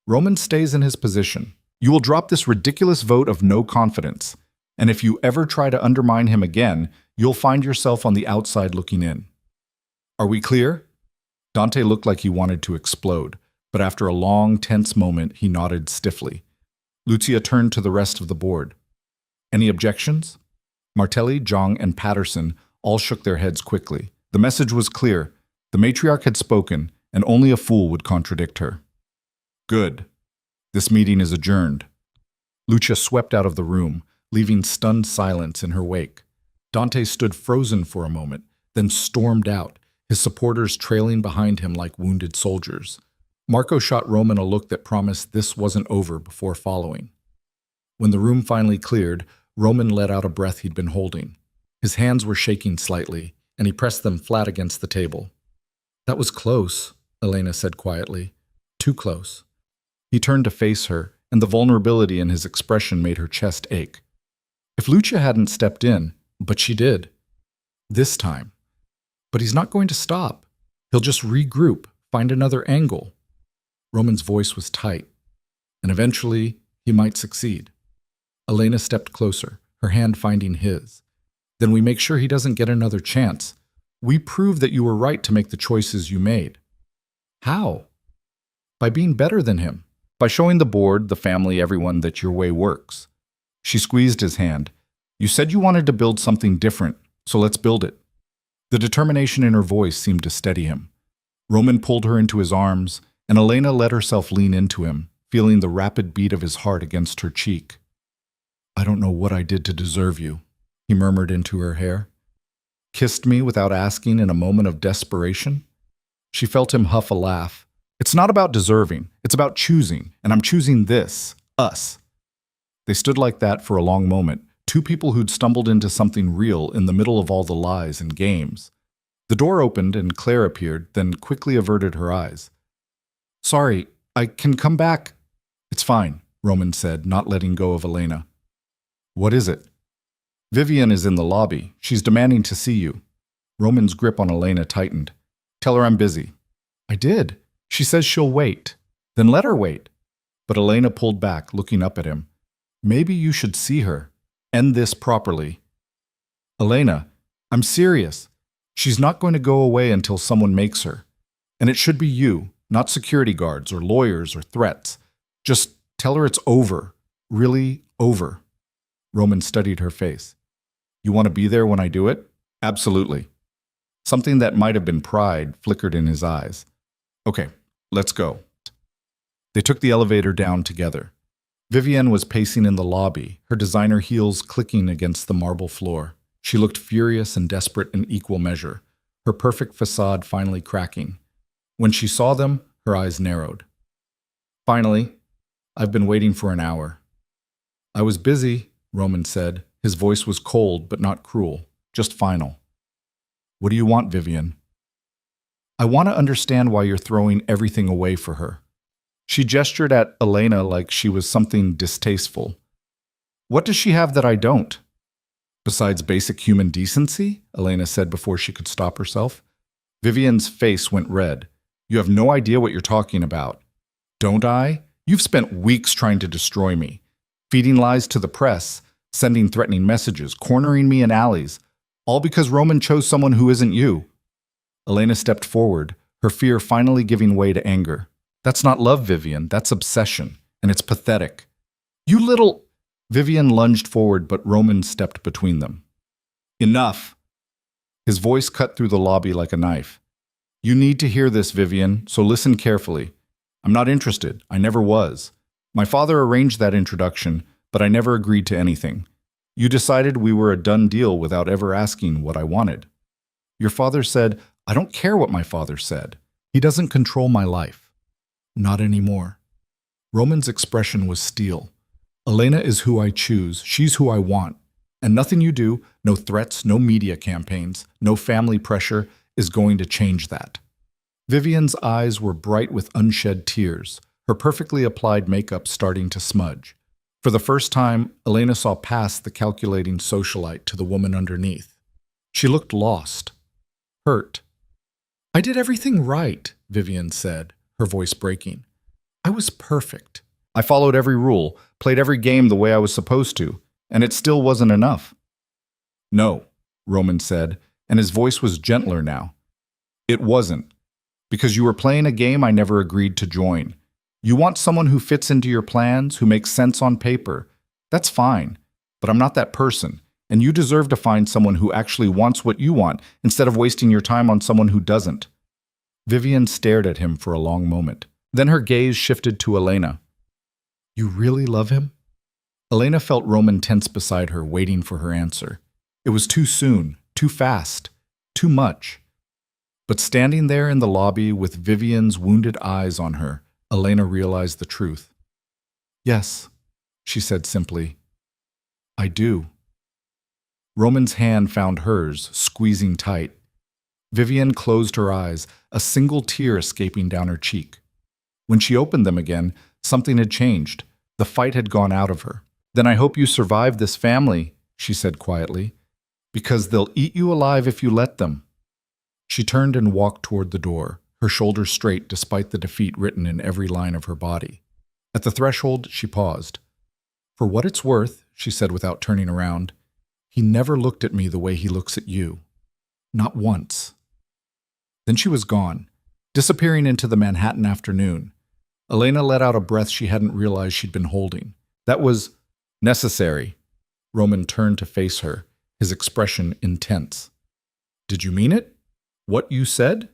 Roman stays in his position. You will drop this ridiculous vote of no confidence, and if you ever try to undermine him again, you'll find yourself on the outside looking in. Are we clear? Dante looked like he wanted to explode, but after a long, tense moment, he nodded stiffly. Lucia turned to the rest of the board. Any objections? Martelli, Jong, and Patterson all shook their heads quickly. The message was clear. The matriarch had spoken, and only a fool would contradict her. Good. This meeting is adjourned. Lucia swept out of the room, leaving stunned silence in her wake. Dante stood frozen for a moment, then stormed out, his supporters trailing behind him like wounded soldiers. Marco shot Roman a look that promised this wasn't over before following. When the room finally cleared, Roman let out a breath he'd been holding. His hands were shaking slightly, and he pressed them flat against the table. That was close, Elena said quietly. Too close. He turned to face her, and the vulnerability in his expression made her chest ache. If Lucia hadn't stepped in, but she did. This time. But he's not going to stop. He'll just regroup, find another angle. Roman's voice was tight, and eventually he might succeed. Elena stepped closer, her hand finding his. Then we make sure he doesn't get another chance. We prove that you were right to make the choices you made. How? By being better than him. By showing the board, the family, everyone that your way works. She squeezed his hand. You said you wanted to build something different, so let's build it. The determination in her voice seemed to steady him. Roman pulled her into his arms, and Elena let herself lean into him, feeling the rapid beat of his heart against her cheek. I don't know what I did to deserve you, he murmured into her hair. Kissed me without asking in a moment of desperation? She felt him huff a laugh. It's not about deserving, it's about choosing, and I'm choosing this, us. They stood like that for a long moment, two people who'd stumbled into something real in the middle of all the lies and games. The door opened and Claire appeared, then quickly averted her eyes. Sorry, I can come back. It's fine, Roman said, not letting go of Elena. What is it? Vivian is in the lobby. She's demanding to see you. Roman's grip on Elena tightened. Tell her I'm busy. I did. She says she'll wait. Then let her wait. But Elena pulled back, looking up at him. Maybe you should see her. End this properly. Elena, I'm serious. She's not going to go away until someone makes her. And it should be you, not security guards or lawyers or threats. Just tell her it's over. Really over. Roman studied her face. You want to be there when I do it? Absolutely. Something that might have been pride flickered in his eyes. Okay, let's go. They took the elevator down together. Vivian was pacing in the lobby, her designer heels clicking against the marble floor. She looked furious and desperate in equal measure, her perfect facade finally cracking. When she saw them, her eyes narrowed. Finally, I've been waiting for an hour. I was busy, Roman said. His voice was cold but not cruel, just final. What do you want, Vivian? I want to understand why you're throwing everything away for her. She gestured at Elena like she was something distasteful. What does she have that I don't? Besides basic human decency, Elena said before she could stop herself. Vivian's face went red. You have no idea what you're talking about. Don't I? You've spent weeks trying to destroy me, feeding lies to the press, sending threatening messages, cornering me in alleys, all because Roman chose someone who isn't you. Elena stepped forward, her fear finally giving way to anger. That's not love, Vivian. That's obsession, and it's pathetic. You little... Vivian lunged forward, but Roman stepped between them. Enough. His voice cut through the lobby like a knife. You need to hear this, Vivian, so listen carefully. I'm not interested. I never was. My father arranged that introduction, but I never agreed to anything. You decided we were a done deal without ever asking what I wanted. Your father said, I don't care what my father said. He doesn't control my life. Not anymore. Roman's expression was steel. Elena is who I choose. She's who I want. And nothing you do, no threats, no media campaigns, no family pressure, is going to change that. Vivian's eyes were bright with unshed tears, her perfectly applied makeup starting to smudge. For the first time, Elena saw past the calculating socialite to the woman underneath. She looked lost, hurt. I did everything right, Vivian said, her voice breaking. I was perfect. I followed every rule, played every game the way I was supposed to, and it still wasn't enough. No, Roman said, and his voice was gentler now. It wasn't, because you were playing a game I never agreed to join. You want someone who fits into your plans, who makes sense on paper. That's fine, but I'm not that person, and you deserve to find someone who actually wants what you want instead of wasting your time on someone who doesn't. Vivian stared at him for a long moment. Then her gaze shifted to Elena. You really love him? Elena felt Roman tense beside her, waiting for her answer. It was too soon, too fast, too much. But standing there in the lobby with Vivian's wounded eyes on her, Elena realized the truth. Yes, she said simply. I do. Roman's hand found hers, squeezing tight. Vivian closed her eyes, a single tear escaping down her cheek. When she opened them again, something had changed. The fight had gone out of her. Then I hope you survive this family, she said quietly, because they'll eat you alive if you let them. She turned and walked toward the door, her shoulders straight despite the defeat written in every line of her body. At the threshold, she paused. For what it's worth, she said without turning around, he never looked at me the way he looks at you. Not once. Then she was gone, disappearing into the Manhattan afternoon. Elena let out a breath she hadn't realized she'd been holding. That was necessary. Roman turned to face her, his expression intense. Did you mean it? What you said?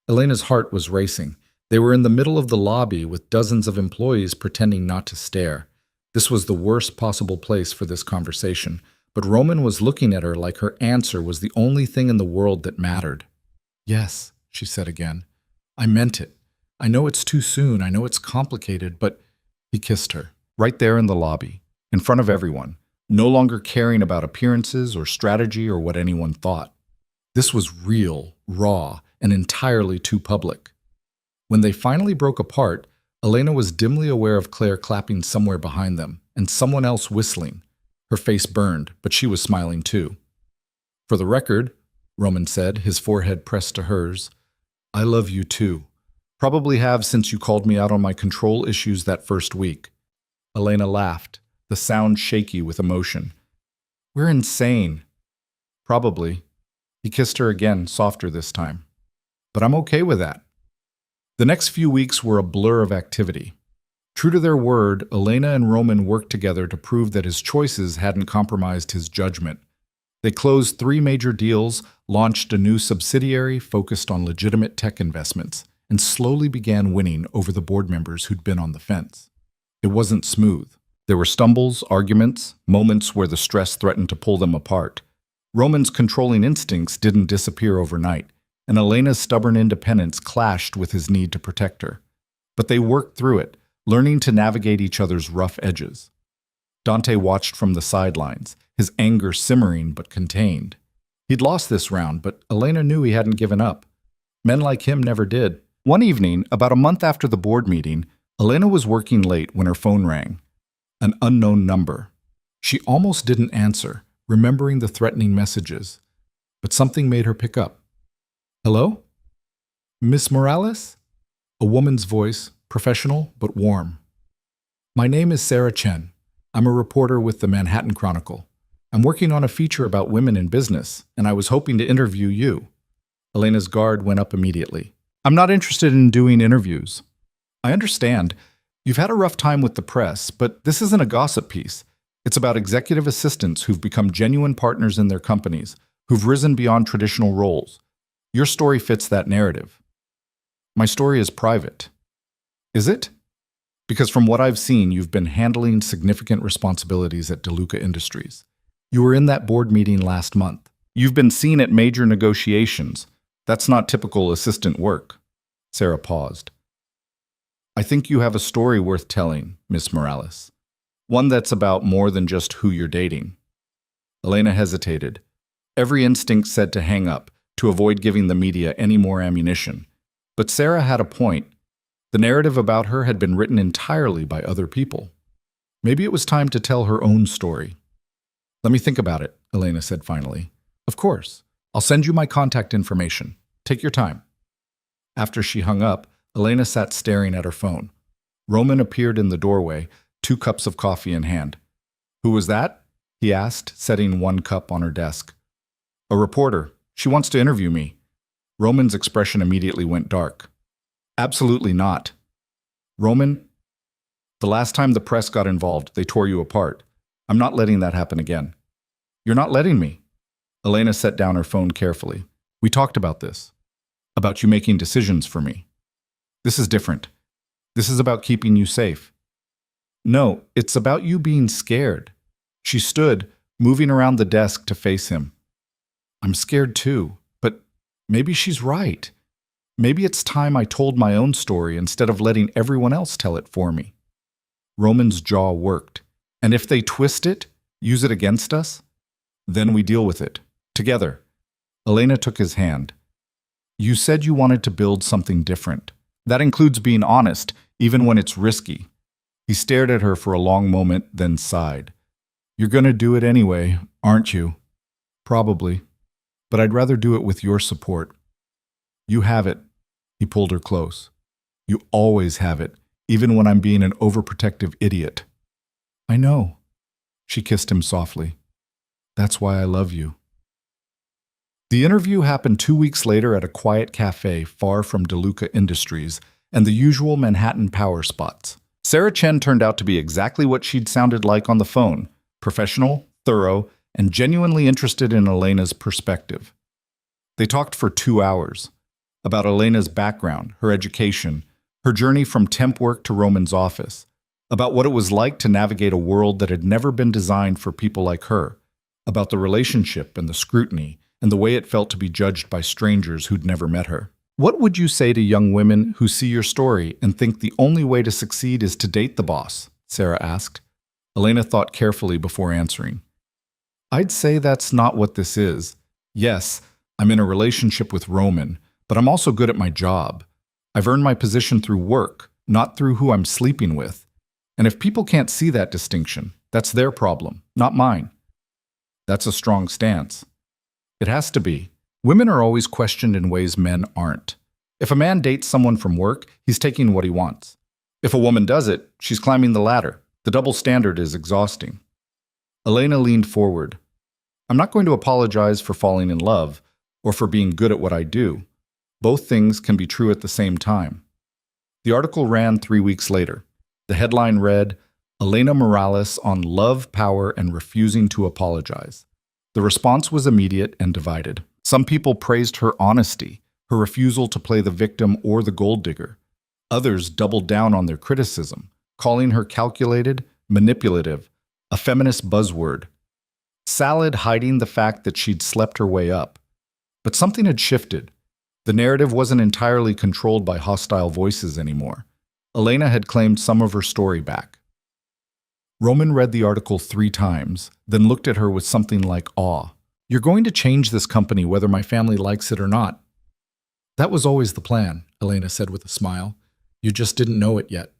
Elena's heart was racing. They were in the middle of the lobby with dozens of employees pretending not to stare. This was the worst possible place for this conversation, but Roman was looking at her like her answer was the only thing in the world that mattered. Yes, she said again. I meant it. I know it's too soon. I know it's complicated, but he kissed her, right there in the lobby, in front of everyone, no longer caring about appearances or strategy or what anyone thought. This was real, raw, and entirely too public. When they finally broke apart, Elena was dimly aware of Claire clapping somewhere behind them, and someone else whistling. Her face burned, but she was smiling too. For the record, Roman said, his forehead pressed to hers, I love you too. Probably have since you called me out on my control issues that first week. Elena laughed, the sound shaky with emotion. We're insane. Probably. He kissed her again, softer this time. But I'm okay with that. The next few weeks were a blur of activity. True to their word, Elena and Roman worked together to prove that his choices hadn't compromised his judgment. They closed 3 major deals, launched a new subsidiary focused on legitimate tech investments, and slowly began winning over the board members who'd been on the fence. It wasn't smooth. There were stumbles, arguments, moments where the stress threatened to pull them apart. Roman's controlling instincts didn't disappear overnight, and Elena's stubborn independence clashed with his need to protect her. But they worked through it, learning to navigate each other's rough edges. Dante watched from the sidelines, his anger simmering but contained. He'd lost this round, but Elena knew he hadn't given up. Men like him never did. One evening, about a month after the board meeting, Elena was working late when her phone rang. An unknown number. She almost didn't answer, remembering the threatening messages. But something made her pick up. Hello? Miss Morales? A woman's voice, professional but warm. My name is Sarah Chen. I'm a reporter with the Manhattan Chronicle. I'm working on a feature about women in business, and I was hoping to interview you. Elena's guard went up immediately. I'm not interested in doing interviews. I understand. You've had a rough time with the press, but this isn't a gossip piece. It's about executive assistants who've become genuine partners in their companies, who've risen beyond traditional roles. Your story fits that narrative. My story is private. Is it? Because from what I've seen, you've been handling significant responsibilities at DeLuca Industries. You were in that board meeting last month. You've been seen at major negotiations. That's not typical assistant work. Sarah paused. I think you have a story worth telling, Miss Morales. One that's about more than just who you're dating. Elena hesitated. Every instinct said to hang up, to avoid giving the media any more ammunition. But Sarah had a point. The narrative about her had been written entirely by other people. Maybe it was time to tell her own story. Let me think about it, Elena said finally. Of course. I'll send you my contact information. Take your time. After she hung up, Elena sat staring at her phone. Roman appeared in the doorway, 2 cups of coffee in hand. Who was that? He asked, setting 1 cup on her desk. A reporter. She wants to interview me. Roman's expression immediately went dark. Absolutely not. Roman, the last time the press got involved, they tore you apart. I'm not letting that happen again. You're not letting me. Elena set down her phone carefully. We talked about this. About you making decisions for me. This is different. This is about keeping you safe. No, it's about you being scared. She stood, moving around the desk to face him. I'm scared too, but maybe she's right. Maybe it's time I told my own story instead of letting everyone else tell it for me. Roman's jaw worked. And if they twist it, use it against us, then we deal with it. Together. Elena took his hand. You said you wanted to build something different. That includes being honest, even when it's risky. He stared at her for a long moment, then sighed. You're going to do it anyway, aren't you? Probably. But I'd rather do it with your support. You have it. He pulled her close. You always have it, even when I'm being an overprotective idiot. I know. She kissed him softly. That's why I love you. The interview happened 2 weeks later at a quiet cafe far from DeLuca Industries, and the usual Manhattan power spots. Sarah Chen turned out to be exactly what she'd sounded like on the phone: professional, thorough, and genuinely interested in Elena's perspective. They talked for 2 hours about Elena's background, her education, her journey from temp work to Roman's office, about what it was like to navigate a world that had never been designed for people like her, about the relationship and the scrutiny, and the way it felt to be judged by strangers who'd never met her. What would you say to young women who see your story and think the only way to succeed is to date the boss? Sarah asked. Elena thought carefully before answering. I'd say that's not what this is. Yes, I'm in a relationship with Roman, but I'm also good at my job. I've earned my position through work, not through who I'm sleeping with. And if people can't see that distinction, that's their problem, not mine. That's a strong stance. It has to be. Women are always questioned in ways men aren't. If a man dates someone from work, he's taking what he wants. If a woman does it, she's climbing the ladder. The double standard is exhausting. Elena leaned forward. I'm not going to apologize for falling in love or for being good at what I do. Both things can be true at the same time. The article ran 3 weeks later. The headline read, Elena Morales on love, power, and refusing to apologize. The response was immediate and divided. Some people praised her honesty, her refusal to play the victim or the gold digger. Others doubled down on their criticism, calling her calculated, manipulative, a feminist buzzword. Salad hiding the fact that she'd slept her way up. But something had shifted. The narrative wasn't entirely controlled by hostile voices anymore. Elena had claimed some of her story back. Roman read the article 3 times, then looked at her with something like awe. You're going to change this company whether my family likes it or not. That was always the plan, Elena said with a smile. You just didn't know it yet.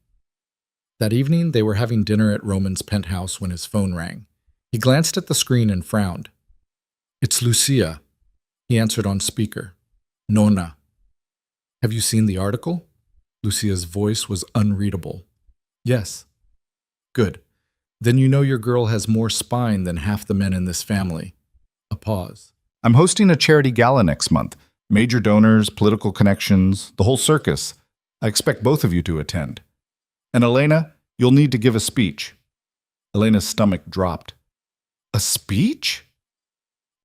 That evening, they were having dinner at Roman's penthouse when his phone rang. He glanced at the screen and frowned. It's Lucia, he answered on speaker. Nona. Have you seen the article? Lucia's voice was unreadable. Yes. Good. Then you know your girl has more spine than half the men in this family. A pause. I'm hosting a charity gala next month. Major donors, political connections, the whole circus. I expect both of you to attend. And Elena, you'll need to give a speech. Elena's stomach dropped. A speech?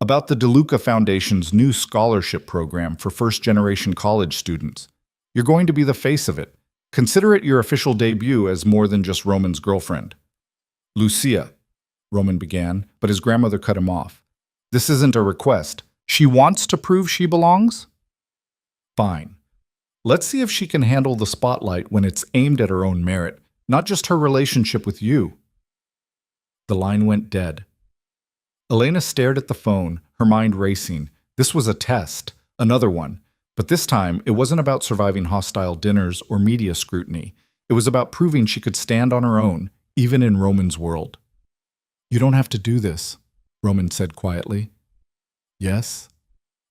About the DeLuca Foundation's new scholarship program for first-generation college students. You're going to be the face of it. Consider it your official debut as more than just Roman's girlfriend. Lucia, Roman began, but his grandmother cut him off. This isn't a request. She wants to prove she belongs? Fine. Let's see if she can handle the spotlight when it's aimed at her own merit, not just her relationship with you. The line went dead. Elena stared at the phone, her mind racing. This was a test, another one. But this time, it wasn't about surviving hostile dinners or media scrutiny. It was about proving she could stand on her own, even in Roman's world. You don't have to do this, Roman said quietly. Yes,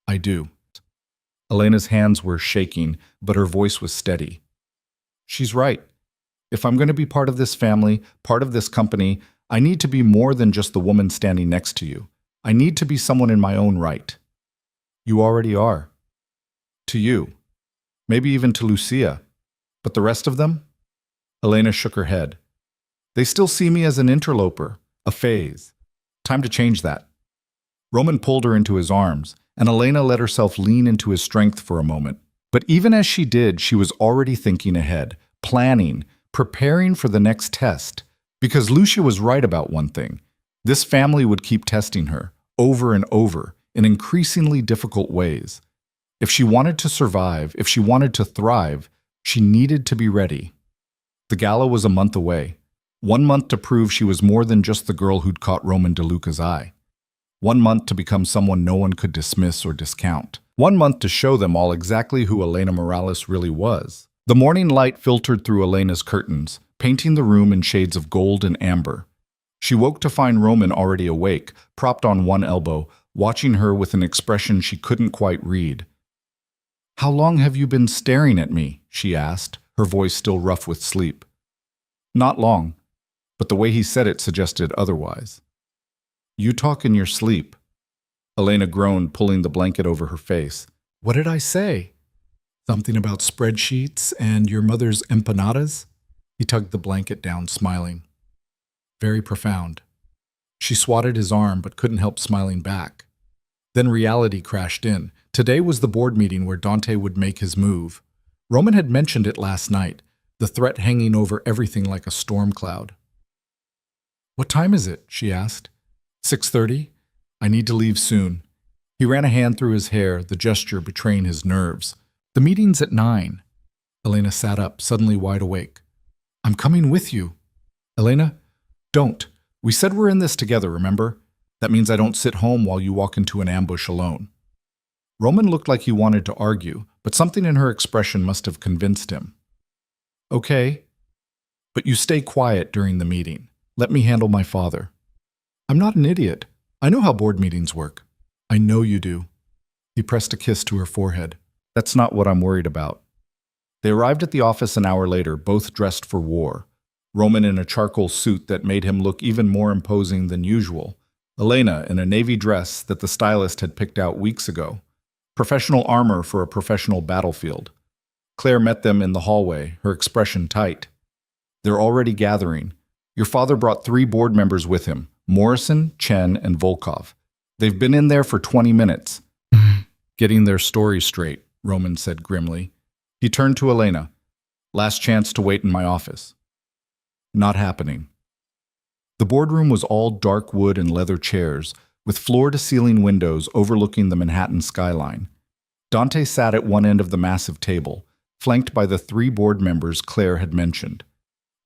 I do. Elena's hands were shaking, but her voice was steady. She's right. If I'm going to be part of this family, part of this company, I need to be more than just the woman standing next to you. I need to be someone in my own right. You already are. To you. Maybe even to Lucia. But the rest of them? Elena shook her head. They still see me as an interloper, a phase. Time to change that. Roman pulled her into his arms, and Elena let herself lean into his strength for a moment. But even as she did, she was already thinking ahead, planning, preparing for the next test. Because Lucia was right about one thing. This family would keep testing her, over and over, in increasingly difficult ways. If she wanted to survive, if she wanted to thrive, she needed to be ready. The gala was a month away. 1 month to prove she was more than just the girl who'd caught Roman DeLuca's eye. 1 month to become someone no one could dismiss or discount. 1 month to show them all exactly who Elena Morales really was. The morning light filtered through Elena's curtains, painting the room in shades of gold and amber. She woke to find Roman already awake, propped on one elbow, watching her with an expression she couldn't quite read. How long have you been staring at me? She asked, her voice still rough with sleep. Not long, but the way he said it suggested otherwise. You talk in your sleep. Elena groaned, pulling the blanket over her face. What did I say? Something about spreadsheets and your mother's empanadas? He tugged the blanket down, smiling. Very profound. She swatted his arm but couldn't help smiling back. Then reality crashed in. Today was the board meeting where Dante would make his move. Roman had mentioned it last night, the threat hanging over everything like a storm cloud. "What time is it?" she asked. 6:30. I need to leave soon." He ran a hand through his hair, the gesture betraying his nerves. "The meeting's at 9. Elena sat up, suddenly wide awake. "I'm coming with you." "Elena, don't. We said we're in this together, remember? That means I don't sit home while you walk into an ambush alone." Roman looked like he wanted to argue, but something in her expression must have convinced him. "Okay, but you stay quiet during the meeting. Let me handle my father." "I'm not an idiot. I know how board meetings work." "I know you do." He pressed a kiss to her forehead. "That's not what I'm worried about." They arrived at the office an hour later, both dressed for war. Roman in a charcoal suit that made him look even more imposing than usual. Elena in a navy dress that the stylist had picked out weeks ago. Professional armor for a professional battlefield. Claire met them in the hallway, her expression tight. "They're already gathering. Your father brought 3 board members with him, Morrison, Chen, and Volkov. They've been in there for 20 minutes. Getting their story straight," Roman said grimly. He turned to Elena. "Last chance to wait in my office." Not happening. The boardroom was all dark wood and leather chairs, with floor-to-ceiling windows overlooking the Manhattan skyline. Dante sat at one end of the massive table, flanked by the 3 board members Claire had mentioned.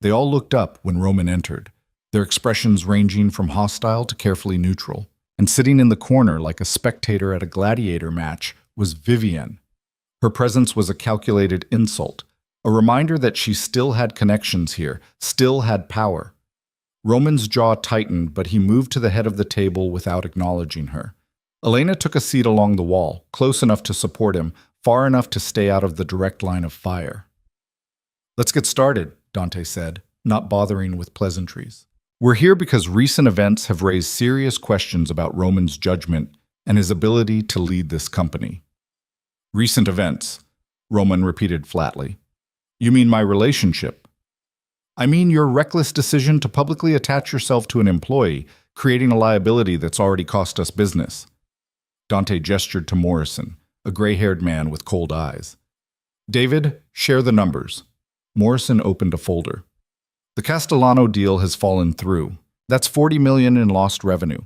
They all looked up when Roman entered, their expressions ranging from hostile to carefully neutral. And sitting in the corner like a spectator at a gladiator match was Vivian. Her presence was a calculated insult, a reminder that she still had connections here, still had power. Roman's jaw tightened, but he moved to the head of the table without acknowledging her. Elena took a seat along the wall, close enough to support him, far enough to stay out of the direct line of fire. "Let's get started," Dante said, not bothering with pleasantries. "We're here because recent events have raised serious questions about Roman's judgment and his ability to lead this company." "Recent events," Roman repeated flatly. "You mean my relationship?" "I mean your reckless decision to publicly attach yourself to an employee, creating a liability that's already cost us business." Dante gestured to Morrison, a gray-haired man with cold eyes. "David, share the numbers." Morrison opened a folder. "The Castellano deal has fallen through. That's $40 million in lost revenue.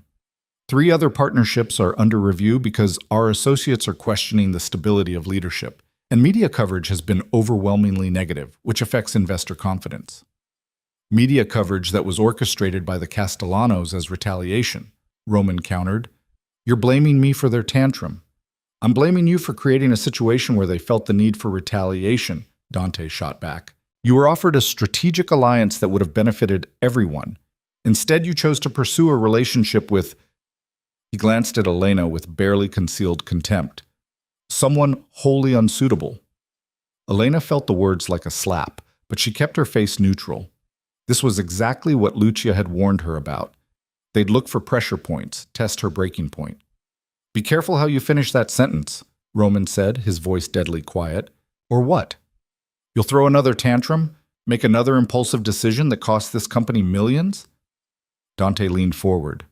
3 other partnerships are under review because our associates are questioning the stability of leadership, and media coverage has been overwhelmingly negative, which affects investor confidence." "Media coverage that was orchestrated by the Castellanos as retaliation," Roman countered. "You're blaming me for their tantrum." "I'm blaming you for creating a situation where they felt the need for retaliation," Dante shot back. "You were offered a strategic alliance that would have benefited everyone. Instead, you chose to pursue a relationship with—" He glanced at Elena with barely concealed contempt. "Someone wholly unsuitable." Elena felt the words like a slap, but she kept her face neutral. This was exactly what Lucia had warned her about. They'd look for pressure points, test her breaking point. "Be careful how you finish that sentence," Roman said, his voice deadly quiet. "Or what? You'll throw another tantrum? Make another impulsive decision that costs this company millions?" Dante leaned forward.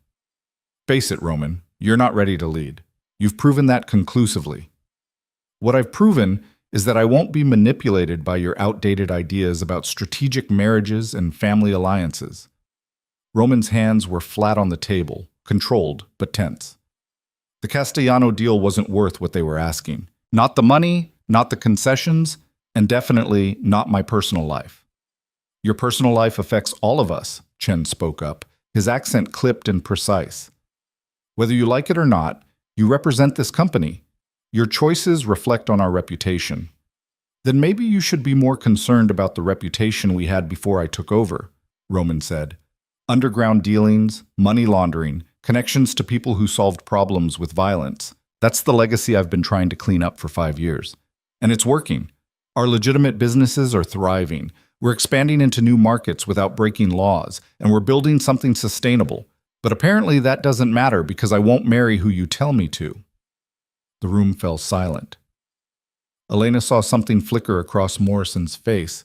"Face it, Roman, you're not ready to lead. You've proven that conclusively. What I've proven is that I won't be manipulated by your outdated ideas about strategic marriages and family alliances." Roman's hands were flat on the table, controlled but tense. The Castellano deal wasn't worth what they were asking. Not the money, not the concessions, and definitely not my personal life. "Your personal life affects all of us," Chen spoke up, his accent clipped and precise. "Whether you like it or not, you represent this company. Your choices reflect on our reputation. Then maybe you should be more concerned about the reputation we had before I took over," Roman said. "Underground dealings, money laundering, connections to people who solved problems with violence. That's the legacy I've been trying to clean up for 5 years. And it's working. Our legitimate businesses are thriving. We're expanding into new markets without breaking laws, and we're building something sustainable. But apparently that doesn't matter because I won't marry who you tell me to." The room fell silent. Elena saw something flicker across Morrison's face.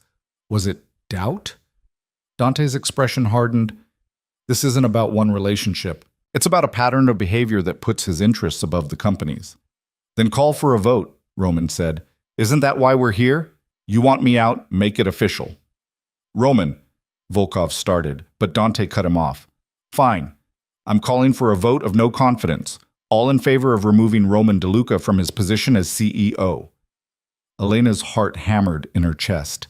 Was it doubt? Dante's expression hardened. This isn't about one relationship. It's about a pattern of behavior that puts his interests above the company's. Then call for a vote, Roman said. Isn't that why we're here? You want me out, make it official. Roman, Volkov started, but Dante cut him off. Fine. I'm calling for a vote of no confidence. All in favor of removing Roman DeLuca from his position as CEO. Elena's heart hammered in her chest.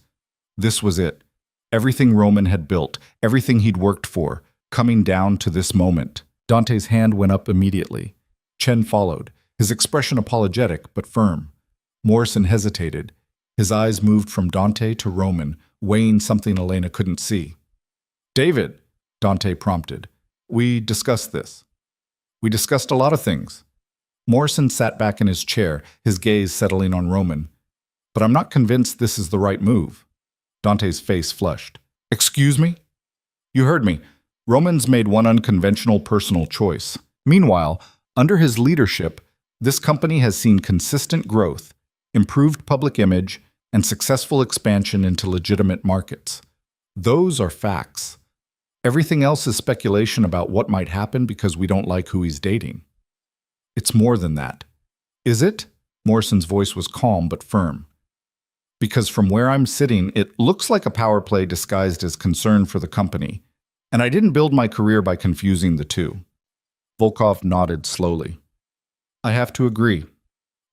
This was it. Everything Roman had built, everything he'd worked for, coming down to this moment. Dante's hand went up immediately. Chen followed, his expression apologetic but firm. Morrison hesitated. His eyes moved from Dante to Roman, weighing something Elena couldn't see. David, Dante prompted. We discussed this. We discussed a lot of things. Morrison sat back in his chair, his gaze settling on Roman. But I'm not convinced this is the right move. Dante's face flushed. Excuse me? You heard me. Roman's made one unconventional personal choice. Meanwhile, under his leadership, this company has seen consistent growth, improved public image, and successful expansion into legitimate markets. Those are facts. Everything else is speculation about what might happen because we don't like who he's dating. It's more than that. Is it? Morrison's voice was calm but firm. Because from where I'm sitting, it looks like a power play disguised as concern for the company. And I didn't build my career by confusing the two. Volkov nodded slowly. I have to agree.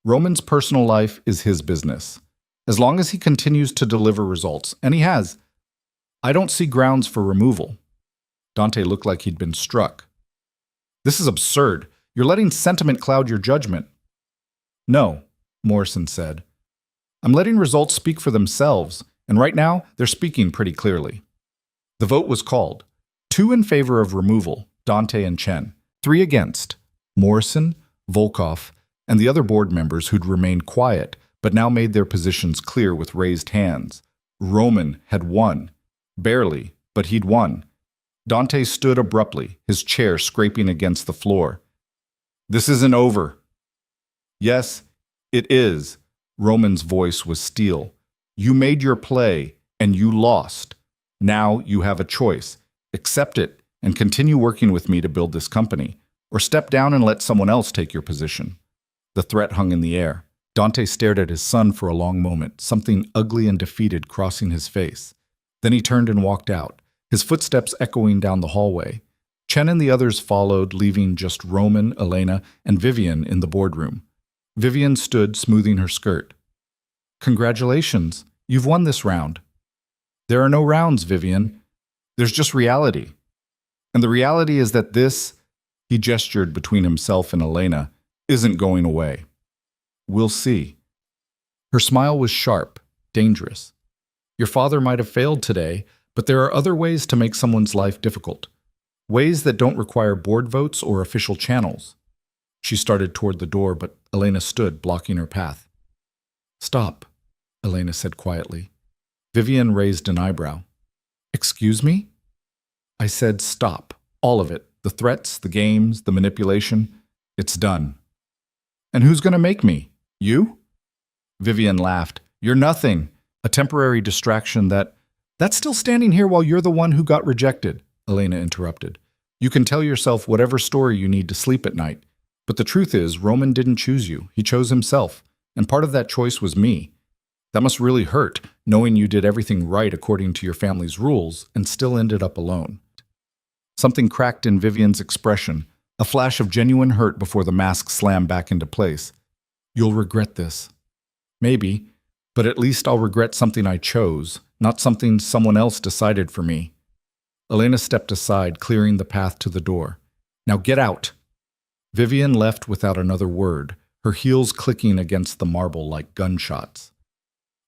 Roman's personal life is his business. As long as he continues to deliver results, and he has, I don't see grounds for removal. Dante looked like he'd been struck. This is absurd. You're letting sentiment cloud your judgment. No, Morrison said. I'm letting results speak for themselves, and right now, they're speaking pretty clearly. The vote was called. 2 in favor of removal, Dante and Chen. 3 against, Morrison, Volkov, and the other board members who'd remained quiet, but now made their positions clear with raised hands. Roman had won. Barely, but he'd won. Dante stood abruptly, his chair scraping against the floor. This isn't over. Yes, it is. Roman's voice was steel. You made your play, and you lost. Now you have a choice. Accept it, and continue working with me to build this company, or step down and let someone else take your position. The threat hung in the air. Dante stared at his son for a long moment, something ugly and defeated crossing his face. Then he turned and walked out, his footsteps echoing down the hallway. Chen and the others followed, leaving just Roman, Elena, and Vivian in the boardroom. Vivian stood, smoothing her skirt. Congratulations, you've won this round. There are no rounds, Vivian. There's just reality. And the reality is that this, he gestured between himself and Elena, isn't going away. We'll see. Her smile was sharp, dangerous. Your father might have failed today, but there are other ways to make someone's life difficult. Ways that don't require board votes or official channels. She started toward the door, but Elena stood, blocking her path. Stop, Elena said quietly. Vivian raised an eyebrow. Excuse me? I said stop, all of it. The threats, the games, the manipulation. It's done. And who's going to make me? You? Vivian laughed. You're nothing. A temporary distraction that's still standing here while you're the one who got rejected, Elena interrupted. You can tell yourself whatever story you need to sleep at night. But the truth is, Roman didn't choose you. He chose himself. And part of that choice was me. That must really hurt, knowing you did everything right according to your family's rules and still ended up alone. Something cracked in Vivian's expression, a flash of genuine hurt before the mask slammed back into place. You'll regret this. Maybe, but at least I'll regret something I chose, not something someone else decided for me. Elena stepped aside, clearing the path to the door. Now get out! Vivian left without another word, her heels clicking against the marble like gunshots.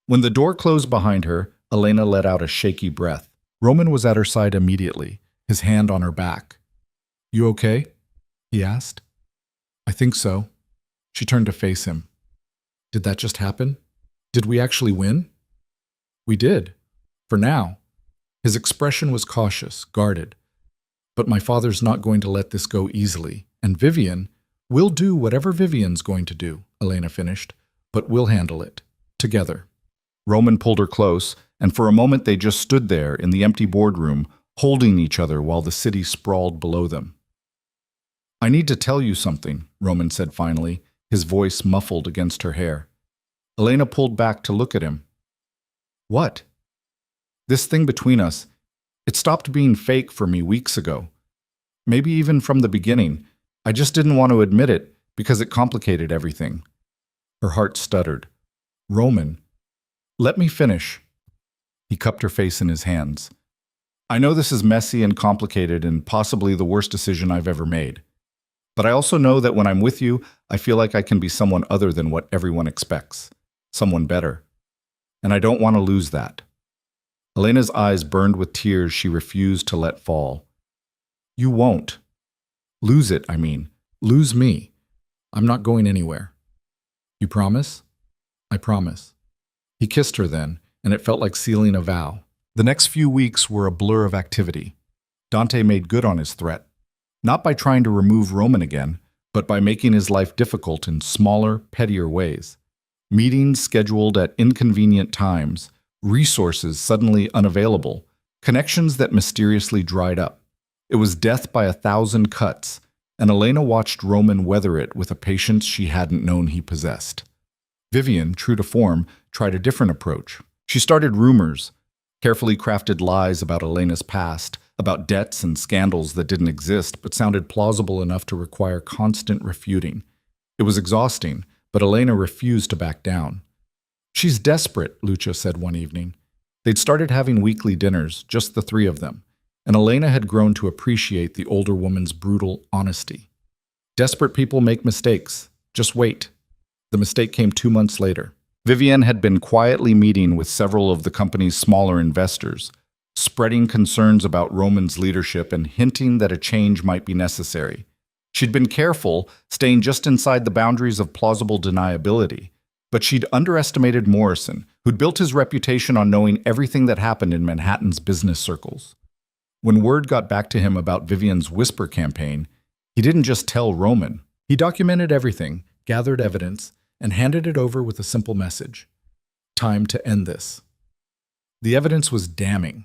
When the door closed behind her, Elena let out a shaky breath. Roman was at her side immediately, his hand on her back. You okay? He asked. I think so. She turned to face him. Did that just happen? Did we actually win? We did. For now. His expression was cautious, guarded. But my father's not going to let this go easily. And Vivian, we'll do whatever Vivian's going to do, Elena finished. But we'll handle it. together. Roman pulled her close, and for a moment they just stood there in the empty boardroom, holding each other while the city sprawled below them. "I need to tell you something," Roman said finally, his voice muffled against her hair. Elena pulled back to look at him. "What?" "This thing between us, it stopped being fake for me weeks ago. Maybe even from the beginning. I just didn't want to admit it because it complicated everything." Her heart stuttered. "Roman, let me finish." He cupped her face in his hands. "I know this is messy and complicated and possibly the worst decision I've ever made. But I also know that when I'm with you, I feel like I can be someone other than what everyone expects. Someone better. And I don't want to lose that." Elena's eyes burned with tears she refused to let fall. "You won't. Lose it, I mean. Lose me. I'm not going anywhere. You promise?" "I promise." He kissed her then, and it felt like sealing a vow. The next few weeks were a blur of activity. Dante made good on his threat, not by trying to remove Roman again, but by making his life difficult in smaller, pettier ways. Meetings scheduled at inconvenient times, resources suddenly unavailable, connections that mysteriously dried up. It was death by 1,000 cuts, and Elena watched Roman weather it with a patience she hadn't known he possessed. Vivian, true to form, tried a different approach. She started rumors, carefully crafted lies about Elena's past, about debts and scandals that didn't exist but sounded plausible enough to require constant refuting. It was exhausting, but Elena refused to back down. "She's desperate," Lucia said one evening. They'd started having weekly dinners, just the three of them, and Elena had grown to appreciate the older woman's brutal honesty. "Desperate people make mistakes. Just wait." The mistake came 2 months later. Vivian had been quietly meeting with several of the company's smaller investors, spreading concerns about Roman's leadership and hinting that a change might be necessary. She'd been careful, staying just inside the boundaries of plausible deniability, but she'd underestimated Morrison, who'd built his reputation on knowing everything that happened in Manhattan's business circles. When word got back to him about Vivian's whisper campaign, he didn't just tell Roman. He documented everything, gathered evidence, and handed it over with a simple message: "Time to end this." The evidence was damning.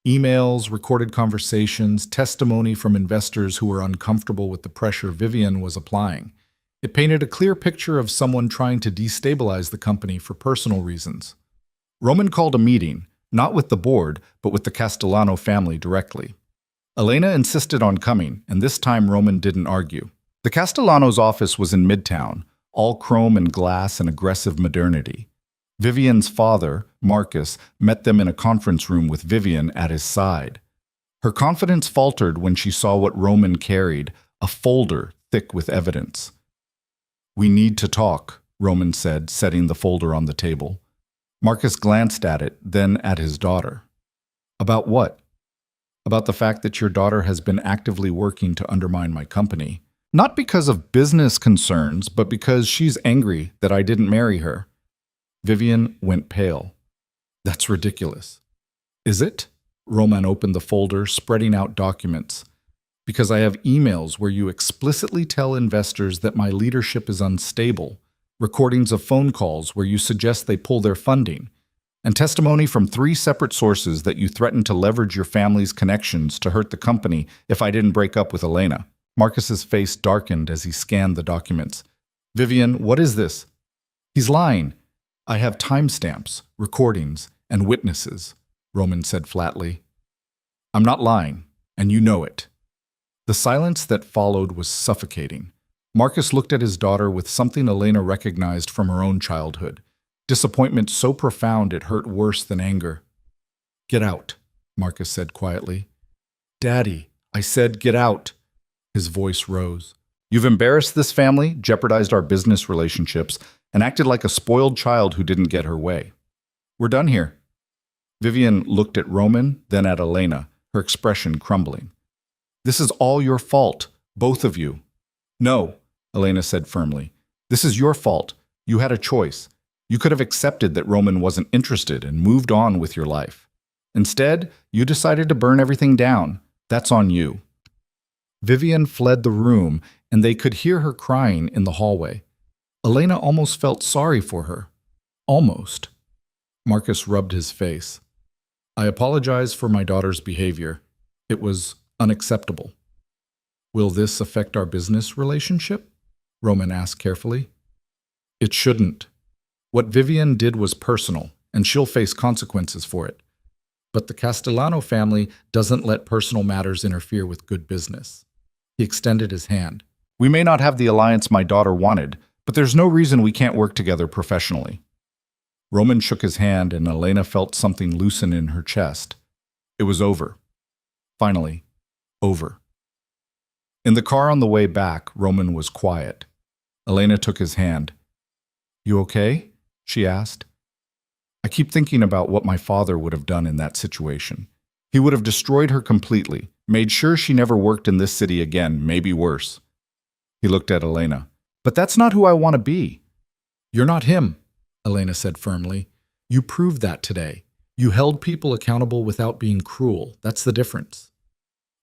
Emails, recorded conversations, testimony from investors who were uncomfortable with the pressure Vivian was applying. It painted a clear picture of someone trying to destabilize the company for personal reasons. Roman called a meeting, not with the board, but with the Castellano family directly. Elena insisted on coming, and this time Roman didn't argue. The Castellanos' office was in Midtown, all chrome and glass and aggressive modernity. Vivian's father, Marcus, met them in a conference room with Vivian at his side. Her confidence faltered when she saw what Roman carried, a folder thick with evidence. "We need to talk," Roman said, setting the folder on the table. Marcus glanced at it, then at his daughter. "About what?" "About the fact that your daughter has been actively working to undermine my company. Not because of business concerns, but because she's angry that I didn't marry her." Vivian went pale. "That's ridiculous." "Is it?" Roman opened the folder, spreading out documents. "Because I have emails where you explicitly tell investors that my leadership is unstable, recordings of phone calls where you suggest they pull their funding, and testimony from 3 separate sources that you threaten to leverage your family's connections to hurt the company if I didn't break up with Elena." Marcus's face darkened as he scanned the documents. "Vivian, what is this?" "He's lying. I have timestamps, recordings, and witnesses," Roman said flatly. "I'm not lying, and you know it." The silence that followed was suffocating. Marcus looked at his daughter with something Elena recognized from her own childhood, disappointment so profound it hurt worse than anger. "Get out," Marcus said quietly. "Daddy, I said get out." His voice rose. "You've embarrassed this family, jeopardized our business relationships, and acted like a spoiled child who didn't get her way. We're done here." Vivian looked at Roman, then at Elena, her expression crumbling. "This is all your fault, both of you." "No," Elena said firmly. "This is your fault. You had a choice. You could have accepted that Roman wasn't interested and moved on with your life. Instead, you decided to burn everything down. That's on you." Vivian fled the room, and they could hear her crying in the hallway. Elena almost felt sorry for her. Almost. Marcus rubbed his face. I apologize for my daughter's behavior. It was unacceptable. Will this affect our business relationship? Roman asked carefully. It shouldn't. What Vivian did was personal, and she'll face consequences for it. But the Castellano family doesn't let personal matters interfere with good business. He extended his hand. We may not have the alliance my daughter wanted, but there's no reason we can't work together professionally. Roman shook his hand, and Elena felt something loosen in her chest. It was over. Finally, over. In the car on the way back, Roman was quiet. Elena took his hand. You okay? She asked. I keep thinking about what my father would have done in that situation. He would have destroyed her completely, made sure she never worked in this city again, maybe worse. He looked at Elena. But that's not who I want to be. You're not him, Elena said firmly. You proved that today. You held people accountable without being cruel. That's the difference.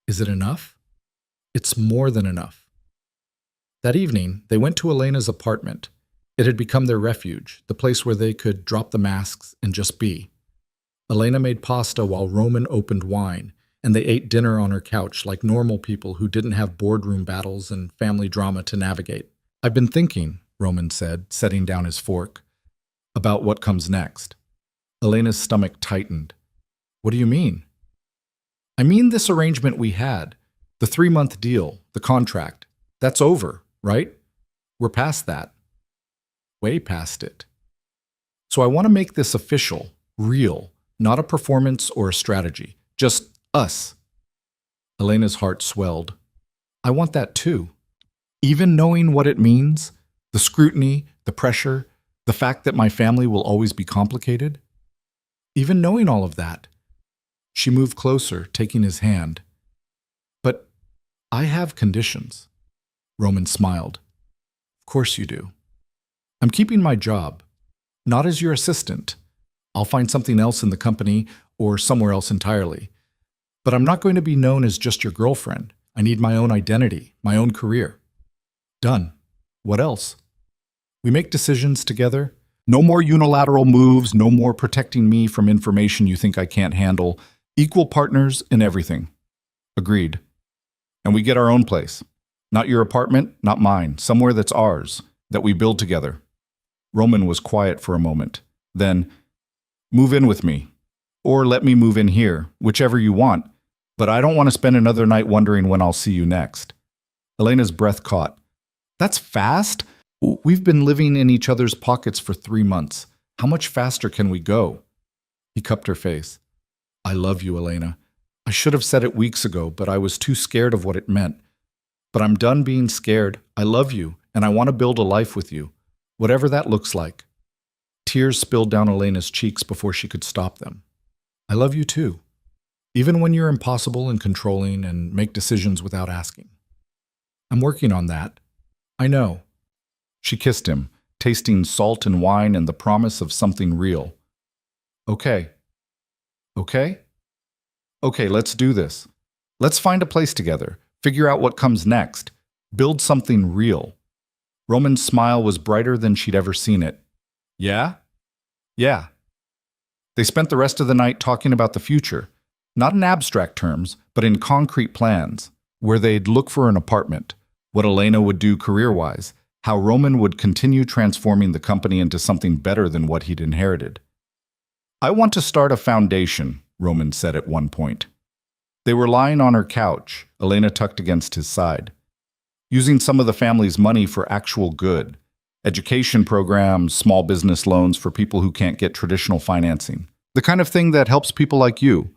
Is it enough? It's more than enough. That evening, they went to Elena's apartment. It had become their refuge, the place where they could drop the masks and just be. Elena made pasta while Roman opened wine, and they ate dinner on her couch like normal people who didn't have boardroom battles and family drama to navigate. I've been thinking, Roman said, setting down his fork, about what comes next. Elena's stomach tightened. What do you mean? I mean this arrangement we had, the 3-month deal, the contract. That's over, right? We're past that. Way past it. So I want to make this official, real, not a performance or a strategy, just us. Elena's heart swelled. I want that too. Even knowing what it means, the scrutiny, the pressure, the fact that my family will always be complicated. Even knowing all of that. She moved closer, taking his hand. But I have conditions. Roman smiled. Of course you do. I'm keeping my job, not as your assistant. I'll find something else in the company or somewhere else entirely. But I'm not going to be known as just your girlfriend. I need my own identity, my own career. Done. What else? We make decisions together. No more unilateral moves, no more protecting me from information you think I can't handle. Equal partners in everything. Agreed. And we get our own place. Not your apartment, not mine. Somewhere that's ours, that we build together. Roman was quiet for a moment. Then, move in with me. Or let me move in here, whichever you want. But I don't want to spend another night wondering when I'll see you next. Elena's breath caught. That's fast? We've been living in each other's pockets for 3 months. How much faster can we go? He cupped her face. I love you, Elena. I should have said it weeks ago, but I was too scared of what it meant. But I'm done being scared. I love you, and I want to build a life with you. Whatever that looks like. Tears spilled down Elena's cheeks before she could stop them. I love you too. Even when you're impossible and controlling and make decisions without asking. I'm working on that. I know. She kissed him, tasting salt and wine and the promise of something real. Okay. Okay? Okay, let's do this. Let's find a place together, figure out what comes next, build something real. Roman's smile was brighter than she'd ever seen it. Yeah? Yeah. They spent the rest of the night talking about the future, not in abstract terms, but in concrete plans, where they'd look for an apartment, what Elena would do career-wise, how Roman would continue transforming the company into something better than what he'd inherited. I want to start a foundation, Roman said at one point. They were lying on her couch, Elena tucked against his side, using some of the family's money for actual good, education programs, small business loans for people who can't get traditional financing, the kind of thing that helps people like you,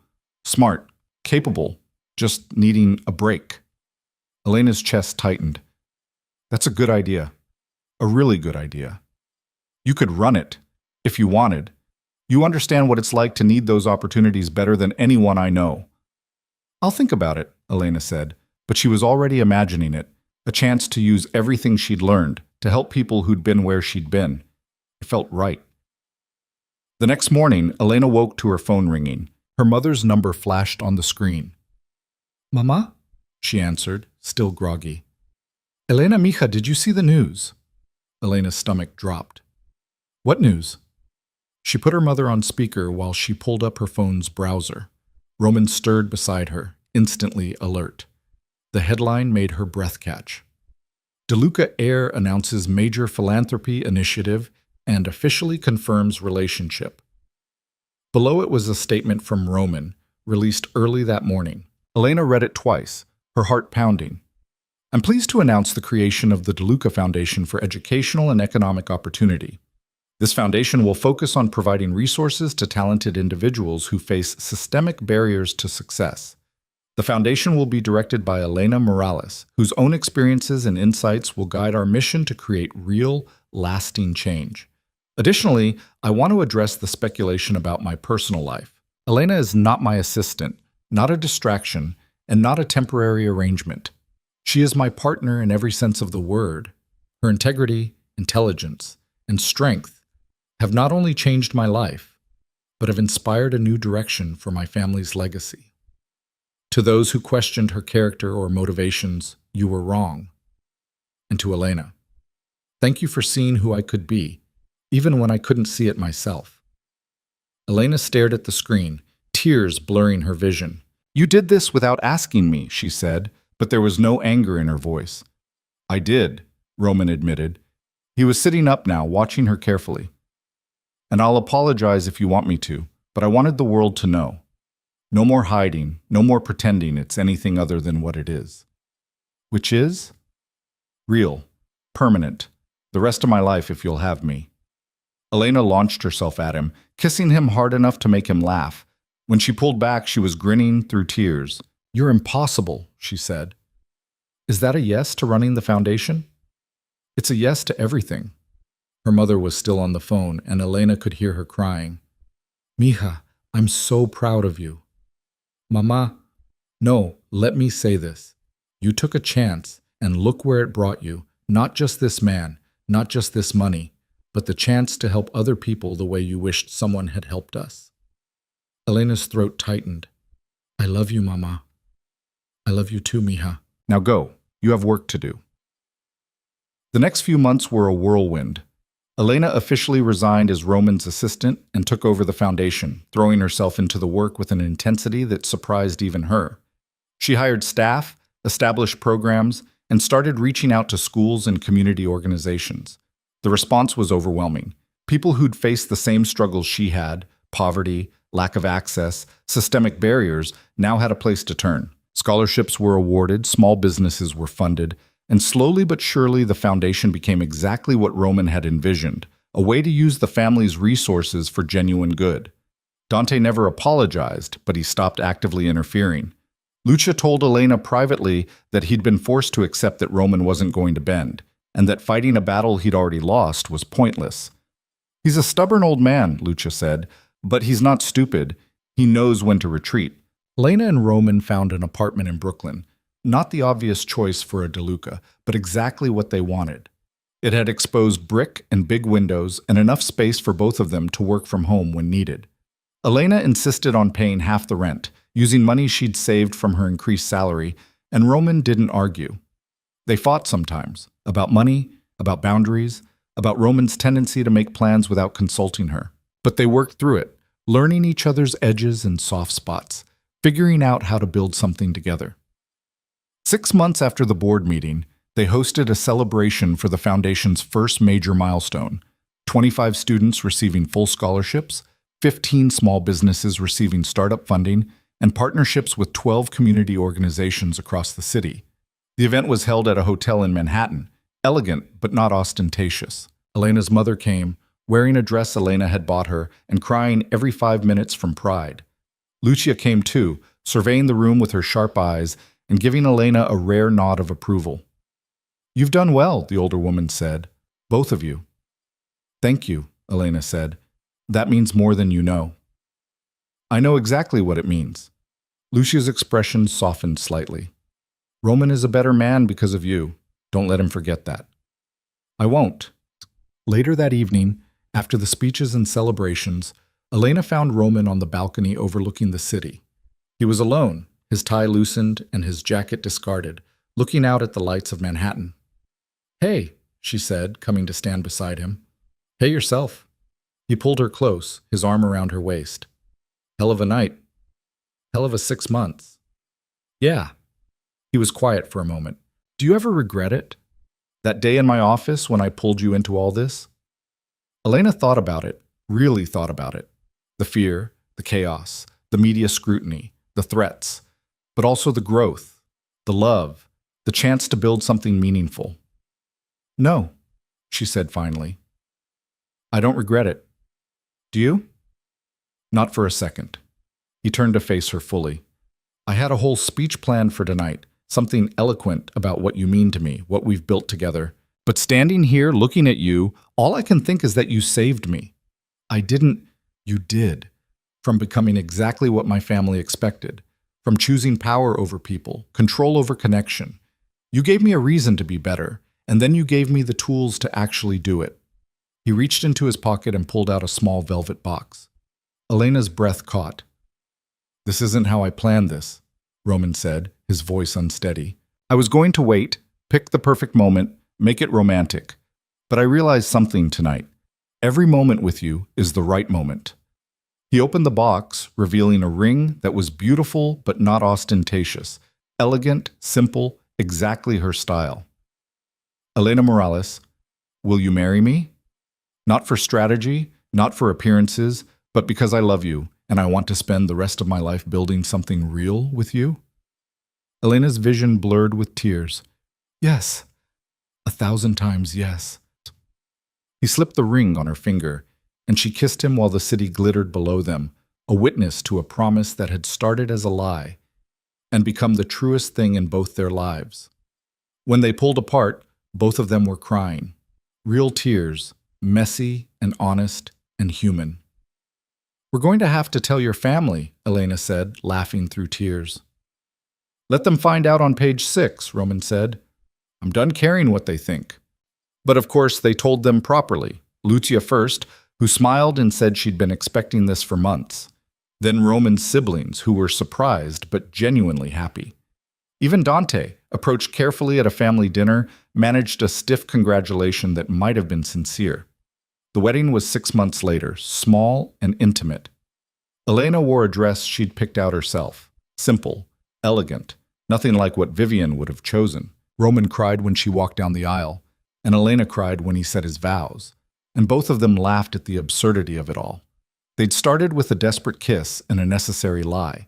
smart, capable, just needing a break. Elena's chest tightened. That's a good idea. A really good idea. You could run it, if you wanted. You understand what it's like to need those opportunities better than anyone I know. I'll think about it, Elena said, but she was already imagining it, a chance to use everything she'd learned to help people who'd been where she'd been. It felt right. The next morning, Elena woke to her phone ringing. Her mother's number flashed on the screen. Mama? She answered, still groggy. Elena, mija, did you see the news? Elena's stomach dropped. What news? She put her mother on speaker while she pulled up her phone's browser. Roman stirred beside her, instantly alert. The headline made her breath catch. DeLuca Air announces major philanthropy initiative and officially confirms relationship. Below it was a statement from Roman, released early that morning. Elena read it twice, her heart pounding. I'm pleased to announce the creation of the DeLuca Foundation for Educational and Economic Opportunity. This foundation will focus on providing resources to talented individuals who face systemic barriers to success. The foundation will be directed by Elena Morales, whose own experiences and insights will guide our mission to create real, lasting change. Additionally, I want to address the speculation about my personal life. Elena is not my assistant, not a distraction, and not a temporary arrangement. She is my partner in every sense of the word. Her integrity, intelligence, and strength have not only changed my life, but have inspired a new direction for my family's legacy. To those who questioned her character or motivations, you were wrong. And to Elena, thank you for seeing who I could be, even when I couldn't see it myself. Elena stared at the screen, tears blurring her vision. You did this without asking me, she said, but there was no anger in her voice. I did, Roman admitted. He was sitting up now, watching her carefully. And I'll apologize if you want me to, but I wanted the world to know. No more hiding, no more pretending it's anything other than what it is. Which is? Real, permanent, the rest of my life if you'll have me. Elena launched herself at him, kissing him hard enough to make him laugh. When she pulled back, she was grinning through tears. You're impossible, she said. Is that a yes to running the foundation? It's a yes to everything. Her mother was still on the phone, and Elena could hear her crying. Mija, I'm so proud of you. Mama, no, let me say this. You took a chance, and look where it brought you. Not just this man, not just this money, but the chance to help other people the way you wished someone had helped us. Elena's throat tightened. I love you, Mama. I love you too, Mija. Now go. You have work to do. The next few months were a whirlwind. Elena officially resigned as Roman's assistant and took over the foundation, throwing herself into the work with an intensity that surprised even her. She hired staff, established programs, and started reaching out to schools and community organizations. The response was overwhelming. People who'd faced the same struggles she had, poverty, lack of access, systemic barriers, now had a place to turn. Scholarships were awarded, small businesses were funded, and slowly but surely the foundation became exactly what Roman had envisioned, a way to use the family's resources for genuine good. Dante never apologized, but he stopped actively interfering. Lucia told Elena privately that he'd been forced to accept that Roman wasn't going to bend, and that fighting a battle he'd already lost was pointless. He's a stubborn old man, Lucia said, but he's not stupid. He knows when to retreat. Elena and Roman found an apartment in Brooklyn. Not the obvious choice for a DeLuca, but exactly what they wanted. It had exposed brick and big windows and enough space for both of them to work from home when needed. Elena insisted on paying half the rent, using money she'd saved from her increased salary, and Roman didn't argue. They fought sometimes, about money, about boundaries, about Roman's tendency to make plans without consulting her. But they worked through it, learning each other's edges and soft spots, figuring out how to build something together. 6 months after the board meeting, they hosted a celebration for the foundation's first major milestone, 25 students receiving full scholarships, 15 small businesses receiving startup funding, and partnerships with 12 community organizations across the city. The event was held at a hotel in Manhattan, elegant but not ostentatious. Elena's mother came, wearing a dress Elena had bought her and crying every 5 minutes from pride. Lucia came too, surveying the room with her sharp eyes and giving Elena a rare nod of approval. You've done well, the older woman said. Both of you. Thank you, Elena said. That means more than you know. I know exactly what it means. Lucia's expression softened slightly. Roman is a better man because of you. Don't let him forget that. I won't. Later that evening, after the speeches and celebrations, Elena found Roman on the balcony overlooking the city. He was alone, his tie loosened and his jacket discarded, looking out at the lights of Manhattan. Hey, she said, coming to stand beside him. Hey yourself. He pulled her close, his arm around her waist. Hell of a night. Hell of a 6 months. Yeah. He was quiet for a moment. Do you ever regret it? That day in my office when I pulled you into all this? Elena thought about it, really thought about it. The fear, the chaos, the media scrutiny, the threats, but also the growth, the love, the chance to build something meaningful. No, she said finally. I don't regret it. Do you? Not for a second. He turned to face her fully. I had a whole speech planned for tonight, something eloquent about what you mean to me, what we've built together. But standing here looking at you, all I can think is that you saved me. I didn't, you did. From becoming exactly what my family expected. From choosing power over people, control over connection. You gave me a reason to be better, and then you gave me the tools to actually do it. He reached into his pocket and pulled out a small velvet box. Elena's breath caught. This isn't how I planned this, Roman said, his voice unsteady. I was going to wait, pick the perfect moment, make it romantic. But I realized something tonight. Every moment with you is the right moment. He opened the box, revealing a ring that was beautiful but not ostentatious, elegant, simple, exactly her style. Elena Morales, will you marry me? Not for strategy, not for appearances, but because I love you and I want to spend the rest of my life building something real with you? Elena's vision blurred with tears. Yes, 1,000 times yes. He slipped the ring on her finger, and she kissed him while the city glittered below them, a witness to a promise that had started as a lie and become the truest thing in both their lives. When they pulled apart, both of them were crying. Real tears, messy and honest and human. We're going to have to tell your family, Elena said, laughing through tears. Let them find out on page 6, Roman said. I'm done caring what they think. But of course they told them properly. Lucia first, who smiled and said she'd been expecting this for months. Then Roman's siblings, who were surprised but genuinely happy. Even Dante, approached carefully at a family dinner, managed a stiff congratulation that might have been sincere. The wedding was 6 months later, small and intimate. Elena wore a dress she'd picked out herself. Simple, elegant, nothing like what Vivian would have chosen. Roman cried when she walked down the aisle, and Elena cried when he said his vows. And both of them laughed at the absurdity of it all. They'd started with a desperate kiss and a necessary lie.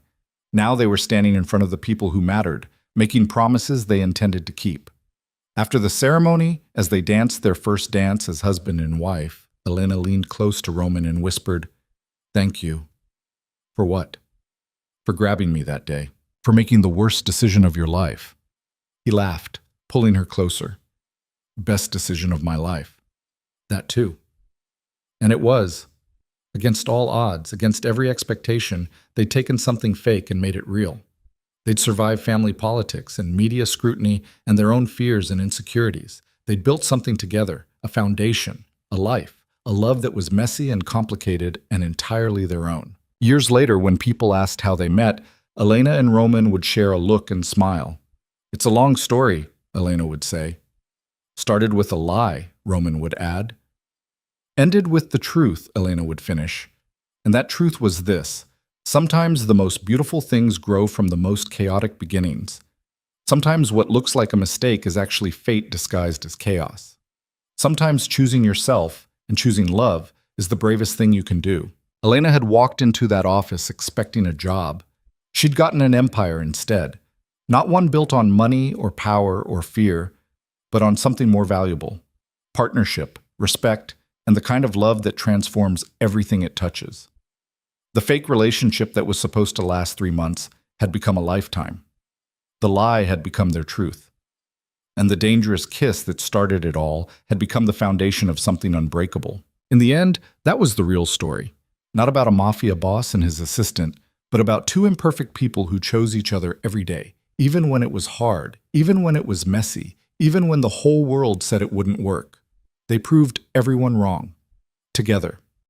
Now they were standing in front of the people who mattered, making promises they intended to keep. After the ceremony, as they danced their first dance as husband and wife, Elena leaned close to Roman and whispered, "Thank you." For what? For grabbing me that day. For making the worst decision of your life. He laughed, pulling her closer. Best decision of my life. That too. And it was. Against all odds, against every expectation, they'd taken something fake and made it real. They'd survived family politics and media scrutiny and their own fears and insecurities. They'd built something together, a foundation, a life, a love that was messy and complicated and entirely their own. Years later, when people asked how they met, Elena and Roman would share a look and smile. It's a long story, Elena would say. Started with a lie, Roman would add. Ended with the truth, Elena would finish. And that truth was this. Sometimes the most beautiful things grow from the most chaotic beginnings. Sometimes what looks like a mistake is actually fate disguised as chaos. Sometimes choosing yourself and choosing love is the bravest thing you can do. Elena had walked into that office expecting a job. She'd gotten an empire instead. Not one built on money or power or fear, but on something more valuable. Partnership, respect, and the kind of love that transforms everything it touches. The fake relationship that was supposed to last 3 months had become a lifetime. The lie had become their truth. And the dangerous kiss that started it all had become the foundation of something unbreakable. In the end, that was the real story. Not about a mafia boss and his assistant, but about two imperfect people who chose each other every day, even when it was hard, even when it was messy, even when the whole world said it wouldn't work. They proved everyone wrong. Together.